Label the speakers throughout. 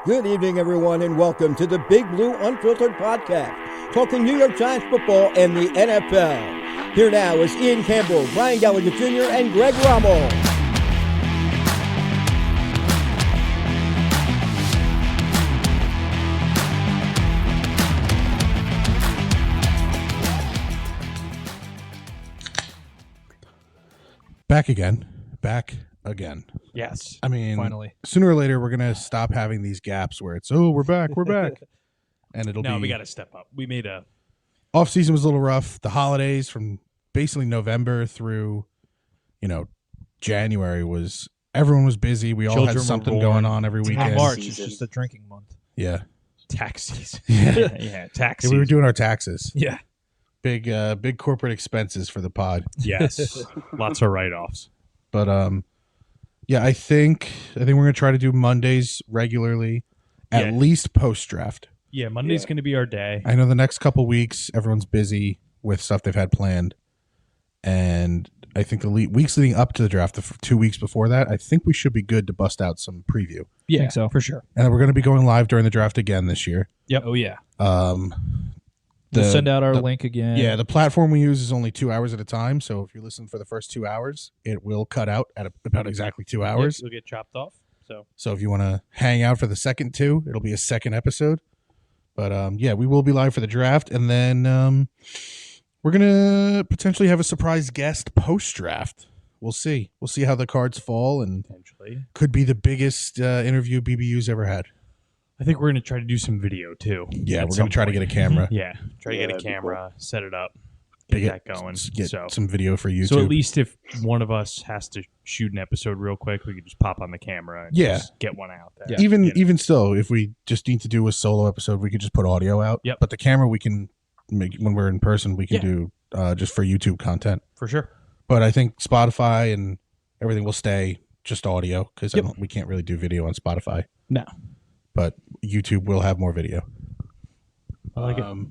Speaker 1: Good evening, everyone, and welcome to the Big Blue Unfiltered Podcast, talking New York Giants football and the NFL. Here now is Ian Campbell, Brian Gallagher Jr., and Greg Rommel.
Speaker 2: Back again.
Speaker 3: Yes.
Speaker 2: I mean,
Speaker 3: finally.
Speaker 2: Sooner or later, we're going to stop having these gaps where it's, we're back. And it'll be...
Speaker 3: No, we got to step up. We made a...
Speaker 2: Off-season was a little rough. The holidays from basically November through, January was... Everyone was busy. We all had something going on every weekend.
Speaker 4: March is just a drinking month.
Speaker 2: Yeah.
Speaker 3: Tax season.
Speaker 2: Yeah.
Speaker 3: Tax
Speaker 2: Yeah,
Speaker 3: season.
Speaker 2: we were doing our taxes.
Speaker 3: Yeah.
Speaker 2: Big corporate expenses for the pod.
Speaker 3: Yes. Lots of write-offs.
Speaker 2: But yeah, I think we're gonna try to do Mondays regularly, at least post draft.
Speaker 3: Yeah, Monday's going to be our day.
Speaker 2: I know the next couple weeks everyone's busy with stuff they've had planned, and I think the weeks leading up to the draft, the 2 weeks before that, I think we should be good to bust out some preview.
Speaker 3: Yeah,
Speaker 4: think so.
Speaker 3: for sure.
Speaker 2: And we're going to be going live during the draft again this year.
Speaker 3: Yep. Oh, yeah.
Speaker 4: We'll send out our link again.
Speaker 2: Yeah, the platform we use is only 2 hours at a time. So if you listen for the first 2 hours, it will cut out at about exactly 2 hours.
Speaker 3: You'll get chopped off.
Speaker 2: So if you want to hang out for the second two, it'll be a second episode. But yeah, we will be live for the draft. And then we're going to potentially have a surprise guest post-draft. We'll see. We'll see how the cards fall. And
Speaker 3: Potentially.
Speaker 2: could be the biggest interview BBU's ever had.
Speaker 3: I think we're going to try to do some video, too.
Speaker 2: Yeah, we're going to try to get a camera.
Speaker 3: Yeah. Try to get a camera, set it up, get that going.
Speaker 2: Get
Speaker 3: So
Speaker 2: some video for YouTube.
Speaker 3: at least if one of us has to shoot an episode real quick, we could just pop on the camera and just get one out there.
Speaker 2: Yeah. Even still, if we just need to do a solo episode, we could just put audio out.
Speaker 3: Yep.
Speaker 2: But the camera we can make when we're in person, we can do just for YouTube content.
Speaker 3: For sure.
Speaker 2: But I think Spotify and everything will stay just audio because we can't really do video on Spotify.
Speaker 3: No.
Speaker 2: But YouTube will have more video.
Speaker 3: I like it.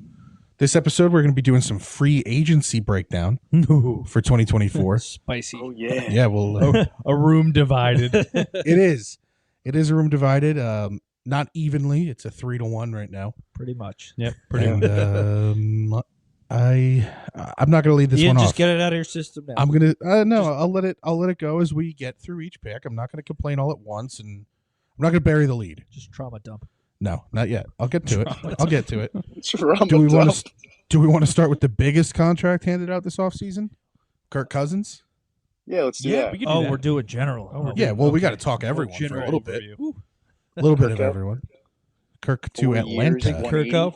Speaker 2: This episode, we're going to be doing some free agency breakdown for 2024.
Speaker 4: Spicy.
Speaker 5: Oh yeah.
Speaker 2: Yeah, well,
Speaker 3: A room divided.
Speaker 2: it is. It is a room divided. Not evenly. It's a 3-1 right now.
Speaker 4: Pretty much.
Speaker 3: Yep. Pretty
Speaker 2: And I'm not going to lead this one
Speaker 4: just
Speaker 2: off.
Speaker 4: get it out of your system now.
Speaker 2: I'm gonna I'll let it go as we get through each pick. I'm not going to complain all at once, and I'm not going to bury the lead.
Speaker 4: Just trauma dump.
Speaker 2: No, not yet. I'll get to it. I'll get to it.
Speaker 5: Do
Speaker 2: we want to start with the biggest contract handed out this offseason? Kirk Cousins?
Speaker 5: Yeah, let's do that.
Speaker 3: we can do that.
Speaker 4: We're doing general.
Speaker 3: Oh,
Speaker 2: Yeah, well, we got to talk everyone for a little bit. A little bit of everyone. Kirk to
Speaker 5: 4 years,
Speaker 2: Atlanta.
Speaker 5: 180.
Speaker 4: Kirko.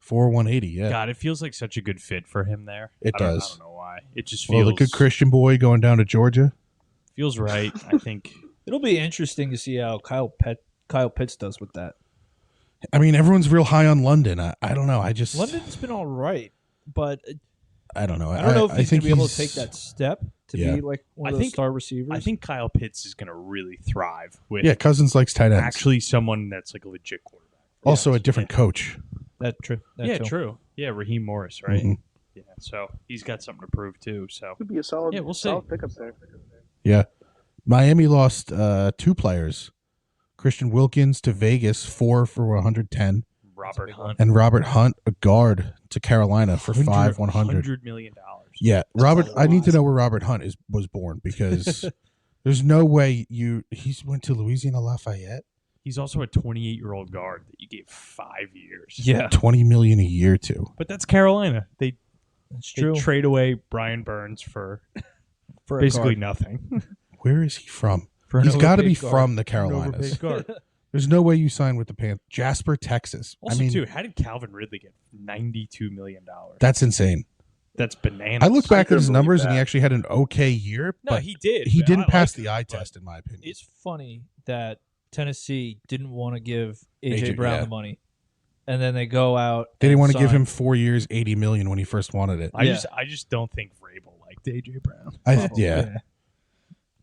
Speaker 2: 180, yeah.
Speaker 3: God, it feels like such a good fit for him there.
Speaker 2: It does.
Speaker 3: I don't know why. It just
Speaker 2: Well,
Speaker 3: feels
Speaker 2: the good Christian boy going down to Georgia.
Speaker 3: feels right. I think.
Speaker 4: It'll be interesting to see how Kyle Pitts does with that.
Speaker 2: I mean, everyone's real high on London. I don't know.
Speaker 4: London's been all right, but
Speaker 2: I don't know.
Speaker 4: I don't know if
Speaker 2: I
Speaker 4: he's
Speaker 2: think
Speaker 4: going to be able to take that step to
Speaker 2: Yeah.
Speaker 4: be like one
Speaker 3: I
Speaker 4: of those
Speaker 3: think-
Speaker 4: star receivers.
Speaker 3: I think Kyle Pitts is going to really thrive with
Speaker 2: Yeah, Cousins likes tight ends.
Speaker 3: actually someone that's like a legit quarterback.
Speaker 2: Also a different coach.
Speaker 4: that true.
Speaker 3: True. Yeah, Raheem Morris, right?
Speaker 2: Mhm.
Speaker 3: Yeah, so he's got something to prove too. So
Speaker 5: Could be a solid,
Speaker 3: Yeah, we'll see.
Speaker 5: solid pickup there.
Speaker 2: Yeah. Miami lost 2 players. Christian Wilkins to Vegas, 4 for 110.
Speaker 3: Robert Hunt
Speaker 2: And Robert Hunt, a guard, to Carolina for 100.
Speaker 3: $100 million.
Speaker 2: Yeah. Robert, I need to know where Robert Hunt was born because there's no way he's went to Louisiana Lafayette.
Speaker 3: He's also a 28-year-old guard that you gave 5 years.
Speaker 4: Yeah,
Speaker 2: $20 million a year to.
Speaker 3: But that's Carolina. They
Speaker 4: that's true.
Speaker 3: trade away Brian Burns for
Speaker 4: For a
Speaker 3: basically
Speaker 4: guard.
Speaker 3: nothing.
Speaker 2: Where is he from?
Speaker 3: For
Speaker 2: He's
Speaker 3: an
Speaker 2: got to be
Speaker 4: overpaid guard.
Speaker 2: from the
Speaker 3: An
Speaker 2: Carolinas.
Speaker 3: overpaid guard.
Speaker 2: There's no way you sign with the Panthers. Jasper, Texas.
Speaker 3: Also, too, how did Calvin Ridley get $92 million?
Speaker 2: That's insane.
Speaker 3: That's bananas.
Speaker 2: I look back at
Speaker 5: couldn't
Speaker 2: his
Speaker 5: believe
Speaker 2: numbers and he
Speaker 5: that.
Speaker 2: actually had an okay year,
Speaker 3: No,
Speaker 2: but
Speaker 3: he did.
Speaker 2: he
Speaker 3: but
Speaker 2: didn't
Speaker 3: I
Speaker 2: pass
Speaker 3: like
Speaker 2: the
Speaker 3: it,
Speaker 2: eye
Speaker 3: but
Speaker 2: test, in my opinion.
Speaker 4: It's funny that Tennessee didn't want to give AJ
Speaker 2: AJ,
Speaker 4: Brown
Speaker 2: yeah.
Speaker 4: the money, and then they go out.
Speaker 2: They didn't
Speaker 4: and
Speaker 2: want to give
Speaker 4: sign-
Speaker 2: him 4 years, $80 million when he first wanted it.
Speaker 3: I
Speaker 4: Yeah.
Speaker 3: just don't think Vrabel liked AJ Brown.
Speaker 2: Yeah.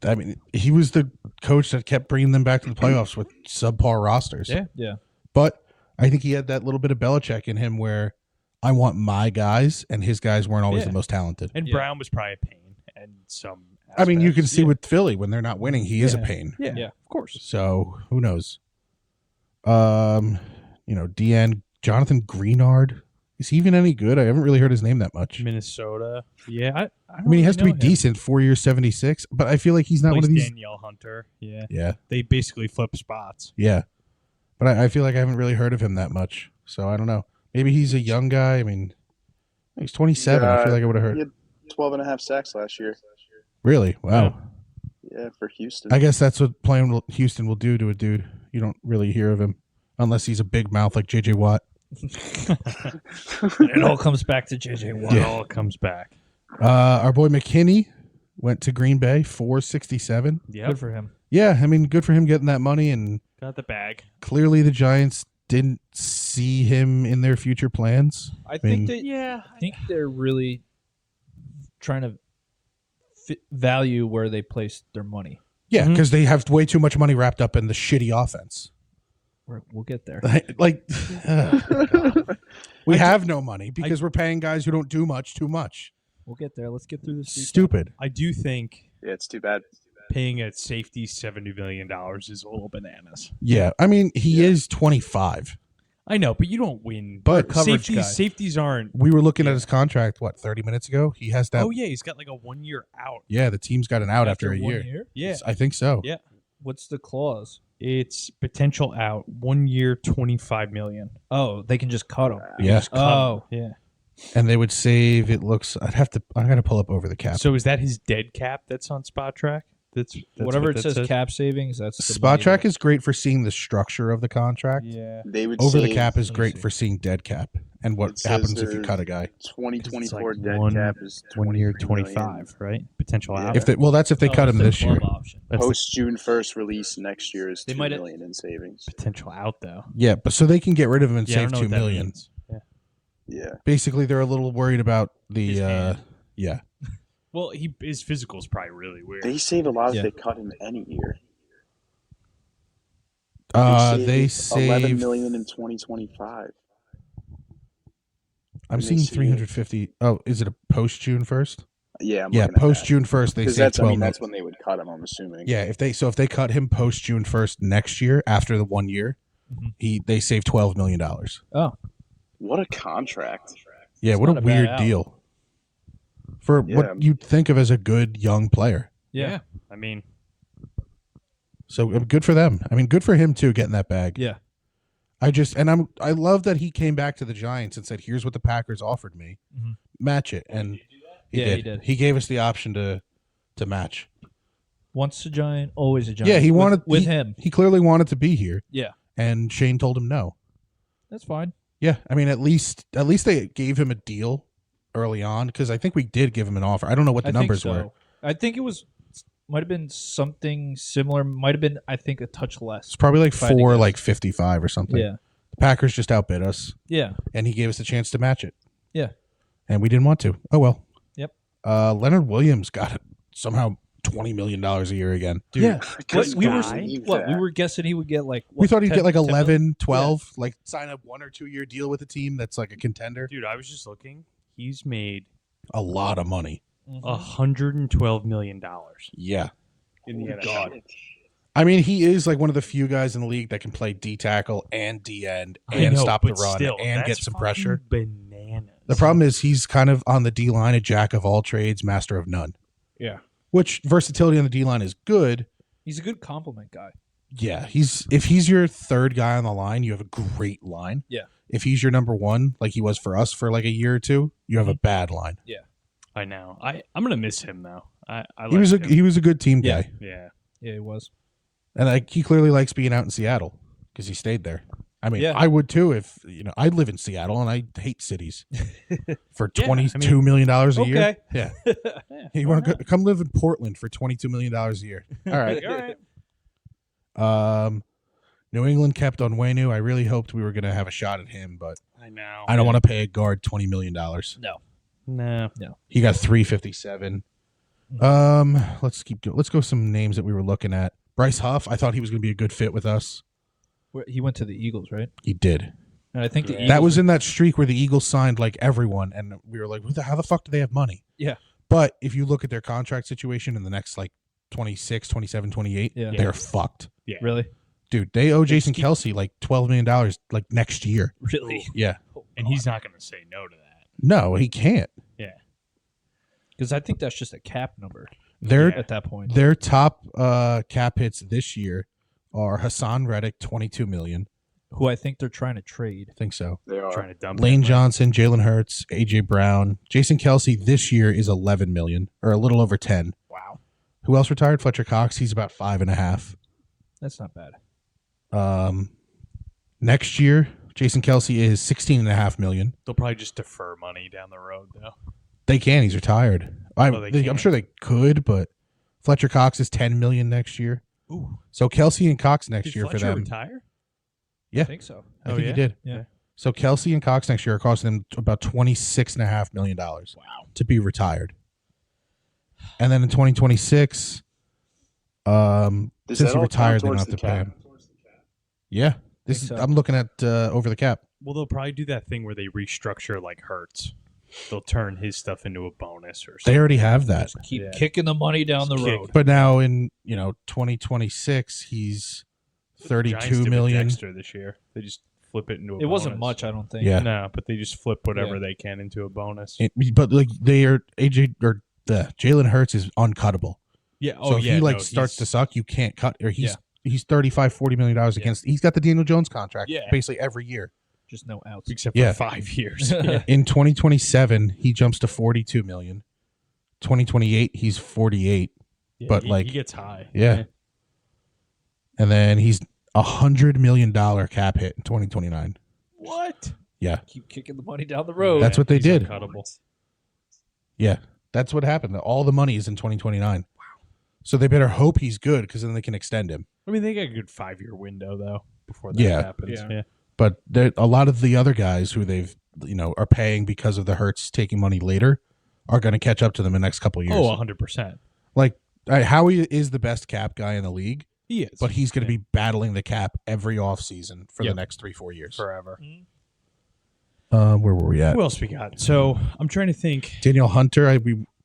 Speaker 2: I mean, he was the coach that kept bringing them back to the playoffs with subpar rosters.
Speaker 3: Yeah.
Speaker 4: Yeah.
Speaker 2: But I think he had that little bit of Belichick in him where I want my guys, and his guys weren't always
Speaker 3: Yeah.
Speaker 2: the most talented.
Speaker 3: And
Speaker 4: Yeah.
Speaker 3: Brown was probably a pain and some.
Speaker 2: I mean, you can
Speaker 3: aspects.
Speaker 2: see with Philly when they're not winning, he is a
Speaker 3: Yeah.
Speaker 2: pain.
Speaker 3: Yeah,
Speaker 4: Yeah.
Speaker 3: of course.
Speaker 2: So who knows? Deanne Jonathan Greenard. Is he even any good? I haven't really heard his name that much.
Speaker 3: Minnesota. Yeah,
Speaker 2: I mean, he has to be decent. 4 years, 76, but I feel like he's not one of these.
Speaker 3: Danielle Hunter. Yeah.
Speaker 2: Yeah.
Speaker 3: They basically flip spots.
Speaker 2: Yeah. But I feel like I haven't really heard of him that much. So I don't know. Maybe he's a young guy. I mean, he's 27. I feel like I would have heard.
Speaker 5: He had 12.5 sacks last year.
Speaker 2: Really? Wow.
Speaker 5: Yeah, for Houston.
Speaker 2: I guess that's what playing Houston will do to a dude. You don't really hear of him unless he's a big mouth like J.J. Watt.
Speaker 4: It all comes back to J.J. Watt.
Speaker 3: It all comes back.
Speaker 2: Our boy McKinney went to Green Bay, $467.
Speaker 3: Yeah.
Speaker 4: Good for him.
Speaker 2: Yeah, I mean, good for him getting that money, and
Speaker 3: Got the bag.
Speaker 2: clearly the Giants didn't see him in their future plans.
Speaker 4: I think they're really trying to value where they place their money.
Speaker 2: Yeah, because they have way too much money wrapped up in the shitty offense.
Speaker 4: We'll get there.
Speaker 2: We have no money because we're paying guys who don't do much too much.
Speaker 4: We'll get there. Let's get through this.
Speaker 2: Stupid.
Speaker 3: I do think
Speaker 5: Yeah, it's too bad.
Speaker 3: paying a safety $70 million is a little bananas.
Speaker 2: Yeah, I mean, he is 25.
Speaker 3: I know, but you don't win.
Speaker 2: But
Speaker 4: coverage guy.
Speaker 3: Safeties aren't.
Speaker 2: We were looking at his contract, 30 minutes ago? He has that.
Speaker 3: Oh, yeah, he's got like a 1 year out.
Speaker 2: Yeah, the team's got an out after a
Speaker 4: 1
Speaker 2: year.
Speaker 3: Yeah.
Speaker 2: I think so.
Speaker 3: Yeah.
Speaker 4: What's the clause?
Speaker 3: It's potential out 1 year, $25 million.
Speaker 4: Oh, they can just cut him.
Speaker 2: Yeah.
Speaker 4: Oh,
Speaker 3: Yeah.
Speaker 2: And they would save, it looks, I got to pull up over the cap.
Speaker 3: So is that his dead cap that's on Spot Track? That's
Speaker 4: whatever
Speaker 3: what
Speaker 4: it
Speaker 3: that
Speaker 4: says, cap savings. That's the
Speaker 2: Spot
Speaker 4: money
Speaker 2: Track
Speaker 4: that-
Speaker 2: is great for seeing the structure of the contract.
Speaker 3: Yeah.
Speaker 5: They would
Speaker 2: Over the
Speaker 5: save
Speaker 2: cap is
Speaker 4: let me
Speaker 2: great
Speaker 4: see.
Speaker 2: for seeing dead cap and
Speaker 5: It
Speaker 2: what
Speaker 5: says
Speaker 2: happens if you
Speaker 5: there's
Speaker 2: cut a guy.
Speaker 5: 2024
Speaker 3: It's like
Speaker 5: dead
Speaker 3: one-
Speaker 5: cap is
Speaker 3: 1 year,
Speaker 5: 23 million.
Speaker 3: 25, right? Potential
Speaker 5: Yeah.
Speaker 3: out.
Speaker 2: If they, well, that's if they
Speaker 4: Oh,
Speaker 2: cut
Speaker 4: it's
Speaker 2: him
Speaker 4: the
Speaker 2: this year.
Speaker 4: club option.
Speaker 3: That's the
Speaker 5: Post June 1st release next year is
Speaker 4: They
Speaker 5: $2
Speaker 4: might-
Speaker 5: million in savings.
Speaker 3: potential out, though.
Speaker 2: Yeah, but so they can get rid of him and
Speaker 3: Yeah, I
Speaker 2: save
Speaker 3: don't know
Speaker 2: $2
Speaker 3: what that
Speaker 2: million.
Speaker 3: means. Yeah.
Speaker 5: Yeah.
Speaker 2: Basically, they're a little worried about the
Speaker 3: His hand.
Speaker 2: yeah.
Speaker 3: Well, his physical is probably really weird.
Speaker 5: They save a lot
Speaker 4: Yeah.
Speaker 5: if they cut him any year.
Speaker 2: They
Speaker 5: saved $11
Speaker 2: save.
Speaker 5: million in 2025.
Speaker 2: I'm
Speaker 5: and they
Speaker 2: seeing
Speaker 5: save-
Speaker 2: 350. Oh, is it a post June 1st?
Speaker 5: Yeah, I'm
Speaker 2: Yeah,
Speaker 5: looking at
Speaker 2: post
Speaker 5: that.
Speaker 2: June 1st they
Speaker 5: 'Cause
Speaker 2: save
Speaker 5: that's
Speaker 2: 12 million.
Speaker 5: that's when they would cut him, I'm assuming.
Speaker 2: Yeah, if they cut him post June 1st next year after the 1 year, they save $12 million.
Speaker 4: Oh,
Speaker 5: What a contract.
Speaker 2: Yeah,
Speaker 4: It's
Speaker 2: what a
Speaker 4: not a bad
Speaker 2: weird
Speaker 4: out.
Speaker 2: deal for
Speaker 5: Yeah.
Speaker 2: what you'd think of as a good young player.
Speaker 4: yeah.
Speaker 3: I mean,
Speaker 2: So good for them. I mean, good for him too, getting that bag.
Speaker 4: Yeah.
Speaker 2: I love that he came back to the Giants and said, "Here's what the Packers offered me,
Speaker 4: Mhm.
Speaker 2: match it." And
Speaker 4: He did.
Speaker 2: He gave us the option to match.
Speaker 4: Once a Giant, always a Giant.
Speaker 2: Yeah, he
Speaker 4: With-
Speaker 2: wanted
Speaker 4: with
Speaker 2: he-
Speaker 4: him.
Speaker 2: He clearly wanted to be here,
Speaker 4: Yeah,
Speaker 2: and Shane told him no.
Speaker 4: that's fine.
Speaker 2: Yeah, I mean, at least they gave him a deal early on because I think we did give him an offer. I don't know what the numbers were.
Speaker 4: I think it might have been something similar. Might have been, I think, a touch less.
Speaker 2: It's probably like
Speaker 4: If I had to
Speaker 2: 4,
Speaker 4: guess.
Speaker 2: like 55 or something.
Speaker 4: Yeah,
Speaker 2: The Packers just outbid us,
Speaker 4: yeah,
Speaker 2: and he gave us a chance to match it.
Speaker 4: yeah.
Speaker 2: And we didn't want to. Oh well.
Speaker 4: Yep.
Speaker 2: Leonard Williams got somehow $20 million a year again.
Speaker 3: dude,
Speaker 4: Yeah.
Speaker 5: Couldn't
Speaker 4: we were
Speaker 5: believe
Speaker 4: we
Speaker 5: that.
Speaker 4: were guessing he would get like.
Speaker 2: We
Speaker 4: what,
Speaker 2: thought he'd
Speaker 4: 10
Speaker 2: get like
Speaker 4: 10 million?
Speaker 2: 11, 12, like sign a 1 or 2 year deal with a team that's like a contender.
Speaker 3: dude, I was just looking. He's made
Speaker 2: A lot of money.
Speaker 4: Mhm.
Speaker 3: $112 million
Speaker 2: Yeah.
Speaker 3: in the
Speaker 5: Oh,
Speaker 3: NFL.
Speaker 5: God.
Speaker 2: I mean, he is like one of the few guys in the league that can play D tackle and D end
Speaker 3: I
Speaker 2: and
Speaker 3: know,
Speaker 2: stop the
Speaker 3: but
Speaker 2: run
Speaker 3: still,
Speaker 2: and
Speaker 3: that's
Speaker 2: get some
Speaker 3: fucking
Speaker 2: pressure.
Speaker 3: Bananas.
Speaker 2: The problem is he's kind of on the D line, a jack of all trades, master of none.
Speaker 4: Yeah,
Speaker 2: Which versatility on the D line is good.
Speaker 4: he's a good compliment guy.
Speaker 2: Yeah, if he's your third guy on the line, you have a great line.
Speaker 4: Yeah.
Speaker 2: If he's your number one, like he was for us for like a year or two, you have a bad line.
Speaker 3: I know. I'm gonna miss him though. I
Speaker 2: He was
Speaker 3: liked him.
Speaker 2: he was a good team
Speaker 4: Yeah.
Speaker 2: guy,
Speaker 3: Yeah.
Speaker 4: Yeah, he was.
Speaker 2: and like he clearly likes being out in Seattle because he stayed there. I mean,
Speaker 4: Yeah.
Speaker 2: I would too if I live in Seattle and I hate cities for
Speaker 3: Yeah, I mean-
Speaker 2: $22 million a year.
Speaker 4: Okay.
Speaker 2: Yeah,
Speaker 3: Yeah,
Speaker 2: you want to come live in Portland for $22 million a year? All right.
Speaker 3: all right.
Speaker 2: New England kept on Onwenu. I really hoped we were going to have a shot at him, but
Speaker 3: I know.
Speaker 2: I don't want to pay a guard $20 million.
Speaker 4: No.
Speaker 3: No.
Speaker 2: He got 357. Let's keep going. Let's go some names that we were looking at. Bryce Huff, I thought he was going to be a good fit with us.
Speaker 4: He went to the Eagles, right?
Speaker 2: He did.
Speaker 4: And I think the Eagles
Speaker 2: That was in that streak where the Eagles signed like everyone, and we were like, how the fuck do they have money?
Speaker 4: Yeah.
Speaker 2: But if you look at their contract situation in the next like 26, 27, 28,
Speaker 4: Yeah.
Speaker 2: they're fucked.
Speaker 3: Yeah.
Speaker 4: really.
Speaker 2: Dude, they owe Jason Kelsey like $12 million like next year.
Speaker 4: Really?
Speaker 2: Yeah.
Speaker 3: And he's not going to say no to that.
Speaker 2: No, he can't.
Speaker 3: Yeah.
Speaker 4: Because I think that's just a cap number
Speaker 2: Their
Speaker 4: at that point.
Speaker 2: their top cap hits this year are Hassan Reddick, $22 million.
Speaker 4: Who I think they're trying to trade.
Speaker 2: I think so.
Speaker 5: They are.
Speaker 3: Trying to dump
Speaker 2: Lane
Speaker 3: him.
Speaker 2: Johnson, Jalen Hurts, AJ Brown, Jason Kelsey this year is $11 million, or a little over 10.
Speaker 3: Wow.
Speaker 2: Who else retired? Fletcher Cox. He's about 5.5.
Speaker 4: That's not bad.
Speaker 2: Next year, Jason Kelsey is $16.5 million.
Speaker 3: They'll probably just defer money down the road, though.
Speaker 2: They can. He's retired.
Speaker 3: Oh, they
Speaker 2: I'm
Speaker 3: can.
Speaker 2: sure they could, but Fletcher Cox is $10 million next year.
Speaker 3: Ooh.
Speaker 2: So Kelsey and Cox next
Speaker 3: Did
Speaker 2: year
Speaker 3: Fletcher
Speaker 2: for them.
Speaker 3: retire?
Speaker 2: Yeah.
Speaker 4: I think so.
Speaker 2: I
Speaker 3: Oh,
Speaker 2: think
Speaker 3: yeah?
Speaker 2: he did.
Speaker 4: Yeah.
Speaker 2: So Kelsey and Cox next year are costing them about $26.5 million to be retired. And then in 2026, since
Speaker 5: Does
Speaker 2: he
Speaker 5: that all
Speaker 2: retired,
Speaker 5: count
Speaker 2: they don't
Speaker 5: towards
Speaker 2: have to
Speaker 5: the
Speaker 2: pay
Speaker 5: cap?
Speaker 2: him. Yeah. This
Speaker 4: Think
Speaker 2: is,
Speaker 4: so.
Speaker 2: I'm looking at over the cap.
Speaker 3: Well, they'll probably do that thing where they restructure like Hurts. They'll turn his stuff into a bonus or something.
Speaker 2: They already have that.
Speaker 4: Just keep
Speaker 3: Yeah.
Speaker 4: kicking the money down the
Speaker 3: Just
Speaker 4: road.
Speaker 2: But now in 2026, he's
Speaker 3: Giants
Speaker 2: $32
Speaker 3: did with
Speaker 2: million.
Speaker 3: Dexter this year. They just flip it into a
Speaker 4: It wasn't
Speaker 3: bonus.
Speaker 4: much, I don't think.
Speaker 2: Yeah.
Speaker 3: No, but they just flip whatever
Speaker 4: Yeah.
Speaker 3: they can into a bonus.
Speaker 2: But like they are Jalen Hurts is uncuttable.
Speaker 3: Yeah.
Speaker 2: So if he starts to suck, you can't cut. Or he's $35-40 million against. He's got the Daniel Jones contract
Speaker 3: Yeah.
Speaker 2: basically every year.
Speaker 4: Just no outs.
Speaker 3: except
Speaker 2: Yeah.
Speaker 3: for 5 years.
Speaker 2: In 2027, he jumps to $42 million. 2028, he's 48.
Speaker 3: Yeah,
Speaker 2: But,
Speaker 3: he,
Speaker 2: like,
Speaker 3: he gets high.
Speaker 2: Yeah. And then he's $100 million cap hit in 2029.
Speaker 3: What?
Speaker 2: Yeah.
Speaker 4: Keep kicking the money down the road.
Speaker 2: That's what they
Speaker 3: He's
Speaker 2: did.
Speaker 3: uncuttable.
Speaker 2: Yeah. That's what happened. All the money is in 2029. Wow. So they better hope he's good because then they can extend him.
Speaker 3: I mean, they got a good 5-year window though before that
Speaker 2: Yeah.
Speaker 3: happens.
Speaker 4: Yeah.
Speaker 2: But a lot of the other guys who they've are paying because of the Hurts taking money later are going to catch up to them in the next couple of years.
Speaker 3: Oh, 100%.
Speaker 2: Like Howie is the best cap guy in the league,
Speaker 3: He is.
Speaker 2: but he's going to be battling the cap every offseason for the
Speaker 3: Yep.
Speaker 2: next 3-4 years.
Speaker 3: forever.
Speaker 2: Where were we at?
Speaker 3: Who else we got? So I'm trying to think.
Speaker 2: Daniel Hunter.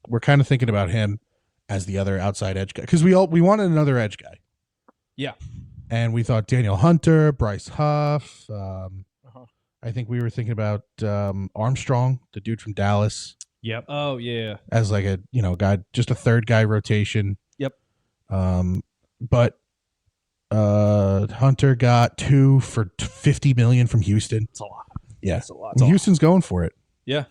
Speaker 2: We're kind of thinking about him as the other outside edge guy because we wanted another edge guy.
Speaker 4: Yeah.
Speaker 2: And we thought Daniel Hunter, Bryce Huff. I think we were thinking about Armstrong, the dude from Dallas,
Speaker 3: Yep.
Speaker 4: Oh, yeah.
Speaker 2: as like a guy, just a third guy rotation.
Speaker 4: Yep.
Speaker 2: But Hunter got 2 for $50 million from Houston.
Speaker 3: It's a lot.
Speaker 2: Yeah,
Speaker 4: That's a lot.
Speaker 2: And Houston's going for it.
Speaker 4: Yeah.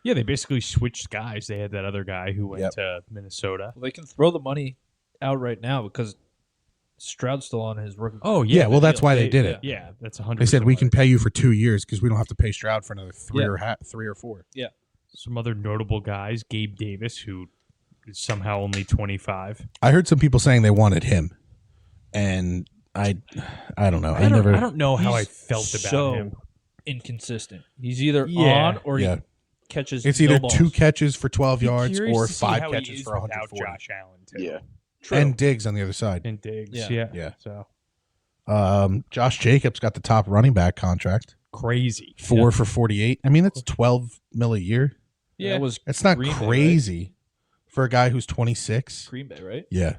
Speaker 3: Yeah, they basically switched guys. They had that other guy who went
Speaker 2: Yep.
Speaker 3: to Minnesota.
Speaker 4: Well, they can throw the money out right now because Stroud's still on his rookie.
Speaker 3: Oh,
Speaker 2: Yeah, well, that's why they did it.
Speaker 3: Yeah, that's 100%.
Speaker 2: They said we can pay you for 2 years because we don't have to pay Stroud for another 3
Speaker 4: Yeah.
Speaker 2: or 4.
Speaker 3: Some other notable guys, Gabe Davis, who is somehow only 25.
Speaker 2: I heard some people saying they wanted him, and I don't know.
Speaker 3: I don't know how I
Speaker 4: He's
Speaker 3: felt about
Speaker 4: so
Speaker 3: him.
Speaker 4: inconsistent. He's either
Speaker 3: Yeah.
Speaker 4: on or
Speaker 2: Yeah.
Speaker 4: he catches.
Speaker 2: It's
Speaker 4: no
Speaker 2: either
Speaker 4: balls.
Speaker 2: 2 catches for 12 yards
Speaker 3: Curious
Speaker 2: or
Speaker 3: to see
Speaker 2: 5
Speaker 3: how he
Speaker 2: catches
Speaker 3: is
Speaker 2: for
Speaker 3: without
Speaker 2: 140.
Speaker 3: Josh Allen, too.
Speaker 5: Yeah.
Speaker 4: True.
Speaker 2: And Diggs on the other side.
Speaker 3: And Diggs.
Speaker 4: Yeah.
Speaker 2: Yeah.
Speaker 3: So
Speaker 2: Josh Jacobs got the top running back contract,
Speaker 3: crazy.
Speaker 2: 4 for 48. I mean, that's 12 mil a year.
Speaker 4: Yeah, it was
Speaker 2: It's not
Speaker 4: Green Bay, right?
Speaker 2: crazy for a guy who's 26.
Speaker 4: Green Bay, right?
Speaker 2: Yeah.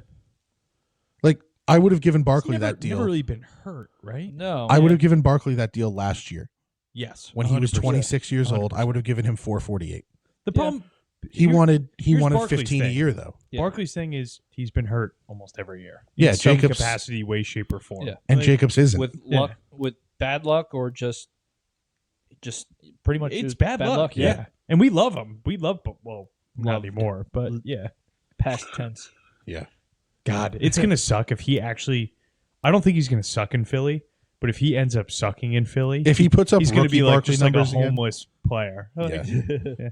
Speaker 2: Like, I would have given Barkley
Speaker 3: He's never,
Speaker 2: that deal.
Speaker 3: Never really been hurt, right?
Speaker 4: No,
Speaker 2: I would have given Barkley that deal last year
Speaker 3: Yes.
Speaker 2: when he was
Speaker 3: 100%.
Speaker 2: 26 years old. I
Speaker 3: 100%.
Speaker 2: would have given him 448.
Speaker 3: The problem.
Speaker 2: He
Speaker 3: here-
Speaker 2: wanted
Speaker 3: here's
Speaker 2: 15
Speaker 3: Barkley's
Speaker 2: a
Speaker 3: thing.
Speaker 2: year though.
Speaker 4: Yeah.
Speaker 3: Barkley's thing is he's been hurt almost every year.
Speaker 2: Yeah,
Speaker 3: in some
Speaker 2: Jacobs-
Speaker 3: capacity, way, shape, or form.
Speaker 4: Yeah.
Speaker 2: And
Speaker 3: Like,
Speaker 2: Jacobs isn't.
Speaker 4: with
Speaker 3: Yeah.
Speaker 4: luck, with bad luck, or just pretty much
Speaker 3: It's
Speaker 4: just
Speaker 3: bad luck.
Speaker 4: Yeah.
Speaker 3: Yeah. And we love him. We love, well, not
Speaker 4: Love.
Speaker 3: anymore, but yeah.
Speaker 4: Past tense.
Speaker 2: Yeah.
Speaker 3: God, it's going to suck if he actually. I don't think he's going to suck in Philly, but if he ends up sucking in Philly,
Speaker 2: If he puts up
Speaker 3: he's going to
Speaker 2: rookie
Speaker 3: be like
Speaker 2: Barkley
Speaker 3: just like a
Speaker 2: numbers again,
Speaker 3: homeless player.
Speaker 2: Yeah.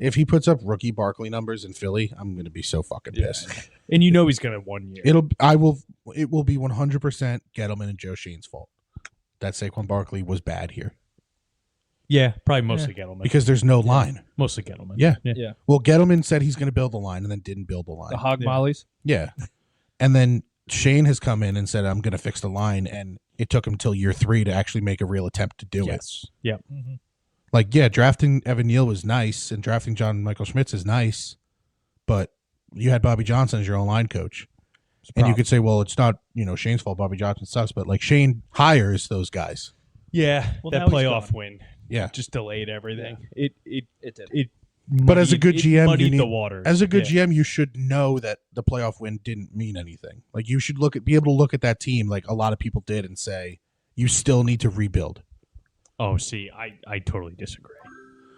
Speaker 2: if he puts up rookie Barkley numbers in Philly, I'm going to be so fucking pissed.
Speaker 3: And you know he's going to 1 year.
Speaker 2: It will be 100% Gettleman and Joe Sheen's fault that Saquon Barkley was bad here
Speaker 3: Yeah, probably mostly Gettleman.
Speaker 2: because there's no line.
Speaker 3: Mostly Gettleman.
Speaker 2: Yeah.
Speaker 4: Yeah.
Speaker 2: Well, Gettleman said he's going to build the line and then didn't build the line.
Speaker 4: The hog
Speaker 3: Yeah.
Speaker 4: mollies.
Speaker 2: Yeah. And then Shane has come in and said, I'm going to fix the line. And it took him till year 3 to actually make a real attempt to do it.
Speaker 3: Yes. Yep.
Speaker 2: Like, yeah, drafting Evan Neal was nice and drafting John Michael Schmitz is nice, but you had Bobby Johnson as your own line coach. And you
Speaker 3: problem.
Speaker 2: could say, well, it's not, Shane's fault. Bobby Johnson sucks, but like Shane hires those guys.
Speaker 3: Yeah,
Speaker 4: Well,
Speaker 3: that
Speaker 4: now he's
Speaker 3: playoff
Speaker 4: gone.
Speaker 3: win
Speaker 2: Yeah.
Speaker 3: just delayed everything.
Speaker 4: It did.
Speaker 2: But as a good GM, you
Speaker 3: muddied
Speaker 2: need,
Speaker 3: the waters.
Speaker 2: as a good
Speaker 3: Yeah.
Speaker 2: GM, you should know that the playoff win didn't mean anything. Like you should be able to look at that team like a lot of people did and say, you still need to rebuild.
Speaker 3: Oh, see, I totally disagree.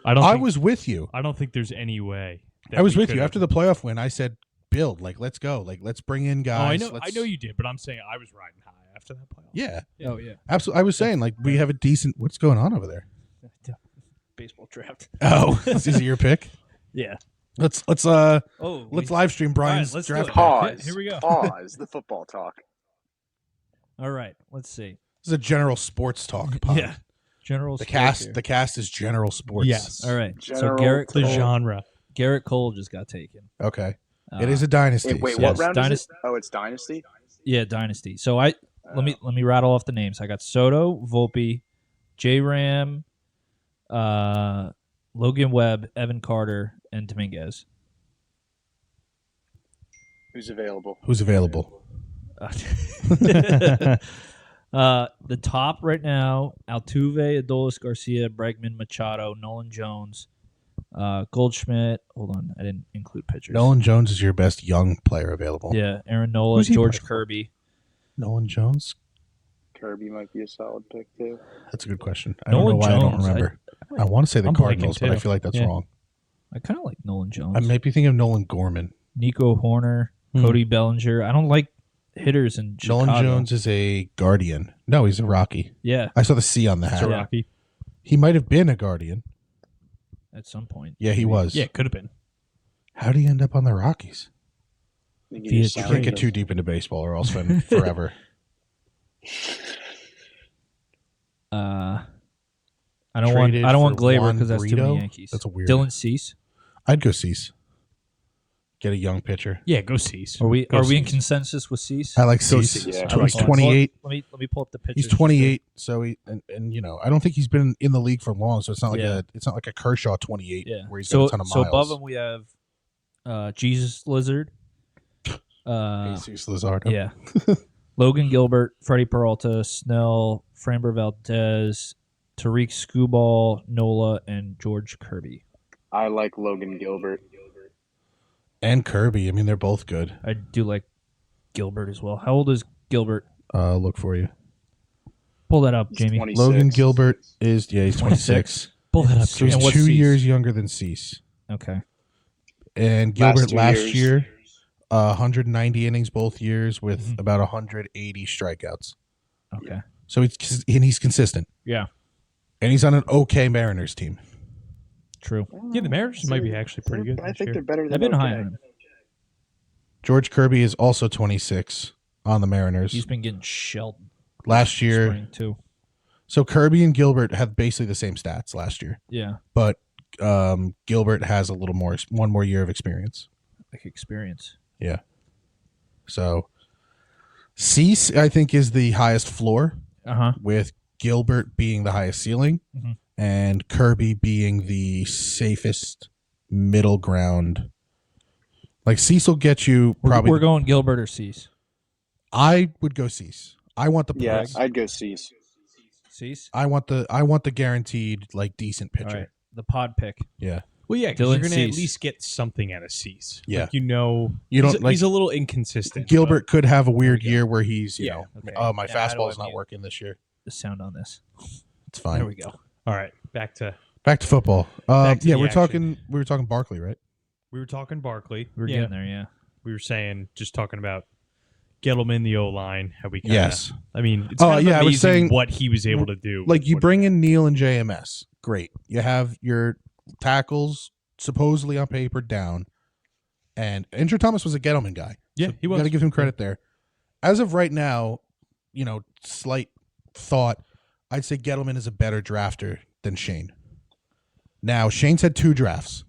Speaker 2: I was with you.
Speaker 3: I don't think there's any way. that
Speaker 2: I was
Speaker 3: we
Speaker 2: with you
Speaker 3: could've-
Speaker 2: after the playoff win. I said, build, like let's go, like let's bring in
Speaker 3: Oh,
Speaker 2: guys.
Speaker 3: I know you did, but I'm saying I was riding high after that playoff.
Speaker 2: Yeah,
Speaker 4: Oh yeah.
Speaker 2: absolutely. I was saying like we have a decent. What's going on over there?
Speaker 4: Baseball draft.
Speaker 2: Oh, is it your pick?
Speaker 4: Yeah.
Speaker 2: Let's
Speaker 4: Oh.
Speaker 2: live stream Brian's
Speaker 4: let's do
Speaker 2: draft
Speaker 4: it.
Speaker 2: pick.
Speaker 5: Pause.
Speaker 4: Here we go.
Speaker 5: Pause. The football talk.
Speaker 4: All right. Let's see.
Speaker 2: This is a general sports talk pod.
Speaker 4: Yeah. General.
Speaker 2: The
Speaker 4: sports
Speaker 2: cast
Speaker 4: here.
Speaker 2: the cast is general sports.
Speaker 3: Yes.
Speaker 4: All right.
Speaker 5: General
Speaker 4: so Garrett
Speaker 3: The
Speaker 4: Cole,
Speaker 3: genre.
Speaker 4: Garrett Cole just got taken.
Speaker 2: Okay.
Speaker 4: Uh,
Speaker 2: It is a dynasty.
Speaker 5: Wait,
Speaker 2: so-
Speaker 5: what
Speaker 4: Yes,
Speaker 5: round is
Speaker 4: Dynasty.
Speaker 5: it? Oh, it's Dynasty?
Speaker 4: Yeah, dynasty. So let me rattle off the names. I got Soto, Volpe, J Ram, Logan Webb, Evan Carter, and Dominguez.
Speaker 5: Who's available?
Speaker 2: Who's available?
Speaker 4: The top right now: Altuve, Adolis Garcia, Bregman, Machado, Nolan Jones, Goldschmidt. Hold on, I didn't include pitchers.
Speaker 2: Nolan Jones is your best young player available.
Speaker 4: Yeah, Aaron Nola,
Speaker 3: Who's he
Speaker 4: George
Speaker 3: play for?
Speaker 4: Kirby.
Speaker 2: Nolan Jones?
Speaker 5: Kirby might be a solid pick, too.
Speaker 2: That's a good question. I don't know
Speaker 4: Nolan
Speaker 2: why I don't
Speaker 4: Jones,
Speaker 2: remember. I want to say the
Speaker 3: I'm blanking
Speaker 2: Cardinals, but I
Speaker 3: too.
Speaker 2: feel like that's
Speaker 3: Yeah.
Speaker 2: wrong.
Speaker 4: I kind of like Nolan Jones.
Speaker 2: I might be thinking of Nolan Gorman.
Speaker 4: Nico Horner, Cody Bellinger. I don't like hitters in Chicago.
Speaker 2: Nolan Jones is a Guardian. No, he's a Rocky.
Speaker 4: Yeah,
Speaker 2: I saw the C on the
Speaker 3: It's
Speaker 2: hat.
Speaker 3: a Rocky.
Speaker 2: He might have been a Guardian.
Speaker 4: at some point.
Speaker 2: Yeah, he was.
Speaker 3: Yeah, could have been.
Speaker 2: How did he end up on the Rockies?
Speaker 5: I think he
Speaker 4: Via
Speaker 5: just
Speaker 2: I
Speaker 5: signed
Speaker 2: can't get
Speaker 5: him.
Speaker 2: too deep into baseball or I'll spend forever.
Speaker 4: I don't want
Speaker 2: Traded for
Speaker 4: Glaber
Speaker 2: Juan
Speaker 4: because that's too
Speaker 2: Brito?
Speaker 4: many Yankees.
Speaker 2: That's a weird.
Speaker 4: Dylan Cease.
Speaker 2: I'd go Cease. Get a young pitcher.
Speaker 3: Yeah, go Cease.
Speaker 4: Are we
Speaker 3: Go
Speaker 4: in
Speaker 3: Cease.
Speaker 4: consensus with Cease?
Speaker 2: I like
Speaker 3: Go
Speaker 2: Cease.
Speaker 3: Cease.
Speaker 5: Yeah.
Speaker 2: He's
Speaker 5: Hold on.
Speaker 2: 28.
Speaker 4: Let me pull up the pictures.
Speaker 2: He's 28, so he and I don't think he's been in the league for long. So it's not like
Speaker 4: Yeah.
Speaker 2: a Kershaw 28
Speaker 4: Yeah.
Speaker 2: where he's
Speaker 4: so
Speaker 2: got a ton of
Speaker 4: so
Speaker 2: miles.
Speaker 4: above him we have Jesus Lizard.
Speaker 2: Jesus Luzardo.
Speaker 4: Yeah. Logan Gilbert, Freddie Peralta, Snell, Framber Valdez, Tariq Skubal, Nola, and George Kirby.
Speaker 5: I like Logan Gilbert.
Speaker 2: And Kirby. I mean, they're both good.
Speaker 4: I do like Gilbert as well. How old is Gilbert?
Speaker 2: Look for you.
Speaker 4: Pull that up,
Speaker 5: He's
Speaker 4: Jamie.
Speaker 5: 26.
Speaker 2: Logan Gilbert he's 26.
Speaker 4: Pull that up.
Speaker 2: So he's
Speaker 4: And what's
Speaker 2: 2
Speaker 4: Cease?
Speaker 2: years younger than Cease.
Speaker 4: Okay.
Speaker 2: And
Speaker 5: Last
Speaker 2: Gilbert
Speaker 5: 2
Speaker 2: last
Speaker 5: years.
Speaker 2: year, 190 innings both years with
Speaker 4: Mhm.
Speaker 2: about 180 strikeouts.
Speaker 4: Okay.
Speaker 2: So he's consistent.
Speaker 4: Yeah.
Speaker 2: And he's on an okay Mariners team.
Speaker 4: True.
Speaker 3: Yeah, the Mariners might be actually pretty good
Speaker 5: I
Speaker 3: this
Speaker 5: think
Speaker 3: year.
Speaker 5: they're better than
Speaker 4: I've been
Speaker 5: okay.
Speaker 4: high on him.
Speaker 2: George Kirby is also 26 on the Mariners.
Speaker 4: He's been getting shelled
Speaker 2: Last year,
Speaker 4: spring too.
Speaker 2: so Kirby and Gilbert have basically the same stats last year,
Speaker 4: Yeah.
Speaker 2: but Gilbert has a little more, one more year of experience.
Speaker 4: Like experience.
Speaker 2: Yeah. So Cease, I think, is the highest floor,
Speaker 4: Uh-huh.
Speaker 2: with Gilbert being the highest ceiling,
Speaker 4: Mhm.
Speaker 2: and Kirby being the safest middle ground. Like Cease will get you probably.
Speaker 4: We're going Gilbert or Cease.
Speaker 2: I would go Cease. I want the
Speaker 5: Yeah,
Speaker 2: points.
Speaker 5: I'd go Cease.
Speaker 4: Cease?
Speaker 2: I want the guaranteed like decent
Speaker 4: All
Speaker 2: pitcher.
Speaker 4: right. The pod pick.
Speaker 2: Yeah.
Speaker 3: Well, yeah, because
Speaker 4: Dylan
Speaker 3: you're going to at
Speaker 4: Cease.
Speaker 3: least get something out of Cease.
Speaker 2: Yeah.
Speaker 3: Like, you know,
Speaker 2: You don't
Speaker 3: he's,
Speaker 2: like
Speaker 3: he's a little inconsistent.
Speaker 2: Gilbert could have a weird year where he's,
Speaker 3: Yeah,
Speaker 4: okay.
Speaker 2: oh, my
Speaker 4: Yeah, how do
Speaker 2: fastball's
Speaker 4: I
Speaker 2: not
Speaker 4: mute
Speaker 2: working this year.
Speaker 4: The sound on this.
Speaker 2: It's fine.
Speaker 4: There we go.
Speaker 3: All right, back to
Speaker 2: Back to football.
Speaker 3: Back to
Speaker 2: Yeah,
Speaker 3: the
Speaker 2: we're
Speaker 3: action.
Speaker 2: talking Barkley, right?
Speaker 3: we were talking Barkley.
Speaker 4: We're
Speaker 3: Yeah.
Speaker 4: getting there, yeah.
Speaker 3: We were saying just talking about Gettleman, the O line, how we kinda,
Speaker 2: Yes.
Speaker 3: I mean, it's
Speaker 2: Oh,
Speaker 3: kind of
Speaker 2: yeah, I was
Speaker 3: amazing
Speaker 2: saying-
Speaker 3: what he was able to do.
Speaker 2: Like you
Speaker 3: What-
Speaker 2: bring in Neal and JMS, great. You have your tackles supposedly on paper down, and Andrew Thomas was a Gettleman guy.
Speaker 3: Yeah,
Speaker 2: So
Speaker 3: he
Speaker 2: you
Speaker 3: was.
Speaker 2: got to give him credit there. As of right now, slight thought, I'd say Gettleman is a better drafter than Shane. Now, Shane's had 2 drafts,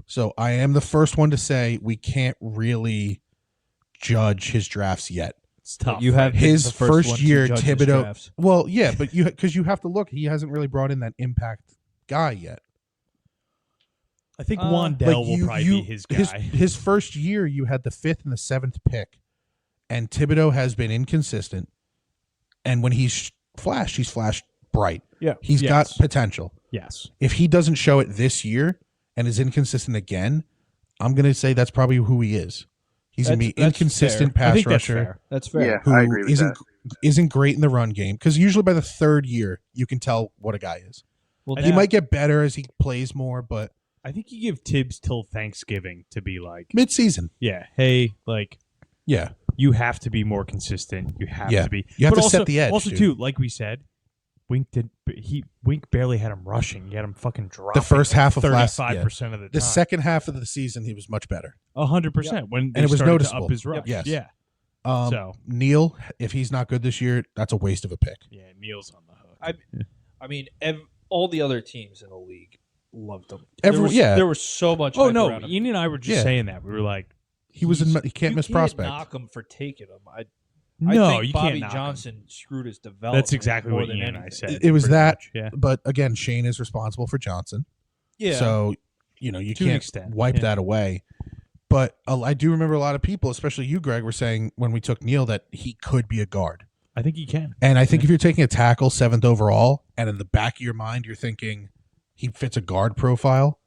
Speaker 2: so I am the first one to say we can't really judge his drafts yet.
Speaker 3: It's tough.
Speaker 4: You have been
Speaker 2: His
Speaker 4: the
Speaker 2: first
Speaker 4: one to
Speaker 2: year,
Speaker 4: judge his
Speaker 2: Thibodeau.
Speaker 4: drafts.
Speaker 2: Well, yeah, but because you have to look, he hasn't really brought in that impact guy yet.
Speaker 3: I think
Speaker 4: Uh,
Speaker 3: Wandell will probably be his guy.
Speaker 2: His first year, you had the 5th and the 7th pick, and Thibodeau has been inconsistent. And when he's flashed bright.
Speaker 3: Yeah.
Speaker 2: He's got potential.
Speaker 3: Yes.
Speaker 2: If he doesn't show it this year and is inconsistent again, I'm going to say that's probably who he is. He's going to be
Speaker 4: That's
Speaker 2: inconsistent
Speaker 3: I
Speaker 2: pass
Speaker 3: think that's
Speaker 2: rusher
Speaker 3: fair.
Speaker 4: That's fair.
Speaker 5: Yeah,
Speaker 2: who
Speaker 5: I agree with that.
Speaker 2: isn't great in the run game, because usually by the third year you can tell what a guy is.
Speaker 4: Well,
Speaker 2: He
Speaker 4: now-
Speaker 2: might get better as he plays more, but
Speaker 3: I think you give Tibbs till Thanksgiving to be like,
Speaker 2: mid-season,
Speaker 3: yeah, hey, like,
Speaker 2: yeah,
Speaker 3: you have to be more consistent. You have
Speaker 2: Yeah.
Speaker 3: to be.
Speaker 2: You have
Speaker 3: But
Speaker 2: to
Speaker 3: also,
Speaker 2: set the edge,
Speaker 3: Also,
Speaker 2: dude.
Speaker 3: too, like we said, Wink barely had him rushing. He had him fucking dropping.
Speaker 2: the first half of last
Speaker 3: 35% of the time.
Speaker 2: the second half of the season he was much better.
Speaker 3: 100% when they
Speaker 2: And it was
Speaker 3: started
Speaker 2: noticeable.
Speaker 3: to up his rush.
Speaker 2: Yes.
Speaker 3: Yeah. So
Speaker 2: Neil, if he's not good this year, that's a waste of a pick.
Speaker 3: yeah, Neil's on the hook.
Speaker 4: I mean, all the other teams in the league loved him.
Speaker 2: Everyone- yeah.
Speaker 4: There was so much.
Speaker 3: Oh
Speaker 4: hype
Speaker 3: no,
Speaker 4: around him.
Speaker 3: Ian and I were just
Speaker 2: Yeah.
Speaker 3: saying that. We were like,
Speaker 2: He can't
Speaker 4: you
Speaker 2: miss
Speaker 4: can't
Speaker 2: prospect.
Speaker 4: knock him for taking him. I
Speaker 3: no,
Speaker 4: think
Speaker 3: you
Speaker 4: Bobby
Speaker 3: can't knock him.
Speaker 4: Johnson screwed his development.
Speaker 3: That's exactly
Speaker 4: more
Speaker 3: what
Speaker 4: than
Speaker 3: Ian and I
Speaker 4: anything.
Speaker 3: said.
Speaker 2: It was
Speaker 3: pretty
Speaker 2: that,
Speaker 3: much, yeah.
Speaker 2: but again, Shane is responsible for Johnson.
Speaker 4: Yeah.
Speaker 2: So, you
Speaker 3: To an
Speaker 2: can't
Speaker 3: extent,
Speaker 2: wipe
Speaker 3: yeah.
Speaker 2: that away. But I do remember a lot of people, especially you, Greg, were saying when we took Neil that he could be a guard.
Speaker 3: I think he can.
Speaker 2: And I think if you're taking a tackle 7th overall, and in the back of your mind you're thinking he fits a guard profile,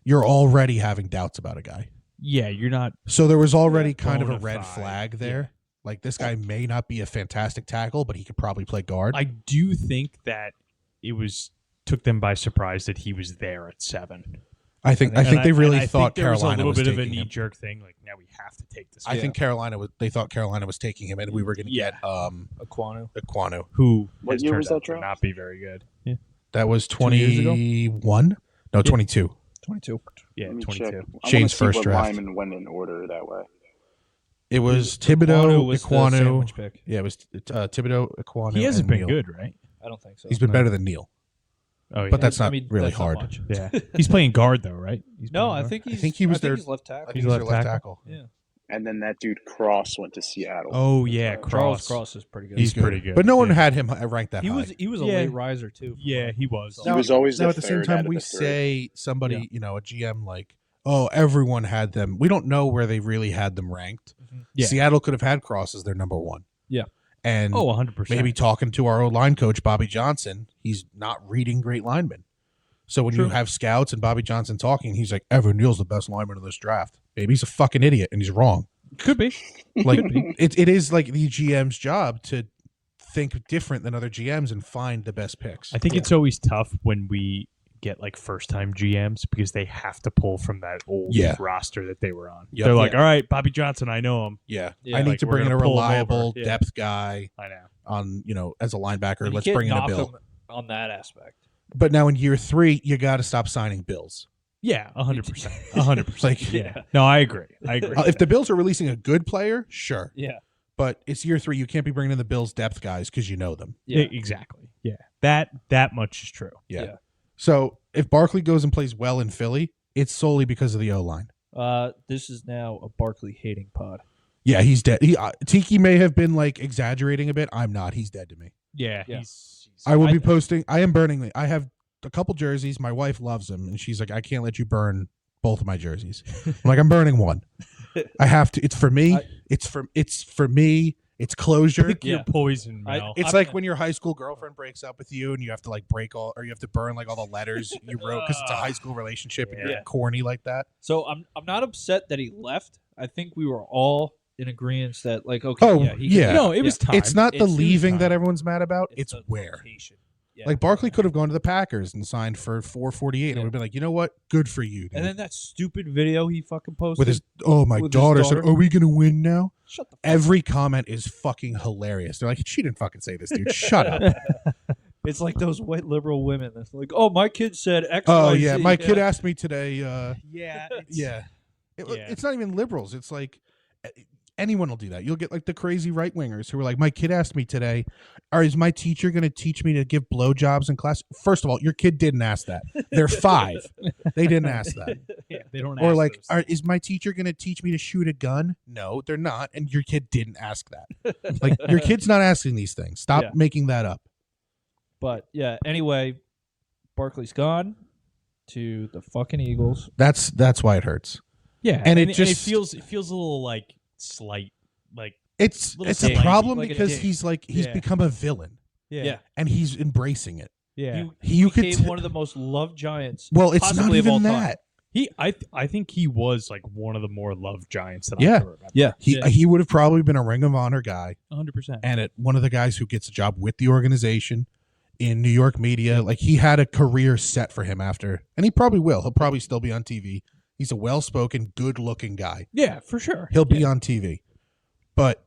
Speaker 2: you're already having doubts about a guy.
Speaker 3: Yeah, you're not.
Speaker 2: So there was already kind of a
Speaker 3: Bona
Speaker 2: red
Speaker 3: fide,
Speaker 2: flag there. Like, this guy may not be a fantastic tackle, but he could probably play guard.
Speaker 3: I do think that it took them by surprise that he was there at 7.
Speaker 2: I think
Speaker 3: And
Speaker 2: they really
Speaker 3: and I
Speaker 2: thought
Speaker 3: think there
Speaker 2: Carolina
Speaker 3: was a little bit of a
Speaker 2: taking him.
Speaker 3: knee jerk thing. Like, now we have to take this.
Speaker 2: I
Speaker 3: guy.
Speaker 2: think they thought Carolina was taking him, and we were going to get
Speaker 4: Aquanu.
Speaker 2: Aquanu.
Speaker 3: who
Speaker 5: What
Speaker 3: has
Speaker 5: year
Speaker 3: turned
Speaker 5: was that
Speaker 3: out to
Speaker 5: draft?
Speaker 3: not be very good. Yeah,
Speaker 2: That was
Speaker 3: years ago?
Speaker 2: 21? No, 22.
Speaker 4: 22.
Speaker 3: yeah,
Speaker 5: Let me
Speaker 3: 22.
Speaker 5: check. I wanna
Speaker 2: Shane's
Speaker 5: see
Speaker 2: first
Speaker 5: what
Speaker 2: draft.
Speaker 5: linemen went in order that way.
Speaker 2: It was Thibodeau,
Speaker 4: was the
Speaker 2: Aquanu.
Speaker 4: sandwich pick.
Speaker 2: Yeah, it was Thibodeau, Aquanu.
Speaker 3: He hasn't
Speaker 2: and
Speaker 3: been
Speaker 2: Neal.
Speaker 3: good, right?
Speaker 4: I don't think so.
Speaker 2: He's been better than Neil,
Speaker 3: Oh, yeah.
Speaker 2: but that's not
Speaker 4: I mean,
Speaker 2: really
Speaker 4: that's not
Speaker 2: hard.
Speaker 4: much.
Speaker 3: yeah. He's playing guard though, right? He's
Speaker 4: No,
Speaker 3: playing
Speaker 4: I
Speaker 3: guard.
Speaker 4: think he's.
Speaker 2: I think he was their-
Speaker 4: he's left
Speaker 2: I
Speaker 4: tackle.
Speaker 2: think
Speaker 3: He's
Speaker 2: he's
Speaker 3: left
Speaker 2: their left
Speaker 3: tackle?
Speaker 2: tackle.
Speaker 4: Yeah.
Speaker 5: And then that dude Cross went to Seattle.
Speaker 3: Oh yeah,
Speaker 4: Charles
Speaker 3: Cross.
Speaker 4: Cross is pretty good.
Speaker 3: He's pretty good.
Speaker 2: But no one
Speaker 3: Yeah.
Speaker 2: had him ranked that
Speaker 4: he
Speaker 2: high.
Speaker 4: was a
Speaker 3: Yeah.
Speaker 4: late riser too.
Speaker 3: Yeah, he was.
Speaker 5: He was always
Speaker 2: now
Speaker 5: the
Speaker 2: at the same
Speaker 5: third
Speaker 2: time
Speaker 5: out of
Speaker 2: we
Speaker 5: the three.
Speaker 2: say somebody, a GM like, oh, everyone had them. We don't know where they really had them ranked.
Speaker 3: Yeah.
Speaker 2: Seattle could have had Cross as their number one.
Speaker 4: Yeah.
Speaker 2: And
Speaker 3: Oh, 100%.
Speaker 2: maybe talking to our old line coach, Bobby Johnson, he's not reading great linemen. So when you have scouts and Bobby Johnson talking, he's like, Evan Neal's the best lineman of this draft. Maybe he's a fucking idiot and he's wrong.
Speaker 3: could be.
Speaker 2: Like it is like the GM's job to think different than other GMs and find the best picks.
Speaker 3: I think it's always tough when we get like first time GMs because they have to pull from that old
Speaker 2: Yeah.
Speaker 3: roster that they were on.
Speaker 2: Yep.
Speaker 3: They're like,
Speaker 2: Yeah.
Speaker 3: all right, Bobby Johnson, I know him.
Speaker 2: Yeah.
Speaker 4: Yeah,
Speaker 2: I need
Speaker 3: like,
Speaker 2: to
Speaker 3: we're
Speaker 2: bring in a
Speaker 3: gonna pull him
Speaker 2: reliable
Speaker 3: over. Yeah.
Speaker 2: depth guy
Speaker 3: I know.
Speaker 2: on, as a linebacker.
Speaker 4: And you
Speaker 2: Let's
Speaker 4: can't
Speaker 2: bring in a
Speaker 4: knock
Speaker 2: bill.
Speaker 4: him on that aspect.
Speaker 2: But now in year 3, you got to stop signing bills.
Speaker 3: Yeah, 100%. 100%.
Speaker 2: Like,
Speaker 3: yeah. No, I agree.
Speaker 2: If the Bills are releasing a good player, sure.
Speaker 4: Yeah.
Speaker 2: But it's year 3. You can't be bringing in the Bills depth guys because you know them.
Speaker 4: Yeah.
Speaker 3: Exactly. Yeah. That much is true.
Speaker 2: Yeah.
Speaker 4: Yeah.
Speaker 2: So if Barkley goes and plays well in Philly, it's solely because of the O-line.
Speaker 4: This is now a Barkley hating pod.
Speaker 2: Yeah, he's dead. Tiki may have been like exaggerating a bit. I'm not. He's dead to me.
Speaker 3: Yeah.
Speaker 4: Yeah.
Speaker 3: He's
Speaker 2: I will be posting. I am burning. I have a couple jerseys. My wife loves them, and she's like, I can't let you burn both of my jerseys. I'm like, I'm burning one. I have to. It's for me. It's for me. It's closure.
Speaker 3: pick your
Speaker 4: Yeah.
Speaker 3: poison,
Speaker 4: I-
Speaker 3: Mel.
Speaker 2: It's like when your high school girlfriend breaks up with you, and you have to like you have to burn like all the letters you wrote because it's a high school relationship, and you're
Speaker 4: Yeah.
Speaker 2: corny like that.
Speaker 4: So I'm not upset that he left. I think we were all in agreement that like okay,
Speaker 2: Oh,
Speaker 4: yeah, he
Speaker 2: yeah.
Speaker 4: could-
Speaker 3: no, it was time.
Speaker 2: It's not the
Speaker 4: It's
Speaker 2: leaving
Speaker 3: time.
Speaker 2: that everyone's mad about. It's
Speaker 4: the
Speaker 2: where.
Speaker 4: location. Yeah.
Speaker 2: Like Barkley could have gone to the Packers and signed for $448, and
Speaker 4: Yeah.
Speaker 2: would have been like, you know what, good for you, dude.
Speaker 4: And then that stupid video he fucking posted
Speaker 2: with his my
Speaker 4: with his
Speaker 2: daughter said,
Speaker 4: daughter.
Speaker 2: "Are we gonna win now?"
Speaker 4: Shut the fuck
Speaker 2: Every comment is fucking hilarious. They're like, "She didn't fucking say this, dude. Shut up."
Speaker 4: It's like those white liberal women that's like, oh, my kid said X.
Speaker 2: Oh
Speaker 4: Y,
Speaker 2: yeah,
Speaker 4: Z.
Speaker 2: my kid asked me today.
Speaker 3: yeah.
Speaker 2: Yeah,
Speaker 3: Yeah.
Speaker 2: It's not even liberals. It's like anyone will do that. You'll get like the crazy right wingers who are like, "My kid asked me today, is my teacher going to teach me to give blowjobs in class?" First of all, your kid didn't ask that. They're 5. They didn't ask that.
Speaker 3: Yeah. They don't
Speaker 2: Or
Speaker 3: ask
Speaker 2: like,
Speaker 3: those.
Speaker 2: is my teacher going to teach me to shoot a gun? No, they're not. And your kid didn't ask that. Like, your kid's not asking these things. Stop
Speaker 4: Yeah.
Speaker 2: making that up.
Speaker 4: But yeah, anyway, Barkley's gone to the fucking Eagles.
Speaker 2: That's why it hurts.
Speaker 3: Yeah,
Speaker 2: and it
Speaker 3: it
Speaker 2: just-
Speaker 3: feels a little like slight, like
Speaker 2: It's
Speaker 4: Little
Speaker 2: a
Speaker 4: ding.
Speaker 2: problem
Speaker 4: Like a
Speaker 2: because
Speaker 4: ding.
Speaker 2: he's
Speaker 3: Yeah.
Speaker 2: become a villain
Speaker 4: Yeah.
Speaker 2: and he's embracing it.
Speaker 3: Yeah.
Speaker 2: You could
Speaker 4: became one of the most loved Giants.
Speaker 2: Well, it's not
Speaker 4: possibly of all
Speaker 2: even
Speaker 4: time.
Speaker 2: that.
Speaker 3: I think he was like one of the more loved Giants that
Speaker 2: Yeah.
Speaker 3: I can remember.
Speaker 4: Yeah.
Speaker 2: He would have probably been a Ring of Honor guy
Speaker 3: 100%.
Speaker 2: and one of the guys who gets a job with the organization in New York media. Like he had a career set for him after, and he probably will. He'll probably still be on TV. He's a well-spoken, good-looking guy.
Speaker 3: Yeah, for sure.
Speaker 2: He'll be on TV. But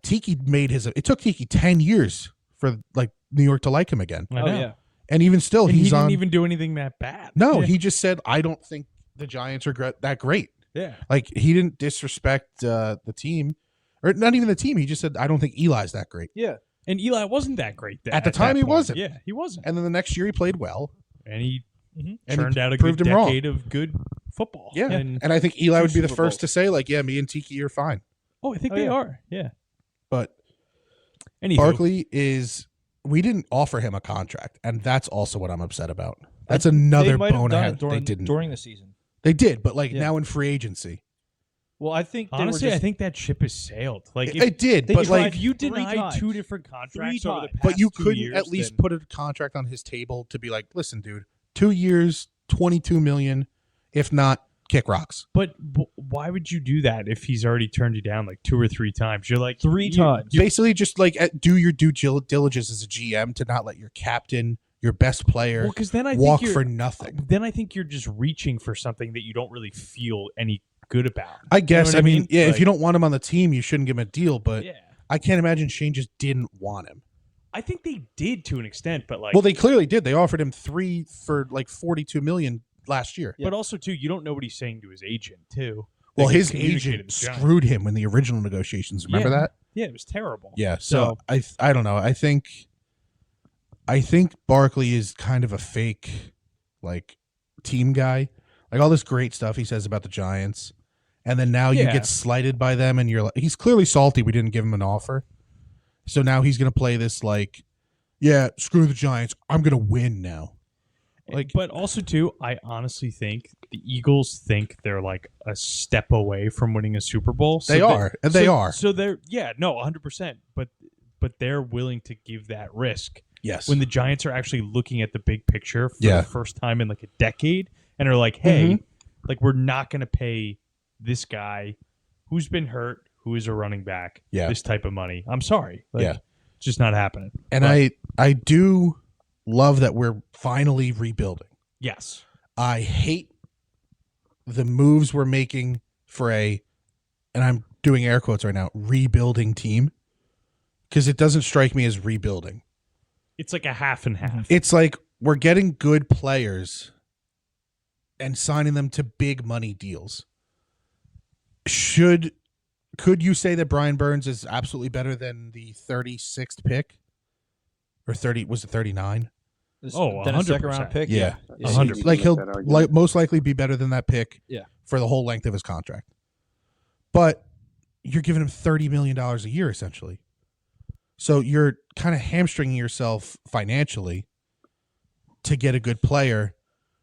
Speaker 2: Tiki made it took Tiki 10 years for like New York to like him again.
Speaker 3: I
Speaker 4: Oh
Speaker 3: know.
Speaker 4: yeah.
Speaker 2: And even still,
Speaker 3: And he
Speaker 2: he's
Speaker 3: didn't
Speaker 2: on.
Speaker 3: even do anything that bad.
Speaker 2: No,
Speaker 3: Yeah.
Speaker 2: he just said, I don't think the Giants are that great.
Speaker 3: Yeah.
Speaker 2: Like he didn't disrespect the team, or not even the team. He just said, I don't think Eli's that great.
Speaker 4: Yeah.
Speaker 3: And Eli wasn't that great.
Speaker 2: At the time,
Speaker 3: that
Speaker 2: he
Speaker 3: point.
Speaker 2: wasn't.
Speaker 3: Yeah, he wasn't.
Speaker 2: And then the next year, he played well.
Speaker 3: And he
Speaker 2: And
Speaker 3: turned
Speaker 2: he
Speaker 3: out a
Speaker 2: proved
Speaker 3: good
Speaker 2: him wrong.
Speaker 3: decade of good football.
Speaker 2: Yeah,
Speaker 3: And,
Speaker 2: and I think Eli would be the
Speaker 4: Super
Speaker 2: first
Speaker 4: Bowls.
Speaker 2: to say, like, yeah, me and Tiki are fine.
Speaker 3: I think
Speaker 4: Oh,
Speaker 3: they
Speaker 4: yeah.
Speaker 3: are. Yeah.
Speaker 2: But
Speaker 3: Anywho,
Speaker 2: Barkley we didn't offer him a contract, and that's also what I'm upset about. That's
Speaker 4: They
Speaker 2: another
Speaker 4: might have
Speaker 2: bone
Speaker 4: done
Speaker 2: I
Speaker 4: it
Speaker 2: had. They didn't.
Speaker 4: during the season.
Speaker 2: They did, but like
Speaker 4: Yeah.
Speaker 2: now in free agency,
Speaker 4: Well, I think they
Speaker 3: honestly,
Speaker 4: were just,
Speaker 3: I think that ship has sailed. Like,
Speaker 2: it did.
Speaker 4: they
Speaker 2: But
Speaker 4: tried-
Speaker 2: like,
Speaker 3: if you
Speaker 4: three
Speaker 3: denied
Speaker 4: times.
Speaker 3: two different contracts
Speaker 4: Three
Speaker 3: over the
Speaker 4: times.
Speaker 3: past
Speaker 2: but you
Speaker 3: 2
Speaker 2: couldn't
Speaker 3: years,
Speaker 2: at least
Speaker 3: then-
Speaker 2: put a contract on his table to be like, listen, dude, 2 years, $22 million, if not, kick rocks.
Speaker 3: But why would you do that if he's already turned you down like 2 or 3 times? You're like
Speaker 4: Three
Speaker 3: you-
Speaker 4: times.
Speaker 2: Basically, just like do your due diligence as a GM to not let your captain, your best player,
Speaker 3: Well, because then I
Speaker 2: walk
Speaker 3: think you're,
Speaker 2: for nothing.
Speaker 3: then I think you're just reaching for something that you don't really feel any good about.
Speaker 2: I
Speaker 3: You know
Speaker 2: guess.
Speaker 3: what
Speaker 2: I mean, yeah, if
Speaker 3: Like,
Speaker 2: you don't want him on the team, you shouldn't give him a deal. But
Speaker 3: yeah,
Speaker 2: I can't imagine Shane just didn't want him.
Speaker 3: I think they did to an extent, but like,
Speaker 2: Well, they clearly did. They offered him 3 for like $42 million last year.
Speaker 3: but also too, you don't know what he's saying to his agent too.
Speaker 2: Well,
Speaker 3: That he
Speaker 2: his
Speaker 3: communicated
Speaker 2: agent
Speaker 3: with the Giants.
Speaker 2: screwed him in the original negotiations. Remember
Speaker 3: Yeah.
Speaker 2: that?
Speaker 3: Yeah, it was terrible.
Speaker 2: Yeah. So I don't know. I think Barkley is kind of a fake like team guy. Like all this great stuff he says about the Giants, and then now you
Speaker 3: Yeah.
Speaker 2: get slighted by them, and you're like, he's clearly salty. We didn't give him an offer, so now he's gonna play this like, yeah, screw the Giants. I'm gonna win now. Like,
Speaker 3: But also too, I honestly think the Eagles think they're like a step away from winning a Super Bowl.
Speaker 2: They are, and they are.
Speaker 3: So they're 100%. But they're willing to give that risk
Speaker 2: Yes.
Speaker 3: when the Giants are actually looking at the big picture for
Speaker 2: Yeah.
Speaker 3: the first time in like a decade, and are like, hey,
Speaker 2: Mm-hmm.
Speaker 3: like we're not going to pay this guy who's been hurt, who is a running back,
Speaker 2: Yeah.
Speaker 3: this type of money. I'm sorry, like,
Speaker 2: Yeah.
Speaker 3: it's just not happening.
Speaker 2: and
Speaker 3: But-
Speaker 2: I do love that we're finally rebuilding.
Speaker 3: yes.
Speaker 2: I hate the moves we're making for and I'm doing air quotes right now, rebuilding team, because it doesn't strike me as rebuilding.
Speaker 3: It's like a half and half.
Speaker 2: It's like we're getting good players and signing them to big money deals. Could you say that Brian Burns is absolutely better than the 36th pick? Or 39?
Speaker 3: Oh,
Speaker 4: then a second
Speaker 3: 100%.
Speaker 4: round pick.
Speaker 2: Yeah.
Speaker 3: 100%.
Speaker 2: Like he'll
Speaker 5: Make that argument.
Speaker 2: like most likely be better than that pick
Speaker 4: Yeah.
Speaker 2: for the whole length of his contract. But you're giving him $30 million a year essentially. So you're kind of hamstringing yourself financially to get a good player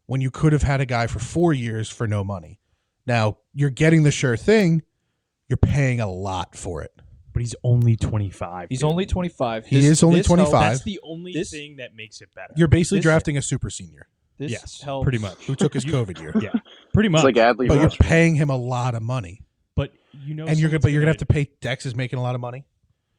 Speaker 2: when you could have had a guy for 4 years for no money. Now, you're getting the sure thing, you're paying a lot for it.
Speaker 3: But he's only 25.
Speaker 4: He's
Speaker 3: dude.
Speaker 4: only 25.
Speaker 2: He is only 25.
Speaker 3: That's the only
Speaker 4: This-
Speaker 3: thing that makes it better.
Speaker 2: You're basically
Speaker 4: This-
Speaker 2: drafting a super senior
Speaker 4: This
Speaker 3: yes,
Speaker 4: helps.
Speaker 3: pretty much.
Speaker 2: who took his COVID year.
Speaker 3: Yeah, pretty much.
Speaker 5: It's like Adley
Speaker 2: But you're
Speaker 5: Russell.
Speaker 2: paying him a lot of money.
Speaker 3: But you know,
Speaker 2: And you're
Speaker 3: someone's
Speaker 2: gonna have to pay Dex is making a lot of money.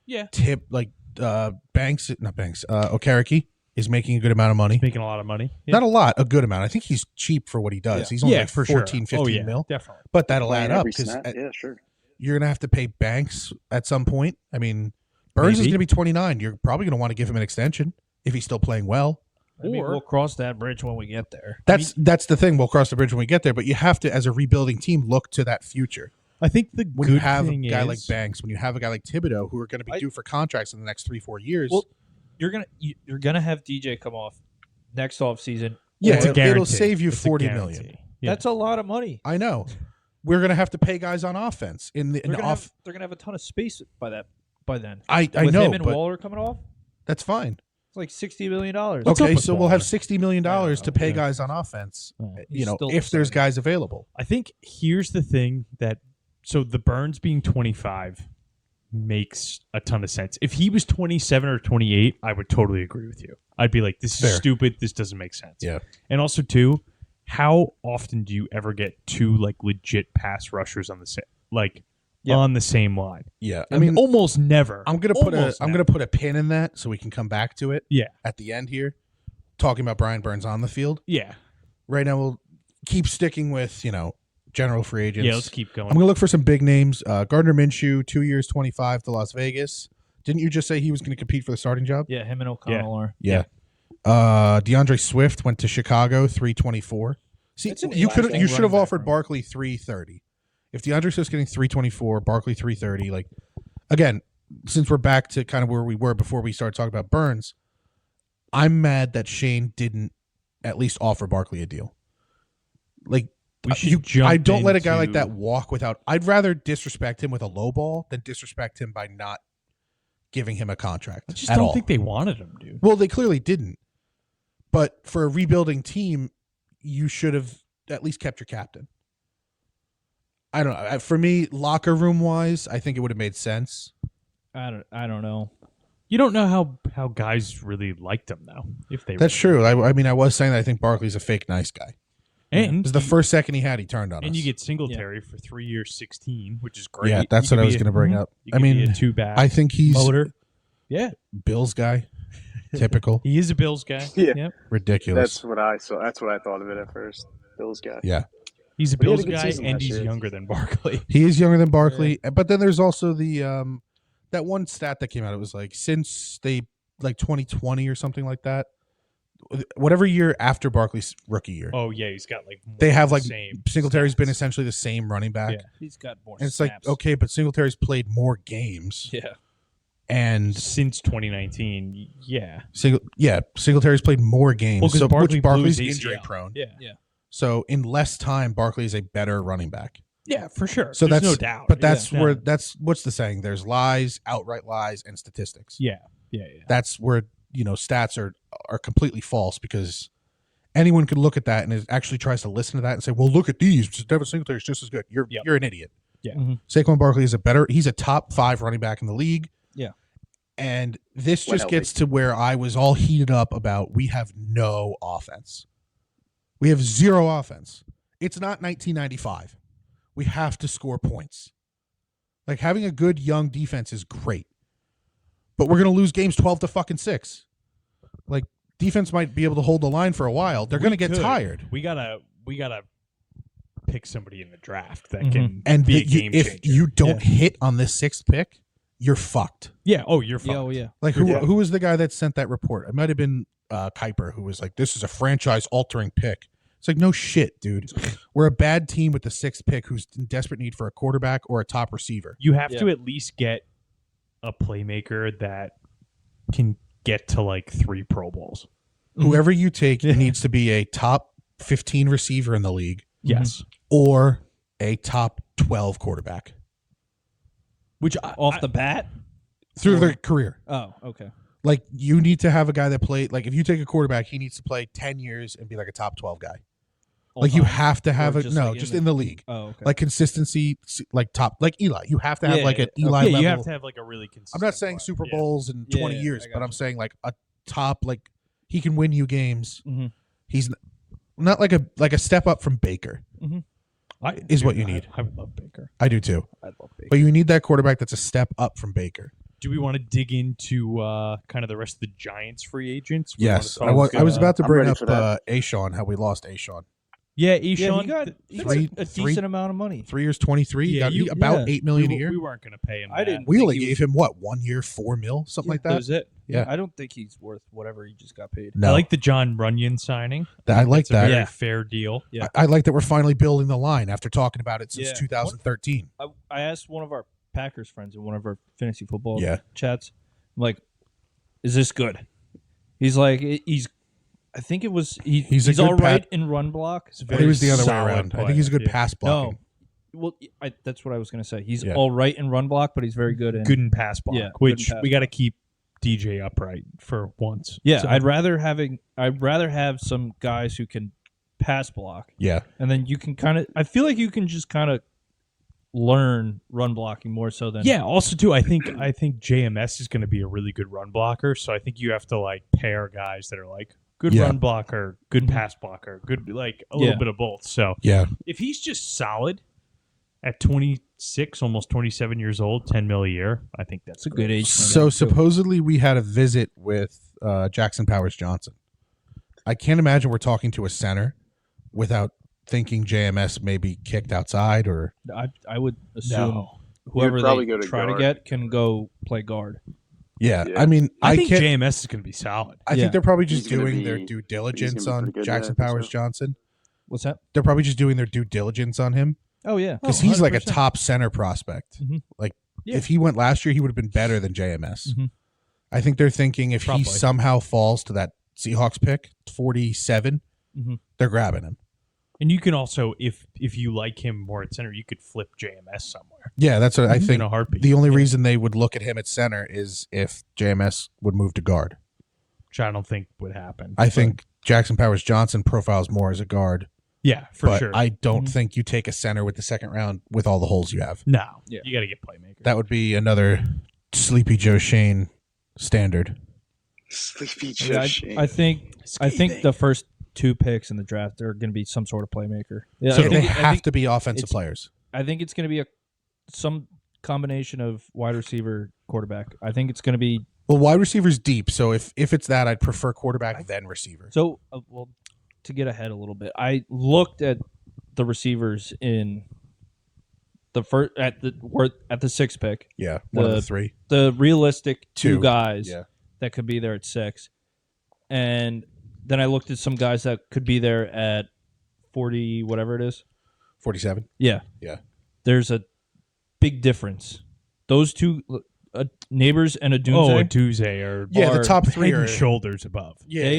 Speaker 3: Yeah,
Speaker 2: Tip like Okereke is making a good amount of money.
Speaker 3: making a lot of money. Yeah.
Speaker 2: Not a lot, a good amount. I think he's cheap for what he does.
Speaker 4: Yeah.
Speaker 2: He's only
Speaker 3: Yeah,
Speaker 2: like
Speaker 3: for
Speaker 2: 14,
Speaker 3: sure.
Speaker 2: 15 mil.
Speaker 3: definitely.
Speaker 2: But that'll
Speaker 5: Playing
Speaker 2: add up
Speaker 5: every
Speaker 2: because
Speaker 5: snap. Yeah, sure.
Speaker 2: you're going to have to pay Banks at some point. I mean, Burns is
Speaker 3: Maybe.
Speaker 2: going to be 29. You're probably going to want to give him an extension if he's still playing well.
Speaker 4: I mean,
Speaker 3: Or-
Speaker 4: we'll cross that bridge when we get there.
Speaker 2: That's the thing. We'll cross the bridge when we get there. But you have to, as a rebuilding team, look to that future.
Speaker 3: I think the
Speaker 2: When
Speaker 3: good
Speaker 2: you have a
Speaker 3: thing
Speaker 2: guy
Speaker 3: is,
Speaker 2: like Banks, when you have a guy like Thibodeau, who are going to be
Speaker 4: I-
Speaker 2: due for contracts in the next 3-4 years.
Speaker 4: Well, you're gonna have DJ come off next off season.
Speaker 2: yeah,
Speaker 3: it's a
Speaker 2: it'll
Speaker 3: guarantee.
Speaker 2: save you
Speaker 3: It's a
Speaker 2: $40 million.
Speaker 3: guarantee. Yeah.
Speaker 4: That's a lot of money.
Speaker 2: I know. We're going to have to pay guys on offense in the
Speaker 4: They're gonna,
Speaker 2: off.
Speaker 4: they're gonna have a ton of space by then.
Speaker 2: I
Speaker 4: With
Speaker 2: know,
Speaker 4: him and
Speaker 2: but
Speaker 4: Waller coming off,
Speaker 2: that's fine.
Speaker 4: it's like $60 million.
Speaker 3: What's up
Speaker 2: Okay,
Speaker 3: with
Speaker 2: so we'll have
Speaker 3: Waller?
Speaker 2: $60 million
Speaker 3: I
Speaker 2: to
Speaker 3: don't
Speaker 2: pay
Speaker 3: know.
Speaker 2: guys on offense.
Speaker 4: He's still
Speaker 2: If there's
Speaker 4: starting.
Speaker 2: guys available.
Speaker 3: I think here's the thing that so the Burns being 25 makes a ton of sense. If he was 27 or 28, I would totally agree with you. I'd be like, this is
Speaker 2: Fair.
Speaker 3: stupid. This doesn't make sense.
Speaker 2: Yeah.
Speaker 3: And also, too, how often do you ever get two like legit pass rushers on the on the same line?
Speaker 2: Yeah.
Speaker 3: I mean, almost never.
Speaker 2: I'm gonna put a pin in that so we can come back to it.
Speaker 3: Yeah.
Speaker 2: At the end here, talking about Brian Burns on the field.
Speaker 3: Yeah.
Speaker 2: Right now, we'll keep sticking with general free agents.
Speaker 3: Yeah, let's keep going.
Speaker 2: I'm gonna look for some big names. Gardner Minshew, 2 years, 25 to Las Vegas. Didn't you just say he was going to compete for the starting job?
Speaker 4: Yeah, him and O'Connell are.
Speaker 2: Yeah. DeAndre Swift went to Chicago, 324. See,
Speaker 4: That's an
Speaker 2: you
Speaker 4: interesting
Speaker 2: should have
Speaker 4: running back
Speaker 2: offered
Speaker 4: room.
Speaker 2: Barkley 330. If DeAndre Swift's getting 324, Barkley 330, like again, since we're back to kind of where we were before we started talking about Burns, I'm mad that Shane didn't at least offer Barkley a deal. Like
Speaker 3: We should jump
Speaker 2: I don't let a guy like
Speaker 3: into-
Speaker 2: that walk without. I'd rather disrespect him with a low ball than disrespect him by not giving him a contract.
Speaker 3: I just
Speaker 2: at
Speaker 3: don't
Speaker 2: all.
Speaker 3: think they wanted him, dude.
Speaker 2: Well, they clearly didn't. But for a rebuilding team, you should have at least kept your captain. I don't know. For me, locker room wise, I think it would have made sense.
Speaker 4: I don't know.
Speaker 3: You don't know how guys really liked him though. If they
Speaker 2: That's true. I mean, I was saying that I think Barkley's a fake nice guy.
Speaker 3: and
Speaker 2: Because the first second he had, he turned on us.
Speaker 3: and you get Singletary for 3 years, 16, which is great.
Speaker 2: Yeah, that's
Speaker 3: You
Speaker 2: what I
Speaker 3: could
Speaker 2: was
Speaker 3: be
Speaker 2: going to bring
Speaker 3: mhm.
Speaker 2: up.
Speaker 3: You
Speaker 2: I
Speaker 3: could be
Speaker 2: mean,
Speaker 3: a two-back
Speaker 2: I think he's
Speaker 3: motor. Yeah,
Speaker 2: Bills guy. Typical.
Speaker 3: he is a Bills guy.
Speaker 5: Yeah.
Speaker 3: Yep.
Speaker 2: Ridiculous.
Speaker 5: That's what I saw. That's what I thought of it at first. Bills guy.
Speaker 2: Yeah.
Speaker 3: He's a
Speaker 5: But he had
Speaker 3: Bills
Speaker 5: a good
Speaker 3: guy,
Speaker 5: season
Speaker 3: and
Speaker 5: last
Speaker 3: he's
Speaker 5: year.
Speaker 3: younger than Barkley.
Speaker 2: He is younger than Barkley, but then there's also the that one stat that came out. It was like since they 2020 or something like that, whatever year after Barkley's rookie year,
Speaker 3: Oh yeah, he's got like more
Speaker 2: they have
Speaker 3: the
Speaker 2: like
Speaker 3: same
Speaker 2: Singletary's been
Speaker 3: stats.
Speaker 2: essentially the same running back.
Speaker 3: Yeah.
Speaker 4: He's got more
Speaker 2: And it's
Speaker 4: snaps.
Speaker 2: like okay, but Singletary's played more games,
Speaker 4: Yeah.
Speaker 2: and
Speaker 3: since 2019. Yeah,
Speaker 2: Singletary's played more games.
Speaker 3: Well, 'cause
Speaker 2: so
Speaker 3: Barkley
Speaker 2: which
Speaker 3: blew
Speaker 2: Barkley's
Speaker 3: his
Speaker 2: injury
Speaker 3: ACL.
Speaker 2: prone.
Speaker 3: yeah,
Speaker 4: Yeah.
Speaker 2: So in less time, Barkley is a better running back.
Speaker 3: yeah, for sure.
Speaker 2: So
Speaker 3: There's
Speaker 2: that's
Speaker 3: no doubt.
Speaker 2: But that's
Speaker 3: Yeah.
Speaker 2: where what's the saying? There's lies, outright lies, and statistics.
Speaker 3: yeah.
Speaker 2: That's where stats are completely false because anyone could look at that and it actually tries to listen to that and say, well, look at these. Devin Singletary is just as good. You're an idiot.
Speaker 3: Yeah.
Speaker 4: Mhm.
Speaker 2: Saquon Barkley is he's a top 5 running back in the league.
Speaker 4: Yeah.
Speaker 2: And this
Speaker 5: When
Speaker 2: just
Speaker 5: healthy.
Speaker 2: gets to where I was all heated up about we have no offense. We have zero offense. It's not 1995. We have to score points. Like having a good young defense is great. But we're going to lose games 12-6. Like defense might be able to hold the line for a while. They're going to get
Speaker 3: could.
Speaker 2: tired.
Speaker 3: We gotta pick somebody in the draft that
Speaker 4: Mhm.
Speaker 3: can
Speaker 2: And
Speaker 3: be a game
Speaker 2: if
Speaker 3: changer.
Speaker 2: you don't hit on this 6th pick, you're fucked.
Speaker 3: Yeah. Oh, you're fucked.
Speaker 4: Yeah. Oh, yeah.
Speaker 2: Like who
Speaker 5: Yeah.
Speaker 2: who was the guy that sent that report? It might have been Kuiper, who was like, "This is a franchise-altering pick." It's like, no shit, dude. We're a bad team with the 6th pick who's in desperate need for a quarterback or a top receiver.
Speaker 3: You have
Speaker 4: Yeah.
Speaker 3: to at least get a playmaker that can get to like 3 Pro Bowls.
Speaker 2: Whoever you take needs to be a top 15 receiver in the league
Speaker 3: Yes.
Speaker 2: or a top 12 quarterback
Speaker 3: Which
Speaker 4: Off the bat?
Speaker 2: through their career.
Speaker 4: Oh, okay.
Speaker 2: Like you need to have a guy that played. Like if you take a quarterback, he needs to play 10 years and be like a top 12 guy. Like you
Speaker 4: All-time?
Speaker 2: have to have
Speaker 4: Or
Speaker 2: a
Speaker 4: just,
Speaker 2: no,
Speaker 4: like, in
Speaker 2: just
Speaker 4: the-
Speaker 2: in the league.
Speaker 4: Oh, okay.
Speaker 2: Like consistency, like top, like Eli. You have to have
Speaker 4: Yeah,
Speaker 2: like an
Speaker 4: yeah,
Speaker 2: Eli
Speaker 3: yeah,
Speaker 2: level.
Speaker 3: you have to have like a really consistent.
Speaker 2: I'm not saying
Speaker 3: player.
Speaker 2: Super
Speaker 3: Yeah.
Speaker 2: Bowls in
Speaker 4: Yeah,
Speaker 2: 20
Speaker 4: yeah,
Speaker 2: years,
Speaker 4: I
Speaker 2: but
Speaker 4: got
Speaker 2: I'm
Speaker 4: you.
Speaker 2: saying like a top, like he can win you games.
Speaker 4: Mhm.
Speaker 2: He's not like a step up from Baker. is what you need.
Speaker 3: I would love Baker.
Speaker 2: I do too.
Speaker 4: I love Baker.
Speaker 2: But you need that quarterback that's a step up from Baker.
Speaker 3: Do we want to dig into kind of the rest of the Giants free agents? We
Speaker 2: Yes,
Speaker 3: wanna
Speaker 2: I
Speaker 3: talk,
Speaker 2: was about to
Speaker 5: I'm
Speaker 2: bring
Speaker 5: ready
Speaker 2: up
Speaker 5: for that.
Speaker 2: Ashawn, how we lost Ashawn.
Speaker 3: Yeah,
Speaker 4: Yeah,
Speaker 3: Eshaun.
Speaker 4: he got a
Speaker 2: three-
Speaker 4: decent amount of money.
Speaker 2: 3 years, 23.
Speaker 3: Yeah,
Speaker 2: got
Speaker 3: you-
Speaker 2: about
Speaker 4: yeah.
Speaker 2: $8 million
Speaker 3: we,
Speaker 2: a year.
Speaker 3: we weren't going to pay him.
Speaker 4: I
Speaker 3: that.
Speaker 4: didn't
Speaker 2: We
Speaker 4: think
Speaker 2: only
Speaker 4: he
Speaker 2: gave him what, 1 year, 4 mil, something like
Speaker 4: That
Speaker 2: that.
Speaker 4: was it.
Speaker 2: Yeah.
Speaker 4: I don't think he's worth whatever he just got paid.
Speaker 2: No,
Speaker 3: I like the John Runyon signing.
Speaker 2: I like
Speaker 3: It's a
Speaker 2: that.
Speaker 3: very
Speaker 4: Yeah.
Speaker 3: fair deal.
Speaker 4: Yeah.
Speaker 2: I like that we're finally building the line after talking about it since
Speaker 4: Yeah.
Speaker 2: 2013.
Speaker 4: I asked one of our Packers friends in one of our fantasy football
Speaker 2: Yeah.
Speaker 4: chats, I'm like, is this good? He's like, I think it was,
Speaker 2: He's a
Speaker 4: he's
Speaker 2: good
Speaker 4: all right
Speaker 2: pat-
Speaker 4: in run block.
Speaker 3: It's a
Speaker 2: I
Speaker 3: very
Speaker 2: think it was the other way
Speaker 3: solid
Speaker 2: around. I
Speaker 3: player.
Speaker 2: think he's a good
Speaker 3: Yeah.
Speaker 2: pass blocking.
Speaker 4: No. Well, that's what I was going to say. He's
Speaker 2: Yeah.
Speaker 4: all right in run block, but he's very good in.
Speaker 3: Good in pass block,
Speaker 4: Yeah, good
Speaker 3: which
Speaker 4: in pass
Speaker 3: we got to keep DJ upright for once.
Speaker 4: Yeah,
Speaker 3: So-
Speaker 4: I'd rather have some guys who can pass block,
Speaker 2: Yeah.
Speaker 4: and then you can kind of. I feel like you can just kind of learn run blocking more so than
Speaker 3: Yeah. Also, too, I think JMS is going to be a really good run blocker. So I think you have to like pair guys that are like good
Speaker 2: Yeah.
Speaker 3: run blocker, good pass blocker, good like a little bit of both. So
Speaker 2: Yeah.
Speaker 3: if he's just solid at 26, almost 27 years old, 10 mil a year, I think that's
Speaker 4: It's a good age.
Speaker 2: So supposedly we had a visit with Jackson Powers Johnson. I can't imagine we're talking to a center without thinking JMS may be kicked outside or
Speaker 4: I would assume
Speaker 3: No.
Speaker 4: whoever
Speaker 5: You'd probably
Speaker 4: they
Speaker 5: go to
Speaker 4: try to
Speaker 5: guard.
Speaker 4: get can go play guard.
Speaker 2: yeah.
Speaker 5: Yeah.
Speaker 2: I mean,
Speaker 3: I think
Speaker 2: can't.
Speaker 3: JMS is going to be solid.
Speaker 2: I
Speaker 4: Yeah.
Speaker 2: think they're probably just
Speaker 5: He's gonna
Speaker 2: doing their
Speaker 5: be-
Speaker 2: due diligence
Speaker 5: gonna be
Speaker 2: on
Speaker 5: pretty good
Speaker 2: Jackson
Speaker 5: there,
Speaker 2: Powers
Speaker 5: so.
Speaker 2: Johnson.
Speaker 4: What's that?
Speaker 2: They're probably just doing their due diligence on him
Speaker 4: Oh yeah,
Speaker 2: because he's like a
Speaker 4: 100%.
Speaker 2: top center prospect.
Speaker 4: Mhm.
Speaker 2: Like
Speaker 3: Yeah.
Speaker 2: if he went last year, he would have been better than JMS.
Speaker 4: Mhm.
Speaker 2: I think they're thinking if
Speaker 3: Probably.
Speaker 2: he somehow falls to that Seahawks pick, 47,
Speaker 4: Mhm.
Speaker 2: they're grabbing him.
Speaker 3: And you can also, if you like him more at center, you could flip JMS somewhere
Speaker 2: Yeah, that's what I
Speaker 3: in
Speaker 2: think.
Speaker 3: a heartbeat.
Speaker 2: The only reason they would look at him at center is if JMS would move to guard.
Speaker 3: which I don't think would happen.
Speaker 2: I think Jackson Powers Johnson profiles more as a guard,
Speaker 3: Yeah, for
Speaker 2: but
Speaker 3: sure.
Speaker 2: I don't
Speaker 4: Mhm.
Speaker 2: think you take a center with the second round with all the holes you have.
Speaker 3: no,
Speaker 4: Yeah.
Speaker 3: you got to get playmakers.
Speaker 2: That would be another Sleepy Joe Shane standard.
Speaker 5: Sleepy
Speaker 4: Yeah,
Speaker 5: Joe Shane.
Speaker 4: I think the first 2 picks in the draft are going to be some sort of playmaker. Yeah,
Speaker 2: So
Speaker 4: I
Speaker 2: they
Speaker 4: think,
Speaker 2: have to be offensive
Speaker 4: it's-
Speaker 2: players.
Speaker 4: I think it's going to be some combination of wide receiver, quarterback. I think it's going to be
Speaker 2: Well, wide receivers deep. So if it's that, I'd prefer quarterback then receiver.
Speaker 4: so. Well, to get ahead a little bit, I looked at the receivers in the first at the 6th pick.
Speaker 2: Yeah, one of the
Speaker 4: The-
Speaker 2: 3.
Speaker 4: The realistic two
Speaker 2: Two,
Speaker 4: guys
Speaker 2: Yeah,
Speaker 4: that could be there at 6, and then I looked at some guys that could be there at 40, whatever it is.
Speaker 2: 47.
Speaker 4: Yeah.
Speaker 2: Yeah.
Speaker 4: There's a big difference. Those two, Neighbors and Adunze,
Speaker 3: Oh, Aduze are
Speaker 2: Yeah, the
Speaker 4: are
Speaker 2: top 3
Speaker 3: head
Speaker 2: are
Speaker 3: and shoulders above.
Speaker 2: Yeah,
Speaker 4: they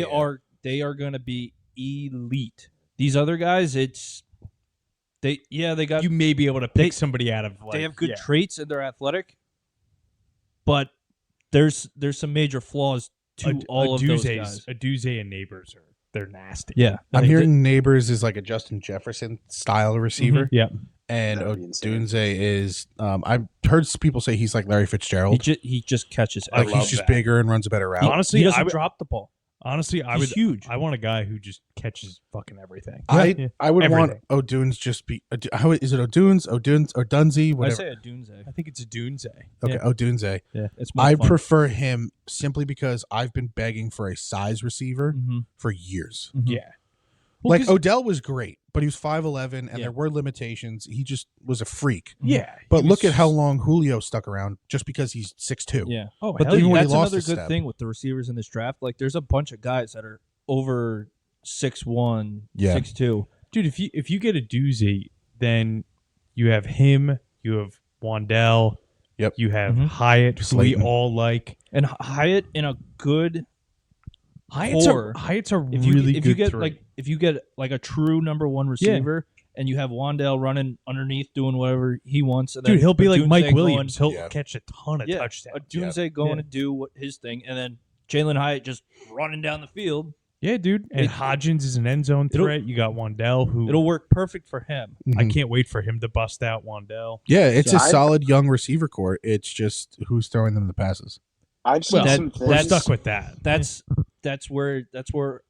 Speaker 2: yeah.
Speaker 4: are going to be elite. These other guys, they got
Speaker 3: You may be able to pick
Speaker 4: They-
Speaker 3: somebody out of like
Speaker 4: they have good
Speaker 3: yeah.
Speaker 4: traits and they're athletic, but there's some major flaws to all of those guys.
Speaker 3: Aduze and Neighbors they're nasty.
Speaker 4: Yeah,
Speaker 2: I'm
Speaker 4: They-
Speaker 2: hearing Neighbors is like a Justin Jefferson style receiver,
Speaker 3: Yeah.
Speaker 2: and
Speaker 5: That'd be insane.
Speaker 2: Odunze is. I've heard people say he's like Larry Fitzgerald.
Speaker 4: he just catches.
Speaker 3: I
Speaker 2: Like
Speaker 4: everything.
Speaker 2: he's
Speaker 3: love
Speaker 2: just
Speaker 3: that.
Speaker 2: bigger and runs a better route.
Speaker 3: Honestly,
Speaker 4: he doesn't
Speaker 3: I would-
Speaker 4: drop the ball.
Speaker 3: Honestly, I
Speaker 4: He's
Speaker 3: would
Speaker 4: huge.
Speaker 3: I want a guy who just catches fucking everything.
Speaker 2: I would want
Speaker 3: Everything.
Speaker 2: Odunes just be. How is it? Odunes, or Dunzy,
Speaker 4: I
Speaker 2: whatever.
Speaker 4: say Adunze.
Speaker 3: I think it's Aduze.
Speaker 2: Okay,
Speaker 4: yeah.
Speaker 2: Odunze.
Speaker 4: Yeah, it's more
Speaker 2: I
Speaker 4: fun.
Speaker 2: prefer him simply because I've been begging for a size receiver
Speaker 4: Mhm.
Speaker 2: for years.
Speaker 4: Mhm.
Speaker 3: Yeah. Well,
Speaker 2: Like
Speaker 3: 'cause-
Speaker 2: Odell was great, but he was 5'11", and
Speaker 4: Yeah.
Speaker 2: there were limitations. He just was a freak.
Speaker 3: yeah.
Speaker 2: But
Speaker 3: he
Speaker 2: look
Speaker 3: was-
Speaker 2: at how long Julio stuck around just because he's 6'2".
Speaker 4: Yeah,
Speaker 3: Oh,
Speaker 2: But
Speaker 3: hell
Speaker 2: even
Speaker 3: yeah.
Speaker 2: when he
Speaker 4: that's
Speaker 2: lost
Speaker 4: another
Speaker 2: a
Speaker 4: good
Speaker 2: step.
Speaker 4: thing with the receivers in this draft. Like, there's a bunch of guys that are over 6'1",
Speaker 2: Yeah.
Speaker 4: 6'2".
Speaker 3: dude, if you get a doozy, then you have him, you have Wandell,
Speaker 2: Yep.
Speaker 3: you have
Speaker 4: Mhm.
Speaker 3: Hyatt, who we
Speaker 2: Slayton.
Speaker 3: all like.
Speaker 4: And
Speaker 2: Hyatt
Speaker 4: in a good
Speaker 3: Hyatt's
Speaker 4: Or
Speaker 3: Hyatt's a
Speaker 4: if you
Speaker 3: really
Speaker 4: if
Speaker 3: good
Speaker 4: you get
Speaker 3: three.
Speaker 4: if you get like a true number one receiver and you have Wandell running underneath doing whatever he wants, and
Speaker 3: dude,
Speaker 4: then
Speaker 3: he'll be like
Speaker 4: Odunze
Speaker 3: Mike
Speaker 4: going-
Speaker 3: Williams. He'll
Speaker 2: Yeah.
Speaker 3: catch a ton of
Speaker 4: Yeah,
Speaker 3: touchdowns.
Speaker 4: Adunze going
Speaker 3: Yeah.
Speaker 4: to do his thing, and then Jalen Hyatt just running down the field.
Speaker 3: Yeah, dude. And
Speaker 4: It-
Speaker 3: Hodgins is an end zone
Speaker 4: it'll-
Speaker 3: threat. You got Wandell, who
Speaker 4: It'll work perfect for him.
Speaker 3: I
Speaker 2: Mhm.
Speaker 3: can't wait for him to bust out Wandell.
Speaker 2: Yeah, it's
Speaker 5: Yeah,
Speaker 2: a
Speaker 5: I-
Speaker 2: solid young receiver core. It's just who's throwing them the passes.
Speaker 5: I just
Speaker 3: Well,
Speaker 5: need
Speaker 4: that-
Speaker 5: some
Speaker 3: We're
Speaker 5: things.
Speaker 3: stuck with that.
Speaker 4: That's where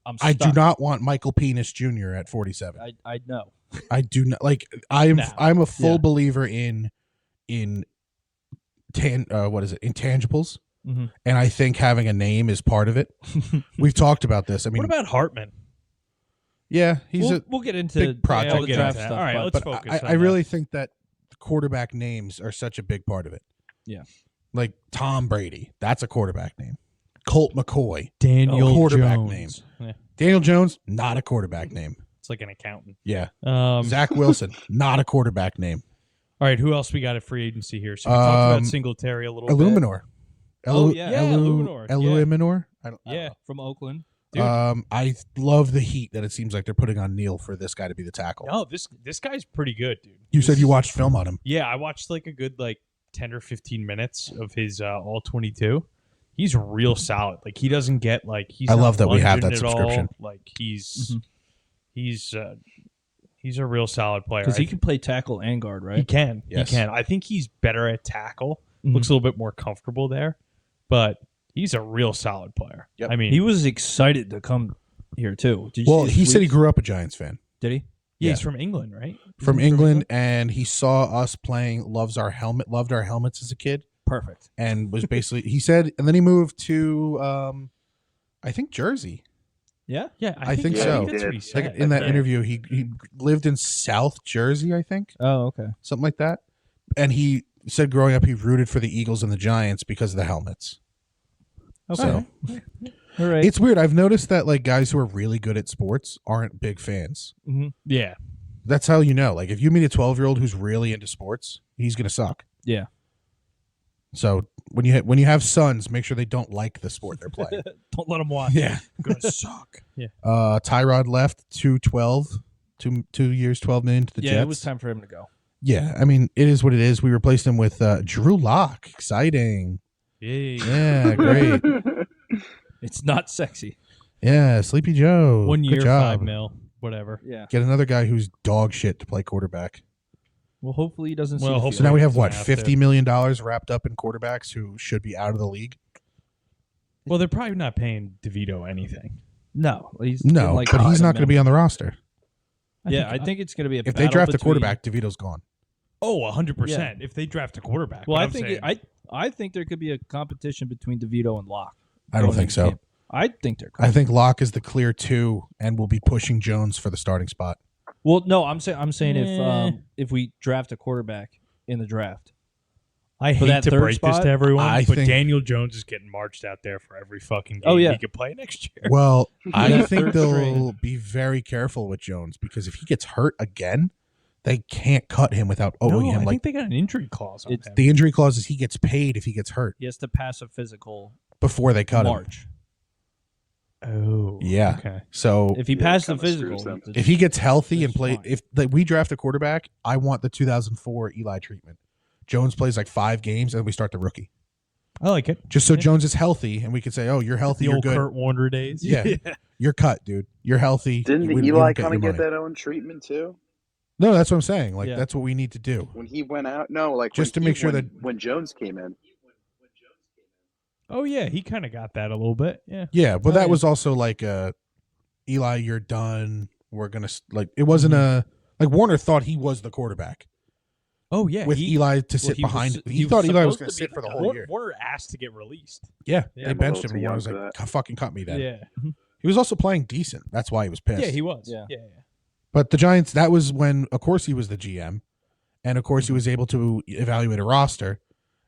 Speaker 4: I'm stuck.
Speaker 2: I do not want Michael Penis Jr. at 47.
Speaker 4: I know.
Speaker 2: I do not like. I'm
Speaker 3: No.
Speaker 2: I'm a full
Speaker 4: Yeah.
Speaker 2: believer in what is it, intangibles,
Speaker 4: Mhm.
Speaker 2: and I think having a name is part of it. We've talked about this. I mean,
Speaker 3: What about Hartman?
Speaker 2: yeah, he's
Speaker 4: We'll get into
Speaker 2: big project.
Speaker 4: all
Speaker 3: We'll
Speaker 4: the
Speaker 3: get
Speaker 4: draft
Speaker 3: into that.
Speaker 4: stuff.
Speaker 3: All right,
Speaker 4: but-
Speaker 3: let's
Speaker 2: but
Speaker 3: focus
Speaker 2: I
Speaker 3: on
Speaker 2: really think that quarterback names are such a big part of it.
Speaker 4: Yeah.
Speaker 2: Like Tom Brady, that's a quarterback name. Colt McCoy,
Speaker 3: Daniel
Speaker 2: quarterback
Speaker 3: Jones. Yeah,
Speaker 2: Daniel Jones, not a quarterback name.
Speaker 3: it's like an accountant.
Speaker 2: Yeah,
Speaker 3: All
Speaker 2: Zach Wilson, not a quarterback name.
Speaker 3: right, who else we got at free agency here? So we talked
Speaker 2: Um,
Speaker 3: about Singletary a little bit.
Speaker 2: Illuminor.
Speaker 4: Oh, yeah.
Speaker 3: Yeah, Illuminor.
Speaker 2: Illuminor. I don't,
Speaker 3: Yeah,
Speaker 4: from Oakland.
Speaker 3: dude.
Speaker 2: I love the heat that it seems like they're putting on Neal for this guy to be the tackle.
Speaker 3: No, this guy's pretty good, dude.
Speaker 2: You said you watched film on him.
Speaker 3: Yeah, I watched like a good 10 or 15 minutes of his all 22. He's real solid. Like he doesn't get he's
Speaker 2: I
Speaker 3: not
Speaker 2: love that we have
Speaker 3: lunging
Speaker 2: that
Speaker 3: at all.
Speaker 2: subscription.
Speaker 3: Like he's He's a real solid player.
Speaker 4: Because he can play tackle and guard, right?
Speaker 3: He can.
Speaker 2: Yes.
Speaker 3: He can. I think he's better at tackle.
Speaker 4: Mhm.
Speaker 3: Looks a little bit more comfortable there, but he's a real solid player.
Speaker 2: Yep.
Speaker 3: I mean,
Speaker 4: He was excited to come here too. Did you
Speaker 2: Well,
Speaker 4: see
Speaker 2: he
Speaker 4: his
Speaker 2: said he
Speaker 4: tweets?
Speaker 2: grew up a Giants fan.
Speaker 4: Did he?
Speaker 3: yeah, he's from England, right?
Speaker 2: From
Speaker 3: Isn't he
Speaker 2: England, and he saw us playing, loved our helmets as a kid,
Speaker 4: Perfect.
Speaker 2: and was basically, he said, and then he moved to, I think Jersey.
Speaker 4: Yeah.
Speaker 3: Yeah,
Speaker 2: I think
Speaker 5: Yeah,
Speaker 2: so.
Speaker 5: he
Speaker 3: That's what
Speaker 5: did.
Speaker 3: he said.
Speaker 2: Like in that
Speaker 5: Yeah.
Speaker 2: interview, he lived in South Jersey, I think,
Speaker 4: Oh, okay.
Speaker 2: something like that. And he said growing up, he rooted for the Eagles and the Giants because of the helmets.
Speaker 4: Okay.
Speaker 2: So
Speaker 4: All right.
Speaker 2: it's weird. I've noticed that like guys who are really good at sports aren't big fans.
Speaker 3: Yeah.
Speaker 2: That's how you know. Like if you meet a 12-year-old who's really into sports, he's gonna suck.
Speaker 4: Yeah.
Speaker 2: So when you have sons, make sure they don't like the sport they're playing.
Speaker 4: Don't let him watch.
Speaker 2: Yeah.
Speaker 3: Gonna suck. Yeah.
Speaker 2: Tyrod left 2 years, 12 million to the
Speaker 4: Yeah,
Speaker 2: Jets.
Speaker 4: it was time for him to go.
Speaker 2: Yeah, I mean, it is what it is. We replaced him with Drew Lock. Exciting.
Speaker 3: Yay.
Speaker 2: Yeah, great.
Speaker 4: It's not sexy.
Speaker 2: Yeah, Sleepy Joe.
Speaker 3: 1 year,
Speaker 2: Good job.
Speaker 3: $5 million, whatever.
Speaker 4: Yeah.
Speaker 2: Get another guy who's dog shit to play quarterback.
Speaker 4: Well, hopefully he doesn't.
Speaker 3: Well,
Speaker 4: see the
Speaker 3: hopefully-
Speaker 2: So now we have
Speaker 3: Doesn't
Speaker 2: what,
Speaker 3: have to.
Speaker 2: $50 million wrapped up in quarterbacks who should be out of the league?
Speaker 3: Well, they're probably not paying DeVito anything.
Speaker 4: No, he's
Speaker 2: No,
Speaker 4: getting, like,
Speaker 2: but he's
Speaker 4: $5
Speaker 2: not going to be on the roster.
Speaker 4: I think it's going to be a
Speaker 2: If they
Speaker 4: battle
Speaker 2: draft a
Speaker 4: between-
Speaker 2: quarterback, DeVito's gone.
Speaker 3: Oh, 100%. If they draft a quarterback.
Speaker 4: Well,
Speaker 3: but
Speaker 4: I
Speaker 3: I'm
Speaker 4: think
Speaker 3: saying-
Speaker 4: I think there could be a competition between DeVito and Locke.
Speaker 2: I don't
Speaker 4: going
Speaker 2: think
Speaker 4: into
Speaker 2: so.
Speaker 4: camp. I think there could.
Speaker 2: I think Locke is the clear 2 and will be pushing Jones for the starting spot.
Speaker 4: Well, no, I'm saying
Speaker 3: Eh.
Speaker 4: if we draft a quarterback in the draft,
Speaker 3: I
Speaker 4: For
Speaker 3: hate
Speaker 4: that
Speaker 3: to
Speaker 4: third
Speaker 3: break this
Speaker 4: spot,
Speaker 3: to everyone,
Speaker 2: I
Speaker 3: but
Speaker 2: think-
Speaker 3: Daniel Jones is getting marched out there for every fucking game
Speaker 4: Oh, yeah.
Speaker 3: he could play next year.
Speaker 2: Well, I
Speaker 4: That
Speaker 2: think
Speaker 4: third
Speaker 2: they'll
Speaker 4: string.
Speaker 2: be very careful with Jones because if he gets hurt again, they can't cut him without owing
Speaker 3: No,
Speaker 2: him.
Speaker 3: I
Speaker 2: Like
Speaker 3: think they got an injury clause on
Speaker 4: It's
Speaker 3: him.
Speaker 2: the injury clause is he gets paid if he gets hurt
Speaker 4: he has to pass a physical
Speaker 2: before they cut him.
Speaker 4: March.
Speaker 3: Oh,
Speaker 2: Yeah.
Speaker 3: Okay.
Speaker 2: So
Speaker 4: If he
Speaker 5: Yeah,
Speaker 4: passed the
Speaker 5: kinda screws
Speaker 4: physical,
Speaker 5: them.
Speaker 2: if he gets healthy and
Speaker 4: That's
Speaker 2: play,
Speaker 4: fine.
Speaker 2: if like, we draft a quarterback, I want the 2004 Eli treatment. Jones plays like 5 games and we start the rookie.
Speaker 3: I like it.
Speaker 2: Just so
Speaker 3: Yeah.
Speaker 2: Jones is healthy and we can say, "Oh, you're healthy,
Speaker 3: The
Speaker 2: you're
Speaker 3: old
Speaker 2: good.
Speaker 3: Kurt Warner days.
Speaker 2: Yeah. You're cut, dude. You're healthy."
Speaker 5: Didn't
Speaker 2: We
Speaker 5: Eli
Speaker 2: don't
Speaker 5: kind of
Speaker 2: your
Speaker 5: get
Speaker 2: money."
Speaker 5: that own treatment too
Speaker 2: No, that's what I'm saying. Like
Speaker 4: Yeah.
Speaker 2: that's what we need to do.
Speaker 5: when he went out? No, like
Speaker 2: Just
Speaker 5: when
Speaker 2: to make sure that-
Speaker 5: when Jones came in.
Speaker 3: Oh yeah, he kind of got that a little bit. Yeah.
Speaker 2: Yeah, but
Speaker 3: Oh,
Speaker 2: that
Speaker 3: yeah.
Speaker 2: was also like Eli, you're done. We're gonna like it wasn't a like Warner thought he was the quarterback
Speaker 3: Oh yeah.
Speaker 2: with Eli to sit
Speaker 4: he was-
Speaker 2: behind.
Speaker 4: he
Speaker 2: He
Speaker 4: was
Speaker 2: thought Eli was
Speaker 4: supposed
Speaker 2: going
Speaker 4: to
Speaker 2: to
Speaker 4: be
Speaker 2: sit
Speaker 4: the
Speaker 2: for the
Speaker 4: guy.
Speaker 2: whole year.
Speaker 3: Warner asked to get released.
Speaker 2: Yeah,
Speaker 3: Yeah,
Speaker 2: they
Speaker 3: I'm
Speaker 5: a
Speaker 2: benched
Speaker 5: little
Speaker 2: him, and
Speaker 5: too
Speaker 2: Warner was
Speaker 5: young
Speaker 2: like,
Speaker 5: for
Speaker 2: "Fucking cut me then."
Speaker 3: Yeah.
Speaker 2: He was also playing decent. That's why he was pissed.
Speaker 3: Yeah, he was.
Speaker 4: Yeah.
Speaker 3: Yeah.
Speaker 2: But the Giants, that was when, of course, he was the GM, and of course, he was able to evaluate a roster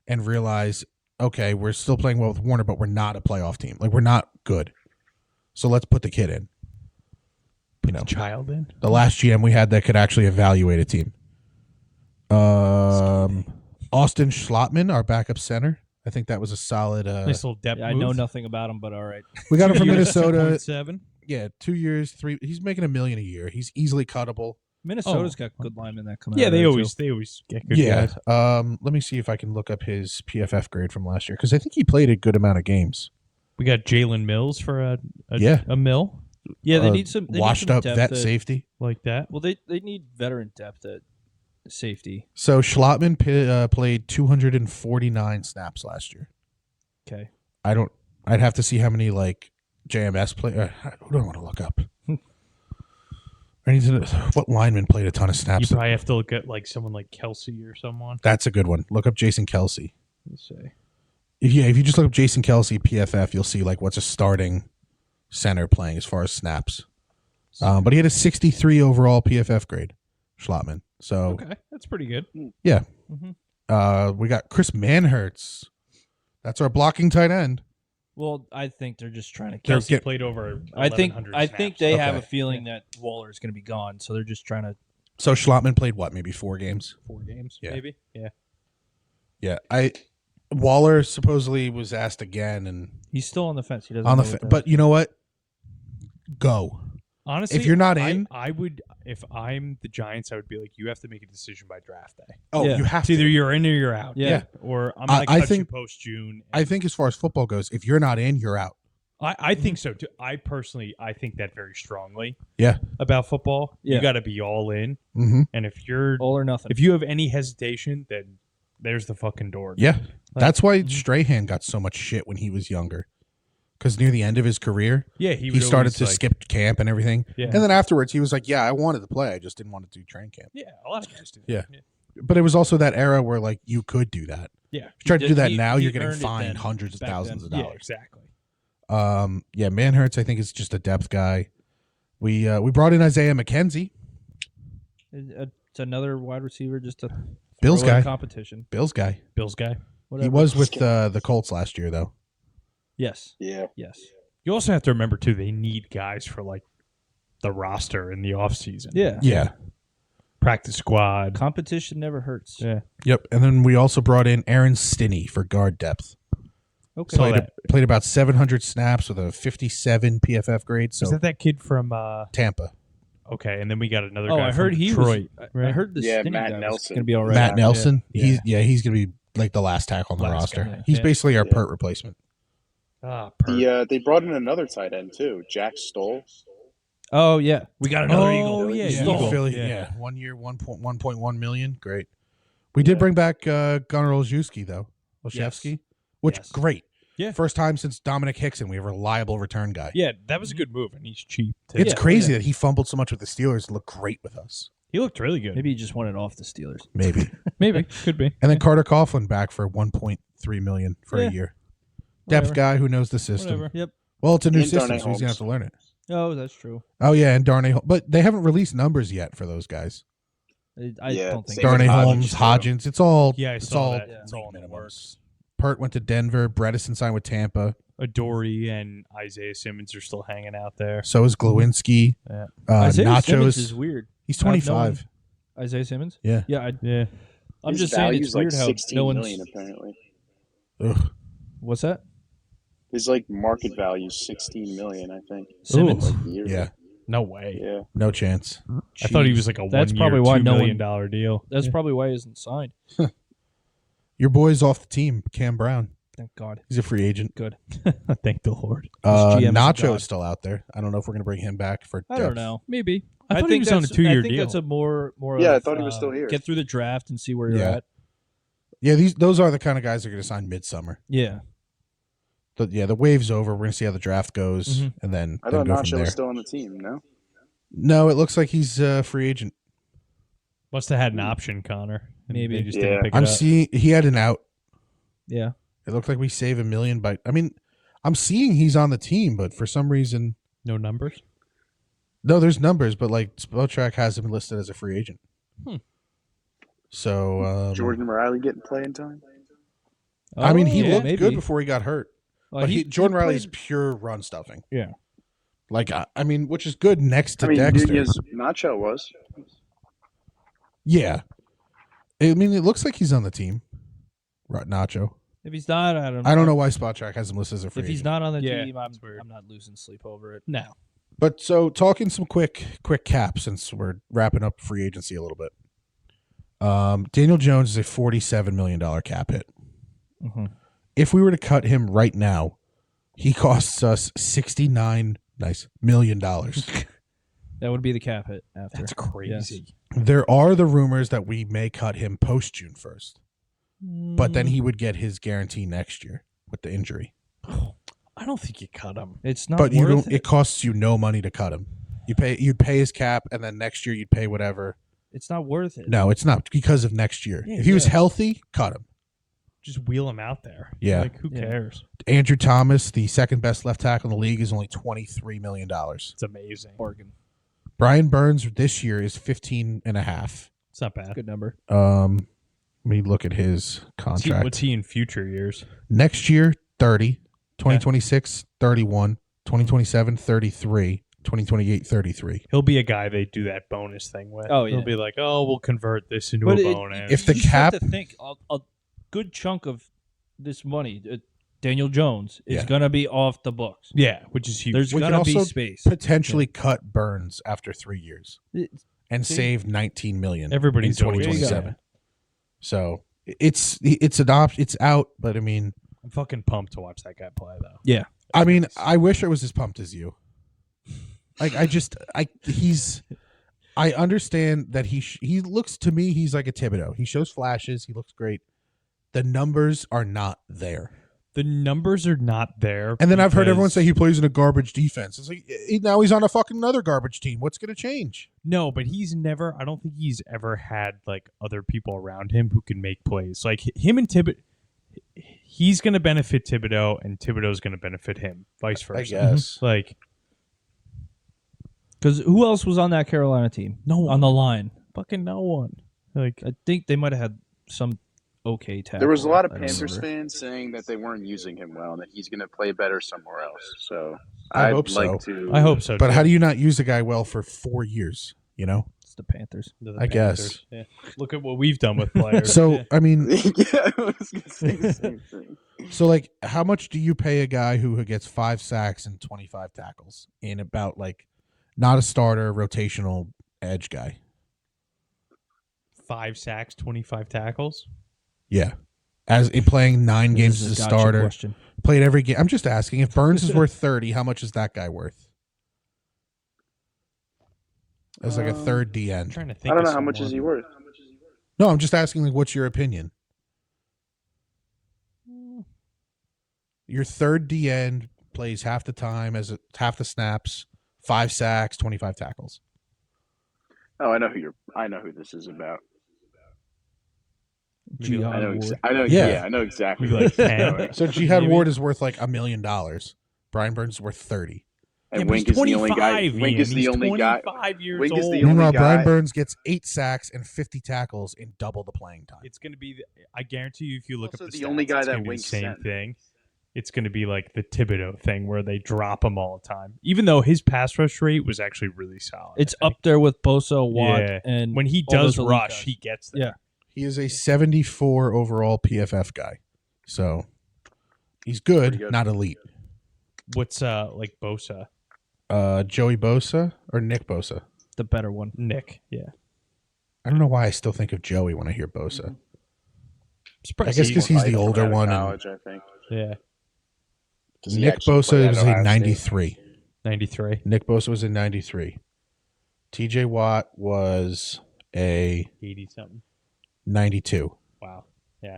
Speaker 2: and realize, okay, we're still playing well with Warner, but we're not a playoff team. Like we're not good. So let's put the kid in. You know,
Speaker 3: Child in.
Speaker 2: the last GM we had that could actually evaluate a team. Austin Schlottman, our backup center. I think that was a solid.
Speaker 3: Nice little depth.
Speaker 4: Yeah, I know nothing about him, but all right.
Speaker 2: We got him from
Speaker 3: 2 years,
Speaker 2: Minnesota.
Speaker 3: 2.7.
Speaker 2: Yeah, 2 years, 3. He's making $1 million a year. He's easily cuttable.
Speaker 4: Minnesota's got good linemen that come out.
Speaker 3: Yeah,
Speaker 4: of
Speaker 3: they
Speaker 4: there,
Speaker 3: always get good
Speaker 2: Yeah.
Speaker 3: guys.
Speaker 2: Let me see if I can look up his PFF grade from last year because I think he played a good amount of games.
Speaker 3: We got Jalen Mills for a
Speaker 2: Yeah.
Speaker 3: mill
Speaker 4: too. Yeah, they need some they need
Speaker 2: washed
Speaker 4: some
Speaker 2: up
Speaker 4: depth
Speaker 2: vet
Speaker 4: at-
Speaker 2: safety.
Speaker 3: like that.
Speaker 4: Well, they need veteran depth at safety.
Speaker 2: So Schlottman played 249 snaps last year.
Speaker 4: Okay.
Speaker 2: I'd have to see how many like JMS play. Who do I want to look up? I need to know what lineman played a ton of
Speaker 3: You
Speaker 2: snaps.
Speaker 3: probably have to look at like someone like Kelsey or someone.
Speaker 2: That's a good one. Look up Jason Kelsey.
Speaker 3: Let's say.
Speaker 2: If you just look up Jason Kelsey PFF, you'll see like what's a starting center playing as far as snaps. But he had a 63 overall PFF grade, Schlottman. So
Speaker 3: Okay, that's pretty good.
Speaker 2: yeah,
Speaker 3: Mhm.
Speaker 2: we got Chris Manhertz. That's our blocking tight end.
Speaker 4: Well, I think they're just trying to.
Speaker 2: They're
Speaker 3: Kelsey
Speaker 2: get-
Speaker 3: played over.
Speaker 4: I think
Speaker 3: 1,100 snaps.
Speaker 4: they have a
Speaker 2: Okay.
Speaker 4: feeling that Waller is going to be gone, so they're just trying to.
Speaker 2: So Schlottman played what, maybe 4 games?
Speaker 3: 4 games,
Speaker 2: Yeah.
Speaker 3: maybe. Yeah.
Speaker 2: Yeah, Waller supposedly was asked again and
Speaker 4: He's still on the fence. He doesn't.
Speaker 2: on the
Speaker 4: know what
Speaker 2: but you know what? Go.
Speaker 3: Honestly,
Speaker 2: If you're not in-
Speaker 3: I would. If I'm the Giants, I would be like, you have to make a decision by draft day.
Speaker 2: Oh,
Speaker 4: Yeah.
Speaker 2: you have
Speaker 3: It's
Speaker 2: to.
Speaker 3: either you're in or you're out.
Speaker 4: Yeah.
Speaker 3: Or I'm
Speaker 2: I
Speaker 3: gonna cut
Speaker 2: think-
Speaker 3: you post June.
Speaker 2: I think as far as football goes, if you're not in, you're out.
Speaker 3: I think so too. I think that very strongly
Speaker 2: Yeah.
Speaker 3: about football.
Speaker 4: Yeah.
Speaker 3: You got to be all in,
Speaker 2: Mm-hmm.
Speaker 3: and if you're
Speaker 4: All or nothing.
Speaker 3: if you have any hesitation, then there's the fucking door.
Speaker 2: Yeah. That's why Strahan got so much shit when he was younger. Because near the end of his career,
Speaker 3: Yeah,
Speaker 2: he started
Speaker 3: always,
Speaker 2: to
Speaker 3: like-
Speaker 2: skip camp and everything.
Speaker 3: Yeah.
Speaker 2: And then afterwards, he was like, yeah, I wanted to play. I just didn't want to do train camp.
Speaker 3: Yeah, a lot of guys do.
Speaker 2: Yeah. But it was also that era where, like, you could do that.
Speaker 3: Yeah.
Speaker 2: If you try to do that
Speaker 4: He-
Speaker 2: now,
Speaker 4: he
Speaker 2: you're getting
Speaker 4: earned it
Speaker 2: fined
Speaker 4: then,
Speaker 2: hundreds of
Speaker 4: back
Speaker 2: thousands
Speaker 4: then.
Speaker 2: of
Speaker 3: Yeah,
Speaker 2: dollars.
Speaker 3: exactly.
Speaker 2: Yeah, Manhurts, I think, is just a depth guy. We brought in Isaiah McKenzie,
Speaker 4: It's another wide receiver, just a
Speaker 2: Bills
Speaker 4: throw in
Speaker 2: guy.
Speaker 4: competition.
Speaker 2: Bills guy.
Speaker 3: Bills guy.
Speaker 4: Whatever.
Speaker 2: He was with the Colts last year, though.
Speaker 4: Yes.
Speaker 5: Yeah.
Speaker 4: Yes.
Speaker 3: You also have to remember too, they need guys for like the roster in the offseason.
Speaker 4: Yeah.
Speaker 2: Yeah.
Speaker 3: Practice squad.
Speaker 4: Competition never hurts.
Speaker 3: Yeah.
Speaker 2: Yep. And then we also brought in Aaron Stinney for guard depth.
Speaker 4: Okay.
Speaker 3: Saw that.
Speaker 2: Played about 700 snaps with a 57 PFF grade. So
Speaker 3: Is that kid from
Speaker 2: Tampa.
Speaker 3: okay, and then we got another
Speaker 4: Oh,
Speaker 3: guy
Speaker 4: I heard
Speaker 3: from
Speaker 4: he
Speaker 3: Detroit.
Speaker 4: was.
Speaker 3: right?
Speaker 4: I heard the
Speaker 5: Yeah,
Speaker 4: Stinney
Speaker 5: Matt
Speaker 4: guy was
Speaker 5: Nelson.
Speaker 4: going to be all right.
Speaker 2: Matt Nelson.
Speaker 3: Yeah.
Speaker 2: He's going to be like the last tackle on the
Speaker 3: Last
Speaker 2: roster.
Speaker 3: guy.
Speaker 2: He's
Speaker 3: Yeah.
Speaker 2: basically our
Speaker 5: Yeah.
Speaker 2: Pert replacement.
Speaker 5: They brought in another tight end too, Jack Stoll.
Speaker 4: Oh yeah, we got another
Speaker 3: Oh,
Speaker 4: Eagle.
Speaker 3: yeah,
Speaker 2: Yeah,
Speaker 3: Eagle.
Speaker 2: Philly,
Speaker 3: Yeah.
Speaker 2: yeah. 1 year, 1.1 million. Great. We did bring back Gunnar Olszewski, though. Olszewski, which
Speaker 4: Yes.
Speaker 2: great.
Speaker 3: Yeah.
Speaker 2: First time since Dominic Hickson, we have a reliable return guy.
Speaker 3: Yeah, that was a good move, and he's cheap. Too.
Speaker 2: It's
Speaker 4: Yeah.
Speaker 2: crazy
Speaker 4: Yeah.
Speaker 2: that he fumbled so much with the Steelers and looked great with us.
Speaker 3: He looked really good.
Speaker 4: Maybe he just wanted off the Steelers.
Speaker 2: Maybe.
Speaker 3: Maybe could be.
Speaker 2: And then Carter Coughlin back for 1.3 million for
Speaker 4: Yeah.
Speaker 2: a year. Depth
Speaker 4: Whatever.
Speaker 2: guy who knows the system.
Speaker 3: Whatever.
Speaker 4: Yep.
Speaker 2: Well, it's a new
Speaker 5: And
Speaker 2: system,
Speaker 5: Darnay
Speaker 2: so he's gonna have
Speaker 5: Holmes.
Speaker 2: to learn it.
Speaker 4: Oh, that's true.
Speaker 2: Oh yeah, and Darnay, but they haven't released numbers yet for those guys.
Speaker 4: I
Speaker 5: Yeah,
Speaker 4: don't think.
Speaker 5: same with
Speaker 2: Darnay
Speaker 5: Hodgins,
Speaker 2: Holmes,
Speaker 5: too.
Speaker 2: Hodgins, it's all
Speaker 3: Yeah, I
Speaker 2: it's
Speaker 3: saw
Speaker 2: all
Speaker 3: that.
Speaker 4: Yeah.
Speaker 3: It's all in the
Speaker 2: minimums.
Speaker 3: works.
Speaker 2: Pert went to Denver. Bredesen signed with Tampa.
Speaker 3: Adoree and Isaiah Simmons are still hanging out there.
Speaker 2: So is Glowinski.
Speaker 3: Yeah.
Speaker 4: Isaiah Simmons
Speaker 2: Nachos.
Speaker 4: is weird.
Speaker 2: He's
Speaker 4: Not knowing-
Speaker 2: 25.
Speaker 4: Isaiah Simmons.
Speaker 2: Yeah.
Speaker 4: Yeah.
Speaker 3: Yeah.
Speaker 4: I'm
Speaker 5: His
Speaker 4: just saying
Speaker 5: value's
Speaker 4: it's weird
Speaker 5: like
Speaker 4: how
Speaker 5: 16
Speaker 4: no one's.
Speaker 5: million apparently.
Speaker 2: Ugh.
Speaker 4: What's that?
Speaker 5: His like market value is 16 million, I think.
Speaker 4: Simmons.
Speaker 5: Like yearly.
Speaker 2: Yeah.
Speaker 3: No way.
Speaker 5: Yeah.
Speaker 2: No chance.
Speaker 3: I thought he was like a
Speaker 4: That's
Speaker 3: 1 year,
Speaker 4: probably why
Speaker 3: $2
Speaker 4: no
Speaker 3: million
Speaker 4: one-
Speaker 3: deal.
Speaker 4: That's probably why he isn't signed.
Speaker 2: Your boy's off the team, Cam Brown.
Speaker 4: Thank God.
Speaker 2: He's a free agent.
Speaker 4: Good.
Speaker 3: Thank the Lord.
Speaker 4: GM is a god.
Speaker 2: Nacho's still out there. I don't know if we're going to bring him back for
Speaker 4: I don't
Speaker 2: depth.
Speaker 4: know.
Speaker 3: Maybe. I thought he
Speaker 4: think
Speaker 3: was on a
Speaker 4: that's-
Speaker 3: 2 year
Speaker 4: I think
Speaker 3: deal.
Speaker 4: that's a more.
Speaker 5: Yeah, I
Speaker 4: of,
Speaker 5: thought he was still here.
Speaker 4: Get through the draft and see where you're
Speaker 2: Yeah.
Speaker 4: at.
Speaker 2: Yeah, those are the kind of guys that are going to sign midsummer.
Speaker 4: Yeah.
Speaker 2: The wave's over. We're going to see how the draft goes,
Speaker 4: Mhm.
Speaker 2: and then,
Speaker 5: I
Speaker 2: then
Speaker 5: thought
Speaker 2: go from
Speaker 5: Nacho
Speaker 2: there.
Speaker 5: was still on the team, no?
Speaker 2: No, it looks like he's a free agent.
Speaker 3: Must have had an option, Connor. and
Speaker 4: Maybe.
Speaker 3: they just
Speaker 5: Yeah.
Speaker 3: didn't pick it
Speaker 2: I'm
Speaker 3: up.
Speaker 2: seeing he had an out.
Speaker 4: Yeah.
Speaker 2: It looked like we save $1 million, but I mean, I'm seeing he's on the team, but for some reason,
Speaker 3: No numbers.
Speaker 2: no, there's numbers, but like Spelltrack has him listed as a free agent. So
Speaker 5: Jordan Riley getting playing time?
Speaker 2: I mean, he
Speaker 4: Oh,
Speaker 2: looked
Speaker 4: maybe.
Speaker 2: good before he got hurt,
Speaker 4: Well,
Speaker 2: but Jordan Riley's
Speaker 4: played-
Speaker 2: pure run stuffing.
Speaker 4: Yeah.
Speaker 2: Like I mean, which is good next to
Speaker 5: I mean,
Speaker 2: Dexter.
Speaker 5: Nacho was.
Speaker 2: Yeah, I mean, it looks like he's on the team. Right, Nacho.
Speaker 4: If he's not, I don't.
Speaker 2: I don't know why Spelltrack has him listed as a free
Speaker 4: If he's
Speaker 2: agent.
Speaker 4: not on the
Speaker 3: Yeah,
Speaker 4: team,
Speaker 3: that's weird.
Speaker 4: I'm not losing sleep over it.
Speaker 3: No.
Speaker 2: But so talking some quick cap since we're wrapping up free agency a little bit. Daniel Jones is a $47 million cap hit.
Speaker 4: Mhm.
Speaker 2: If we were to cut him right now, he costs us $69 million.
Speaker 4: That would be the cap hit after.
Speaker 3: That's crazy.
Speaker 2: There are the rumors that we may cut him post June 1st, but then he would get his guarantee next year with the injury.
Speaker 3: I don't think you cut him.
Speaker 4: It's not.
Speaker 2: But you
Speaker 4: worth
Speaker 2: don't. It costs you no money to cut him. You'd pay his cap, and then next year you'd pay whatever.
Speaker 4: It's not worth it.
Speaker 2: No, it's not because of next year.
Speaker 3: Yeah,
Speaker 2: if he was
Speaker 4: yeah.
Speaker 2: healthy, cut him.
Speaker 3: Just wheel him out there.
Speaker 2: Yeah.
Speaker 3: Like, who
Speaker 4: Yeah.
Speaker 3: cares?
Speaker 2: Andrew Thomas, the second best left tackle in the league, is only $23 million.
Speaker 3: It's amazing.
Speaker 4: Bargain.
Speaker 2: Brian Burns this year is 15.5.
Speaker 3: It's not bad.
Speaker 4: Good number.
Speaker 2: Let me look at his
Speaker 3: What's he,
Speaker 2: contract.
Speaker 3: what's he in future years?
Speaker 2: Next year, 30. 2026, 31. 2027, 33. 2028, 33.
Speaker 3: He'll be a guy they do that bonus thing with.
Speaker 4: Oh,
Speaker 3: He'll
Speaker 4: yeah.
Speaker 3: be like, oh, we'll convert this into
Speaker 4: But
Speaker 3: a
Speaker 4: it-
Speaker 3: bonus.
Speaker 2: If the
Speaker 4: You just have
Speaker 2: cap-
Speaker 4: to think a good chunk of this money, Daniel Jones is
Speaker 2: Yeah.
Speaker 4: gonna be off the books.
Speaker 3: yeah, which is huge.
Speaker 4: There's
Speaker 2: We can
Speaker 4: gonna be
Speaker 2: also
Speaker 4: space.
Speaker 2: Potentially cut Burns after 3 years
Speaker 4: It's-
Speaker 2: and
Speaker 4: See?
Speaker 2: save $19 million.
Speaker 3: Everybody's
Speaker 2: in
Speaker 3: doing it.
Speaker 2: 2027. So it's an option. It's out, but I mean,
Speaker 3: I'm fucking pumped to watch that guy play, though.
Speaker 4: Yeah.
Speaker 2: I mean, I wish I was as pumped as you. Like, I understand that he looks to me, he's like a Thibodeau. He shows flashes. He looks great. The numbers are not there.
Speaker 3: The numbers are not there.
Speaker 2: And then I've heard everyone say he plays in a garbage defense. It's like, now he's on a fucking another garbage team. What's going to change?
Speaker 3: No, but I don't think he's ever had like other people around him who can make plays. Like him and Thibodeau, he's going to benefit Thibodeau and Thibodeau's going to benefit him, vice versa.
Speaker 2: I guess.
Speaker 3: Like,
Speaker 4: because who else was on that Carolina team?
Speaker 3: No one.
Speaker 4: On the line.
Speaker 3: fucking no one. Like,
Speaker 4: I think they might have had some okay tackle.
Speaker 5: There was a lot of
Speaker 4: I don't
Speaker 5: Panthers
Speaker 4: remember.
Speaker 5: fans saying that they weren't using him well and that he's going to play better somewhere else. So
Speaker 2: I
Speaker 5: I'd
Speaker 2: hope so.
Speaker 5: like to.
Speaker 3: I hope so.
Speaker 2: But
Speaker 3: too.
Speaker 2: how do you not use a guy well for 4 years? You know?
Speaker 4: It's the Panthers.
Speaker 3: The
Speaker 2: I guess.
Speaker 3: Panthers. Yeah. Look at what we've done with players.
Speaker 2: So,
Speaker 3: Yeah.
Speaker 2: I mean,
Speaker 5: Yeah, I was going to say the same thing.
Speaker 2: so like, how much do you pay a guy who gets 5 sacks and 25 tackles in about like not a starter, rotational edge guy?
Speaker 3: 5 sacks, 25 tackles.
Speaker 2: Yeah. As in playing 9 games
Speaker 4: This
Speaker 2: as
Speaker 4: is
Speaker 2: a
Speaker 4: gotcha
Speaker 2: starter,
Speaker 4: question.
Speaker 2: played every game. I'm just asking, if Burns is worth 30, how much is that guy worth? As like a third D
Speaker 3: I'm
Speaker 2: end.
Speaker 3: trying to think.
Speaker 5: I don't
Speaker 3: of
Speaker 5: know how much
Speaker 3: someone.
Speaker 5: is he worth.
Speaker 2: No, I'm just asking, like, what's your opinion? Your third D end plays half the time, half the snaps, 5 sacks, 25 tackles.
Speaker 5: Oh, I know who this is about.
Speaker 3: Maybe
Speaker 5: I know.
Speaker 4: Ward.
Speaker 5: I know.
Speaker 2: Yeah.
Speaker 5: Yeah. I know exactly.
Speaker 3: Maybe like
Speaker 5: who
Speaker 3: 10.
Speaker 5: it's
Speaker 2: So Jihad
Speaker 3: Maybe.
Speaker 2: Ward is worth like $1 million. Brian Burns is worth 30.
Speaker 5: And
Speaker 3: Yeah, but
Speaker 5: Wink
Speaker 3: he's
Speaker 5: is the only guy.
Speaker 3: 25,
Speaker 5: Wink
Speaker 3: Ian.
Speaker 5: is the
Speaker 3: He's
Speaker 5: only guy.
Speaker 3: 25 years
Speaker 5: Wink is
Speaker 3: old.
Speaker 5: the only
Speaker 2: Meanwhile, Brian
Speaker 5: guy.
Speaker 2: Burns gets 8 sacks and 50 tackles in double the playing time.
Speaker 3: It's going to be. I guarantee you, if you look
Speaker 5: Also
Speaker 3: up the
Speaker 5: the only
Speaker 3: stats,
Speaker 5: guy
Speaker 3: it's
Speaker 5: that
Speaker 3: gonna be the
Speaker 5: Wink
Speaker 3: same
Speaker 5: sent.
Speaker 3: thing. It's going to be like the Thibodeau thing where they drop him all the time, even though his pass rush rate was actually really solid.
Speaker 4: It's
Speaker 3: I think.
Speaker 4: up there with Bosa, Watt,
Speaker 3: Yeah.
Speaker 4: and
Speaker 3: When he
Speaker 4: all
Speaker 3: does
Speaker 4: those elite
Speaker 3: rush,
Speaker 4: guys.
Speaker 3: he gets there.
Speaker 4: Yeah.
Speaker 2: He is a 74 overall PFF guy. So he's good,
Speaker 5: Pretty good.
Speaker 2: not elite.
Speaker 3: What's like Bosa?
Speaker 2: Joey Bosa or Nick Bosa?
Speaker 4: the better one.
Speaker 3: Nick. Yeah.
Speaker 2: I don't know why I still think of Joey when I hear Bosa.
Speaker 3: Surprised
Speaker 2: I guess
Speaker 3: he-
Speaker 2: 'cause he's the
Speaker 5: From
Speaker 2: older
Speaker 5: out of
Speaker 2: one and-
Speaker 5: College, I think.
Speaker 3: Yeah.
Speaker 5: Does he
Speaker 2: Nick
Speaker 5: actually play
Speaker 2: Bosa
Speaker 5: at
Speaker 2: was
Speaker 5: Ohio
Speaker 2: in
Speaker 5: State?
Speaker 2: 93.
Speaker 3: 93.
Speaker 2: Nick Bosa was in 93. TJ Watt was a
Speaker 3: 80 something.
Speaker 2: 92.
Speaker 3: Wow. Yeah.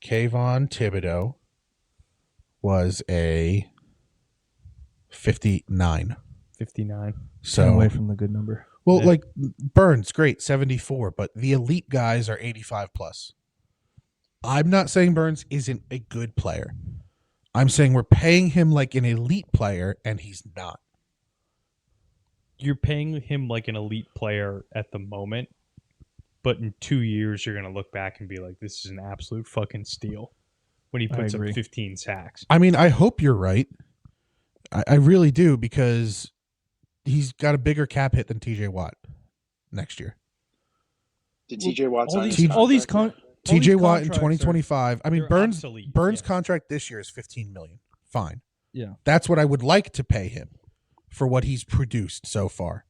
Speaker 2: Kayvon Thibodeau was a 59.
Speaker 3: 59.
Speaker 2: So
Speaker 4: away from the good number.
Speaker 2: well,
Speaker 3: Yeah.
Speaker 2: like Burns, great, 74, but the elite guys are 85 plus. I'm not saying Burns isn't a good player. I'm saying we're paying him like an elite player, and he's not.
Speaker 3: You're paying him like an elite player at the moment, but in 2 years you're gonna look back and be like, "This is an absolute fucking steal." When he puts up
Speaker 4: agree.
Speaker 3: 15 sacks,
Speaker 2: I mean, I hope you're right. I really do, because he's got a bigger cap hit than TJ Watt next year.
Speaker 5: Did TJ Watt
Speaker 4: all
Speaker 5: sign
Speaker 4: these,
Speaker 5: his
Speaker 4: all these
Speaker 5: contract?
Speaker 2: TJ Watt in
Speaker 4: contracts are-
Speaker 2: 2025. I mean,
Speaker 3: they're
Speaker 2: Burns
Speaker 3: obsolete,
Speaker 2: Burns'
Speaker 3: yes.
Speaker 2: contract this year is $15 million. Fine.
Speaker 4: Yeah.
Speaker 2: That's what I would like to pay him for what he's produced so far.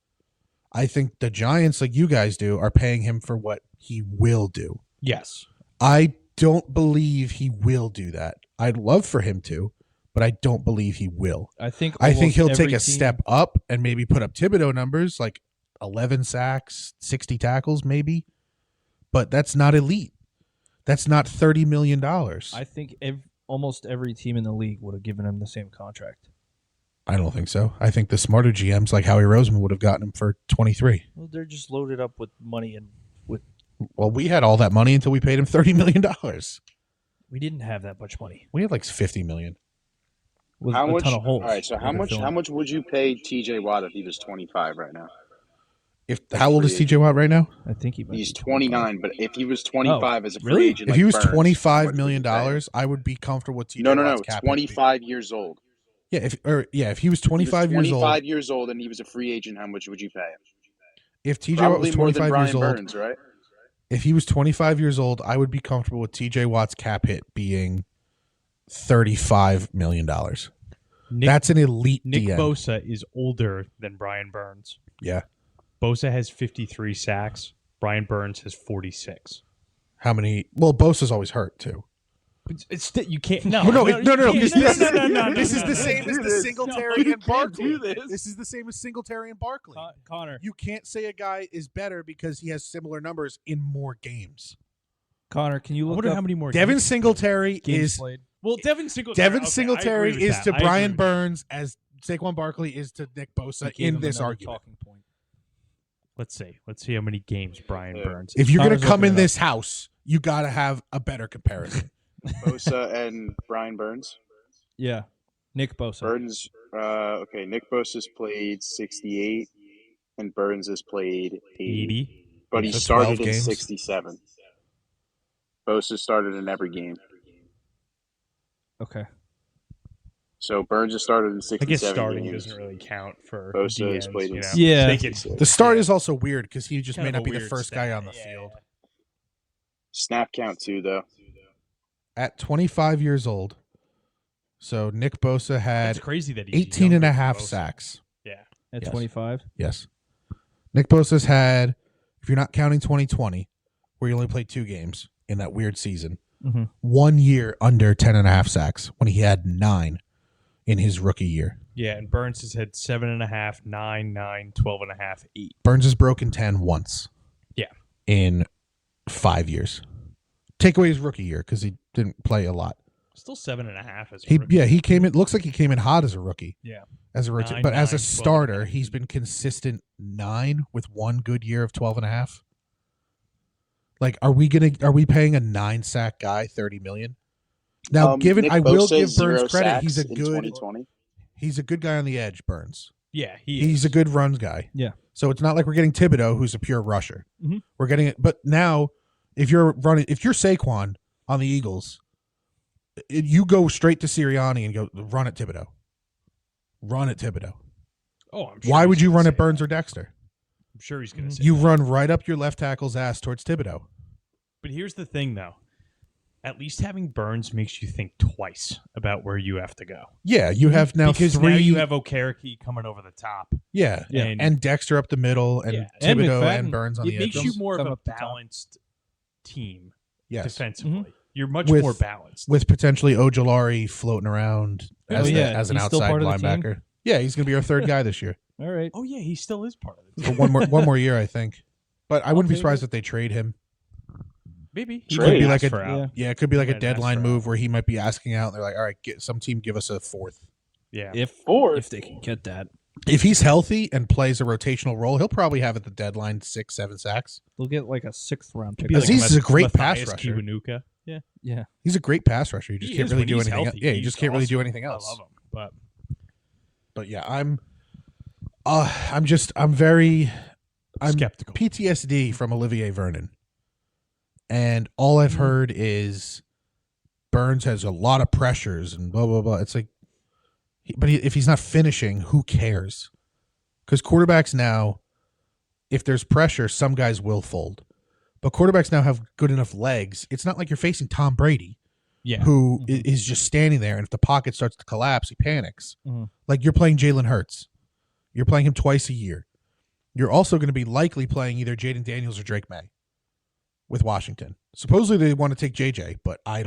Speaker 2: I think the Giants, like you guys do, are paying him for what he will do.
Speaker 3: yes,
Speaker 2: I don't believe he will do that. I'd love for him to, but I don't believe he will.
Speaker 4: I think
Speaker 2: He'll
Speaker 4: almost
Speaker 2: take
Speaker 4: every
Speaker 2: a
Speaker 4: team-
Speaker 2: step up and maybe put up Thibodeau numbers, like 11 sacks, 60 tackles, maybe. But that's not elite. That's not $30 million.
Speaker 4: I think almost every team in the league would have given him the same contract.
Speaker 2: I don't think so. I think the smarter GMs like Howie Roseman would have gotten him for 23.
Speaker 4: Well, they're just loaded up with money, and with
Speaker 2: Well, we had all that money until we paid him $30 million.
Speaker 4: we didn't have that much money.
Speaker 2: We had like $50 million.
Speaker 4: With
Speaker 5: How
Speaker 4: a
Speaker 5: much?
Speaker 4: ton of holes.
Speaker 5: All right. So
Speaker 4: we
Speaker 5: how
Speaker 4: could
Speaker 5: much?
Speaker 4: fill
Speaker 5: How
Speaker 4: in.
Speaker 5: much would you pay TJ Watt if he was 25 right now?
Speaker 2: How old is
Speaker 5: free
Speaker 2: TJ Watt right now?
Speaker 4: I think he might
Speaker 5: He's
Speaker 4: be
Speaker 5: 29, but if he was 25 as a free
Speaker 4: really?
Speaker 5: agent,
Speaker 2: If
Speaker 5: like
Speaker 2: he was
Speaker 5: Burns,
Speaker 2: $25
Speaker 5: how much would
Speaker 2: million,
Speaker 5: you pay him?
Speaker 2: I would be comfortable with TJ
Speaker 5: No,
Speaker 2: Watt's cap hit being-
Speaker 5: 25 years old.
Speaker 2: Yeah, if he was 25 years old,
Speaker 5: 25 years old and he was a free agent, how much would you pay him?
Speaker 2: if TJ Watt
Speaker 5: Probably
Speaker 2: was
Speaker 5: more
Speaker 2: 25
Speaker 5: than Brian
Speaker 2: years old,
Speaker 5: Burns, right?
Speaker 2: if he was 25 years old, I would be comfortable with TJ Watt's cap hit being $35 million. That's an elite
Speaker 3: Nick
Speaker 2: DM.
Speaker 3: Bosa is older than Brian Burns.
Speaker 2: Yeah.
Speaker 3: Bosa has 53 sacks. Brian Burns has 46.
Speaker 2: How many? Well, Bosa's always hurt too.
Speaker 3: It's you can't.
Speaker 2: No. Because this is the same as the Singletary and Barkley. This is the same as Singletary and Barkley.
Speaker 4: Connor.
Speaker 2: You can't say a guy is better because he has similar numbers in more games.
Speaker 4: Connor, can you look up
Speaker 3: how many more
Speaker 2: Devin
Speaker 3: games
Speaker 2: Singletary is
Speaker 4: played?
Speaker 3: Well, Devin Singletary.
Speaker 2: Devin Singletary is to Brian Burns as Saquon Barkley is to Nick Bosa in this argument.
Speaker 4: Talking point.
Speaker 3: Let's see how many games Brian Burns.
Speaker 2: If you're going to
Speaker 4: Connor's
Speaker 2: come in
Speaker 4: looking it
Speaker 2: this house, you got to have a better comparison.
Speaker 5: Bosa and Brian Burns.
Speaker 4: Yeah, Nick Bosa.
Speaker 5: Burns. Okay, Nick Bosa's played 68, and Burns has played 80. But he
Speaker 2: So
Speaker 5: started
Speaker 2: 12
Speaker 5: in
Speaker 2: games?
Speaker 5: 67. Bosa started in every game.
Speaker 4: Okay.
Speaker 5: So Burns has started in
Speaker 3: I
Speaker 5: 67
Speaker 3: guess starting
Speaker 5: games.
Speaker 3: doesn't really count for
Speaker 5: Bosa has
Speaker 3: DNs,
Speaker 5: played
Speaker 3: you
Speaker 5: in
Speaker 3: know?
Speaker 4: Yeah.
Speaker 3: They get-
Speaker 2: The start is also weird because he just
Speaker 3: Kind
Speaker 2: may
Speaker 3: of
Speaker 2: not
Speaker 3: a
Speaker 2: be the
Speaker 3: weird
Speaker 2: first guy
Speaker 3: stat.
Speaker 2: on the
Speaker 3: Yeah.
Speaker 2: field.
Speaker 5: Snap count too, though.
Speaker 2: At 25 years old, so Nick Bosa had
Speaker 3: It's crazy that he's
Speaker 2: 18 and a
Speaker 3: younger
Speaker 2: half
Speaker 3: than Bosa.
Speaker 2: sacks.
Speaker 3: Yeah.
Speaker 4: At
Speaker 2: Yes.
Speaker 4: 25.
Speaker 2: Yes. Nick Bosa's had, if you're not counting 2020, where he only played 2 games in that weird season,
Speaker 4: Mm-hmm.
Speaker 2: 1 year under 10 and a half sacks when he had 9 in his rookie year.
Speaker 3: Yeah, and Burns has had 7.5, 9, 9, 12.5, 8.
Speaker 2: Burns has broken 10 once.
Speaker 3: Yeah.
Speaker 2: In 5 years. Take away his rookie year because he didn't play a lot.
Speaker 3: Still 7.5 as a
Speaker 2: He
Speaker 3: rookie.
Speaker 2: he came in. Looks like he came in hot as a rookie.
Speaker 3: Yeah.
Speaker 2: As a rookie,
Speaker 3: 9,
Speaker 2: but as a
Speaker 3: 9, 12,
Speaker 2: starter,
Speaker 3: 9.
Speaker 2: he's been consistent 9 with 1 good year of 12 and a half. Like, are we paying a 9 sack guy $30 million? Now,
Speaker 5: Nick
Speaker 2: I will
Speaker 5: Bosa,
Speaker 2: give
Speaker 5: 0
Speaker 2: Burns credit.
Speaker 5: sacks
Speaker 2: He's a
Speaker 5: in
Speaker 2: good
Speaker 5: 2020.
Speaker 2: he's a good guy on the edge. Burns.
Speaker 3: Yeah,
Speaker 2: He's a good runs guy.
Speaker 4: Yeah.
Speaker 2: So it's not like we're getting Thibodeau, who's a pure rusher.
Speaker 4: Mhm.
Speaker 2: We're getting it, but now if you're Saquon on the Eagles, you go straight to Sirianni and go run at Thibodeau. Run at Thibodeau.
Speaker 3: Oh, I'm sure
Speaker 2: Why
Speaker 3: he's
Speaker 2: would you
Speaker 3: gonna
Speaker 2: run
Speaker 3: say
Speaker 2: at Burns
Speaker 3: that.
Speaker 2: or Dexter?
Speaker 3: I'm sure he's going to say
Speaker 2: You
Speaker 3: that.
Speaker 2: run right up your left tackle's ass towards Thibodeau.
Speaker 3: But here's the thing, though. At least having Burns makes you think twice about where you have to go.
Speaker 2: Yeah, you have now
Speaker 3: because
Speaker 2: 3.
Speaker 3: now you have Okereke coming over the top.
Speaker 2: yeah,
Speaker 3: Yeah.
Speaker 2: and Dexter up the middle, and
Speaker 3: Yeah.
Speaker 4: And
Speaker 2: Thibodeau
Speaker 4: McFadden.
Speaker 2: and Burns on
Speaker 3: It
Speaker 2: the
Speaker 3: makes
Speaker 2: edges.
Speaker 3: you more of
Speaker 4: Come
Speaker 3: a
Speaker 4: up the top.
Speaker 3: balanced team
Speaker 2: Yes,
Speaker 3: defensively. You're much
Speaker 2: With-
Speaker 3: more balanced.
Speaker 2: with potentially Ojolari floating around as, as an
Speaker 4: he's still
Speaker 2: outside
Speaker 4: part of the team?
Speaker 2: linebacker. Yeah, he's going to be our 3rd guy this year.
Speaker 4: All right.
Speaker 3: Oh, yeah, he still is part of it.
Speaker 2: For one more year, I think. But I wouldn't be
Speaker 4: take
Speaker 2: surprised
Speaker 4: it.
Speaker 2: if they trade him.
Speaker 3: Maybe.
Speaker 2: He could be like
Speaker 3: ask for out.
Speaker 4: yeah.
Speaker 2: Yeah, it could be like a
Speaker 3: Might ask
Speaker 2: deadline
Speaker 3: for
Speaker 2: move where he might be asking out. And they're like, all right, some team give us a 4th.
Speaker 3: Yeah.
Speaker 4: If
Speaker 5: Fourth.
Speaker 4: they can get that,
Speaker 2: If he's healthy and plays a rotational role, he'll probably have at the deadline 6, 7 sacks.
Speaker 4: they'll get like a 6th round pick.
Speaker 3: Be like
Speaker 2: Aziz is a great pass
Speaker 3: Matthias
Speaker 2: rusher.
Speaker 3: Kiwanuka. Yeah.
Speaker 4: Yeah.
Speaker 2: He's a great pass rusher. You just
Speaker 3: He
Speaker 2: can't
Speaker 3: is
Speaker 2: really
Speaker 3: when
Speaker 2: do
Speaker 3: he's
Speaker 2: anything.
Speaker 3: healthy.
Speaker 2: Yeah, you
Speaker 3: He's
Speaker 2: just can't really do
Speaker 3: awesome.
Speaker 2: anything else.
Speaker 3: I love him.
Speaker 2: But yeah, I'm very
Speaker 3: Skeptical.
Speaker 2: PTSD from Olivier Vernon. And all I've heard is Burns has a lot of pressures and blah, blah, blah. It's like, if he's not finishing, who cares? Because quarterbacks now, if there's pressure, some guys will fold. But quarterbacks now have good enough legs. It's not like you're facing Tom Brady,
Speaker 3: Yeah.
Speaker 2: who is just standing there. And if the pocket starts to collapse, he panics.
Speaker 4: Mhm.
Speaker 2: Like you're playing Jalen Hurts. You're playing him twice a year. You're also going to be likely playing either Jaden Daniels or Drake May with Washington. Supposedly they want to take JJ, but I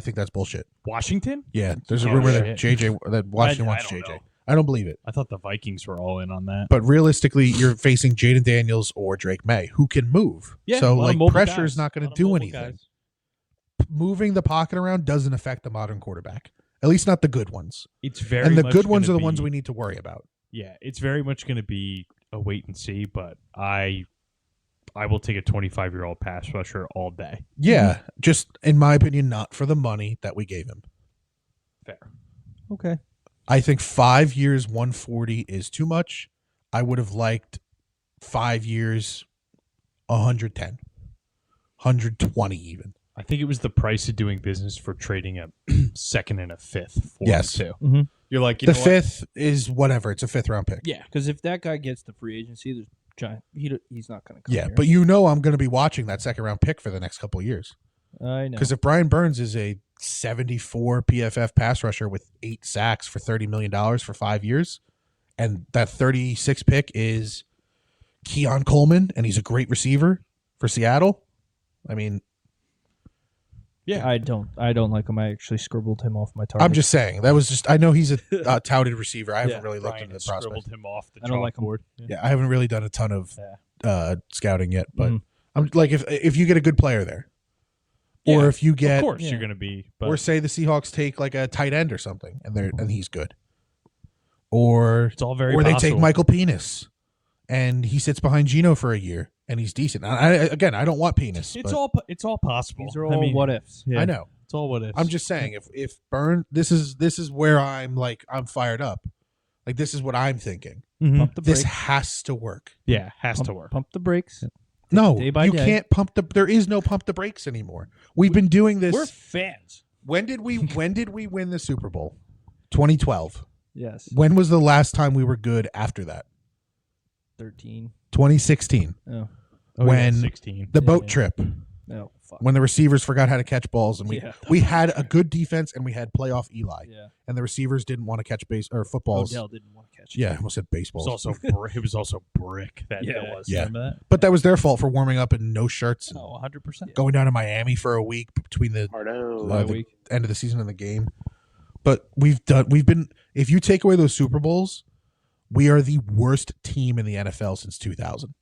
Speaker 2: think that's bullshit.
Speaker 3: Washington?
Speaker 2: Yeah, there's a
Speaker 3: Oh,
Speaker 2: rumor that
Speaker 3: shit.
Speaker 2: Washington
Speaker 3: I
Speaker 2: wants
Speaker 3: don't
Speaker 2: JJ.
Speaker 3: know.
Speaker 2: I don't believe it.
Speaker 3: I thought the Vikings were all in on that.
Speaker 2: But realistically, you're facing Jaden Daniels or Drake May, who can move.
Speaker 3: Yeah,
Speaker 2: so
Speaker 3: a lot of
Speaker 2: like
Speaker 3: mobile
Speaker 2: pressure
Speaker 3: guys.
Speaker 2: is not going
Speaker 3: A
Speaker 2: to
Speaker 3: lot of
Speaker 2: do
Speaker 3: mobile
Speaker 2: anything.
Speaker 3: guys.
Speaker 2: Moving the pocket around doesn't affect the modern quarterback. At least not the good ones.
Speaker 3: It's very
Speaker 2: And the
Speaker 3: much
Speaker 2: good ones are
Speaker 3: gonna
Speaker 2: the ones
Speaker 3: be-
Speaker 2: we need to worry about.
Speaker 3: Yeah, it's very much going to be a wait and see, but I will take a 25-year-old pass rusher all day.
Speaker 2: Yeah, just in my opinion, not for the money that we gave him.
Speaker 3: Fair.
Speaker 4: Okay.
Speaker 2: I think 5 years, 140 is too much. I would have liked 5 years, 110, 120 even.
Speaker 3: I think it was the price of doing business for trading a second and a fifth for
Speaker 2: Yes.
Speaker 3: him too.
Speaker 4: Mhm.
Speaker 3: You're like, you
Speaker 2: The
Speaker 3: know what?
Speaker 2: 5th is whatever. It's a 5th round pick.
Speaker 3: Yeah.
Speaker 4: Because if that guy gets the free agency, there's giant. He's not going to come
Speaker 2: Yeah,
Speaker 4: here.
Speaker 2: but you know I'm going to be watching that 2nd round pick for the next couple of years.
Speaker 4: I know.
Speaker 2: Because if Brian Burns is a 74 PFF pass rusher with 8 sacks for $30 million for 5 years, and that 36 pick is Keon Coleman, and he's a great receiver for Seattle, I mean,
Speaker 3: Yeah.
Speaker 4: I don't like him. I actually scribbled him off my target.
Speaker 2: I'm just saying that was just. I know he's a touted receiver. I haven't
Speaker 4: Yeah,
Speaker 2: really looked
Speaker 3: Brian
Speaker 2: into the
Speaker 3: has
Speaker 2: prospects.
Speaker 3: scribbled him off the
Speaker 4: I don't like him.
Speaker 3: chalkboard.
Speaker 2: Yeah, I haven't really done a ton of scouting yet, but
Speaker 4: Mhm.
Speaker 2: I'm like if you get a good player there, or
Speaker 3: Yeah,
Speaker 2: if you
Speaker 3: Of
Speaker 2: get,
Speaker 3: course,
Speaker 4: Yeah.
Speaker 3: you're going to be. But
Speaker 2: or say the Seahawks take like a tight end or something, and he's good, or
Speaker 3: it's all very
Speaker 2: or they
Speaker 3: possible.
Speaker 2: take Michael Penis, and he sits behind Geno for a year, and he's decent. I don't want Penis.
Speaker 3: It's
Speaker 2: but
Speaker 3: all possible.
Speaker 4: These are all what ifs.
Speaker 3: Yeah,
Speaker 2: I know.
Speaker 3: It's all what ifs.
Speaker 2: I'm just saying if Burn, this is where I'm fired up. Like this is what I'm thinking.
Speaker 3: Mhm.
Speaker 4: Pump the
Speaker 2: This
Speaker 4: brakes.
Speaker 2: has to work.
Speaker 3: Yeah, has
Speaker 4: Pump,
Speaker 3: to work.
Speaker 4: Pump the brakes.
Speaker 2: No,
Speaker 4: Day by
Speaker 2: you
Speaker 4: day.
Speaker 2: can't pump the. There is no pump the brakes anymore. We've been doing this.
Speaker 4: We're fans.
Speaker 2: When did we win the Super Bowl? 2012.
Speaker 4: Yes.
Speaker 2: When was the last time we were good after that?
Speaker 4: 13.
Speaker 2: 2016.
Speaker 4: Oh.
Speaker 2: when
Speaker 3: 16.
Speaker 2: the boat
Speaker 4: Yeah.
Speaker 2: trip,
Speaker 4: No. Fuck.
Speaker 2: when the receivers forgot how to catch balls, and
Speaker 4: Yeah.
Speaker 2: we had a good defense and we had playoff Eli,
Speaker 4: Yeah.
Speaker 2: and the receivers didn't want to catch footballs.
Speaker 4: Odell didn't want to catch it.
Speaker 2: Yeah, I almost said
Speaker 3: It was
Speaker 2: baseballs.
Speaker 3: also it was also brick that
Speaker 4: Yeah,
Speaker 3: day.
Speaker 4: it was.
Speaker 2: Yeah.
Speaker 3: Remember that?
Speaker 2: But that was their fault for warming up in no shirts and
Speaker 3: Oh, 100%.
Speaker 2: going down to Miami for a week between the
Speaker 5: Hardo.
Speaker 4: Bye
Speaker 2: the
Speaker 4: week.
Speaker 2: end of the season and the game. But we've been, if you take away those Super Bowls, we are the worst team in the NFL since 2000.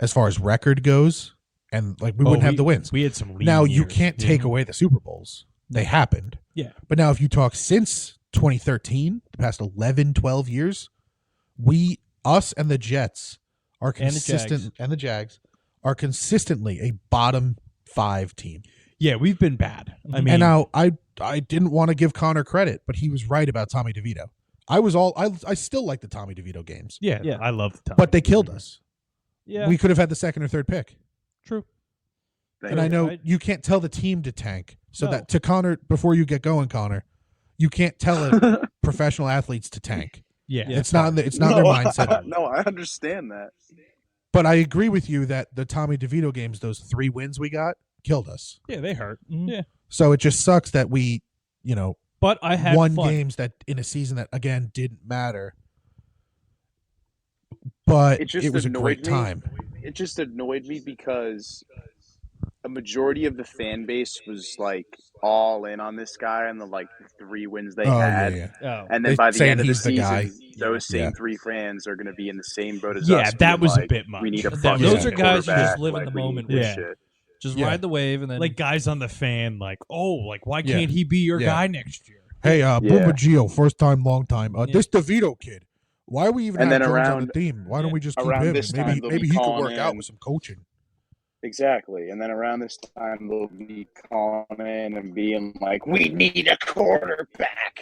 Speaker 2: As far as record goes, and like we wouldn't have the wins.
Speaker 3: We had some lean
Speaker 2: Now you
Speaker 3: years.
Speaker 2: can't take
Speaker 3: Yeah.
Speaker 2: away the Super Bowls. They happened.
Speaker 3: Yeah.
Speaker 2: But now if you talk since 2013, the past 11, 12 years, us and the Jets are
Speaker 4: And the
Speaker 2: consistent, and the Jags are consistently a bottom 5 team.
Speaker 3: Yeah, we've been bad. I mean,
Speaker 2: And now I didn't want to give Connor credit, but he was right about Tommy DeVito. I still like the Tommy DeVito games,
Speaker 3: yeah,
Speaker 4: Yeah.
Speaker 3: I love the time.
Speaker 2: but they killed us.
Speaker 4: Yeah.
Speaker 2: We could have had the second or third pick.
Speaker 3: True.
Speaker 2: And I know
Speaker 4: I-
Speaker 2: you can't tell the team to tank. So
Speaker 4: No.
Speaker 2: that to Connor, before you get going, Connor, you can't tell professional athletes to tank.
Speaker 3: Yeah.
Speaker 2: It's not their mindset.
Speaker 5: No, I understand that.
Speaker 2: But I agree with you that the Tommy DeVito games, those 3 wins we got, killed us.
Speaker 3: Yeah, they hurt.
Speaker 4: Mhm.
Speaker 3: Yeah.
Speaker 2: So it just sucks that we,
Speaker 4: But I had
Speaker 2: won
Speaker 4: fun.
Speaker 2: games that in a season that again didn't matter. But
Speaker 5: It just
Speaker 2: it was a
Speaker 5: annoyed
Speaker 2: great
Speaker 5: me.
Speaker 2: time.
Speaker 5: It just annoyed me because a majority of the fan base was like all in on this guy and the like 3 wins they had.
Speaker 2: yeah.
Speaker 4: Oh.
Speaker 5: And then
Speaker 2: They
Speaker 5: by the
Speaker 2: saying
Speaker 5: end of the
Speaker 2: he's the
Speaker 5: season,
Speaker 2: guy.
Speaker 5: those same
Speaker 2: Yeah.
Speaker 5: 3 fans are going to be in the same boat as
Speaker 3: Yeah,
Speaker 5: us.
Speaker 3: that
Speaker 5: being
Speaker 3: was a
Speaker 5: like,
Speaker 3: bit much.
Speaker 5: We need a
Speaker 3: That
Speaker 5: fucking
Speaker 3: was-
Speaker 4: Those are guys who just
Speaker 5: quarterback,
Speaker 4: live in
Speaker 5: like,
Speaker 4: the
Speaker 5: we need
Speaker 4: moment
Speaker 5: this
Speaker 3: with-
Speaker 5: shit.
Speaker 4: Just
Speaker 2: Yeah.
Speaker 4: ride the wave and then
Speaker 3: Like guys on the fan, like, oh, like why
Speaker 2: Yeah.
Speaker 3: can't he be your
Speaker 2: Yeah.
Speaker 3: guy next year?
Speaker 2: Hey,
Speaker 5: Yeah.
Speaker 2: Boomer Gio, first time, long time.
Speaker 4: Yeah.
Speaker 2: This DeVito kid. Why are we even
Speaker 5: And
Speaker 2: have
Speaker 5: then
Speaker 2: Jones on
Speaker 5: around-
Speaker 2: the team? Why don't we just keep
Speaker 5: around
Speaker 2: him?
Speaker 5: this
Speaker 2: Maybe
Speaker 5: time, they'll
Speaker 2: maybe
Speaker 5: be
Speaker 2: he could
Speaker 5: calling
Speaker 2: work out
Speaker 5: in.
Speaker 2: with some coaching.
Speaker 5: Exactly. And then around this time, they'll be calling in and being like, we need a quarterback.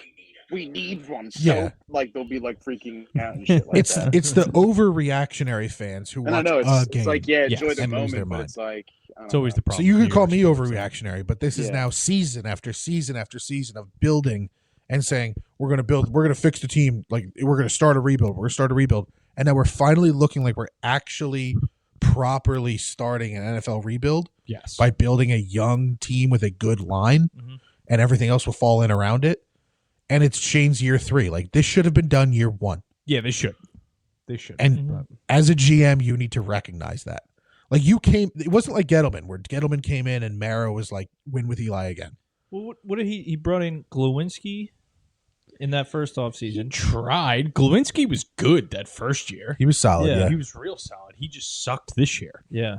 Speaker 5: We need one. So,
Speaker 2: Yeah.
Speaker 5: like, they'll be like freaking out and shit like
Speaker 2: It's
Speaker 5: that.
Speaker 2: it's the overreactionary fans who
Speaker 5: And I
Speaker 2: watch
Speaker 5: know
Speaker 2: a
Speaker 5: it's
Speaker 2: game.
Speaker 5: like, yeah,
Speaker 3: Yes.
Speaker 5: enjoy the
Speaker 2: And lose their
Speaker 5: moment, but
Speaker 2: mind.
Speaker 5: it's like, I don't
Speaker 3: It's always
Speaker 5: know.
Speaker 3: the problem.
Speaker 2: So you could
Speaker 3: with
Speaker 2: call
Speaker 3: New
Speaker 2: me
Speaker 3: York City.
Speaker 2: overreactionary, but this is
Speaker 5: Yeah.
Speaker 2: now season after season after season of building and saying we're going to fix the team, like we're going to start a rebuild, and now we're finally looking like we're actually properly starting an NFL rebuild
Speaker 3: Yes.
Speaker 2: by building a young team with a good line,
Speaker 4: Mhm.
Speaker 2: and everything else will fall in around it. And it's Shane's year 3. Like this should have been done year 1.
Speaker 3: Yeah, they should. They should.
Speaker 2: And as a GM, you need to recognize that. Like it wasn't like Gettleman, where Gettleman came in and Mara was like, win with Eli again.
Speaker 4: Well, what did he brought in Glowinski in that first
Speaker 3: He
Speaker 4: offseason?
Speaker 3: tried. Glowinski was good that first year.
Speaker 2: He was solid,
Speaker 4: Yeah.
Speaker 2: yeah.
Speaker 3: He was real solid. He just sucked this year.
Speaker 4: Yeah.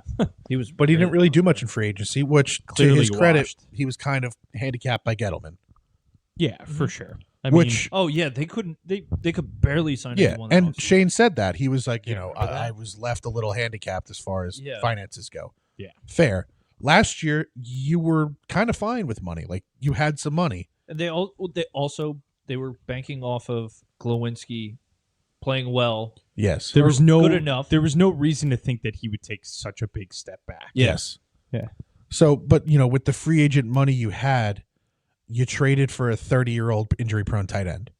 Speaker 4: He was
Speaker 2: But he didn't really do much in free agency, which
Speaker 3: Clearly
Speaker 2: to his credit,
Speaker 3: washed.
Speaker 2: he was kind of handicapped by Gettleman.
Speaker 3: Yeah, for sure. I
Speaker 2: Which
Speaker 4: Oh yeah, they couldn't they could barely sign
Speaker 2: yeah,
Speaker 4: anyone
Speaker 2: and
Speaker 4: else.
Speaker 2: Shane said that. He was like,
Speaker 3: Yeah, remember
Speaker 2: I
Speaker 3: that?
Speaker 2: was left a little handicapped as far as
Speaker 4: Yeah.
Speaker 2: finances go.
Speaker 3: Yeah.
Speaker 2: Fair. Last year you were kind of fine with money. Like you had some money.
Speaker 4: And they were banking off of Glowinski playing well.
Speaker 2: Yes.
Speaker 3: there was no
Speaker 4: good enough.
Speaker 3: There was no reason to think that he would take such a big step back.
Speaker 2: Yes.
Speaker 3: Yeah.
Speaker 2: So, but with the free agent money you had, you traded for a 30-year-old injury-prone tight end.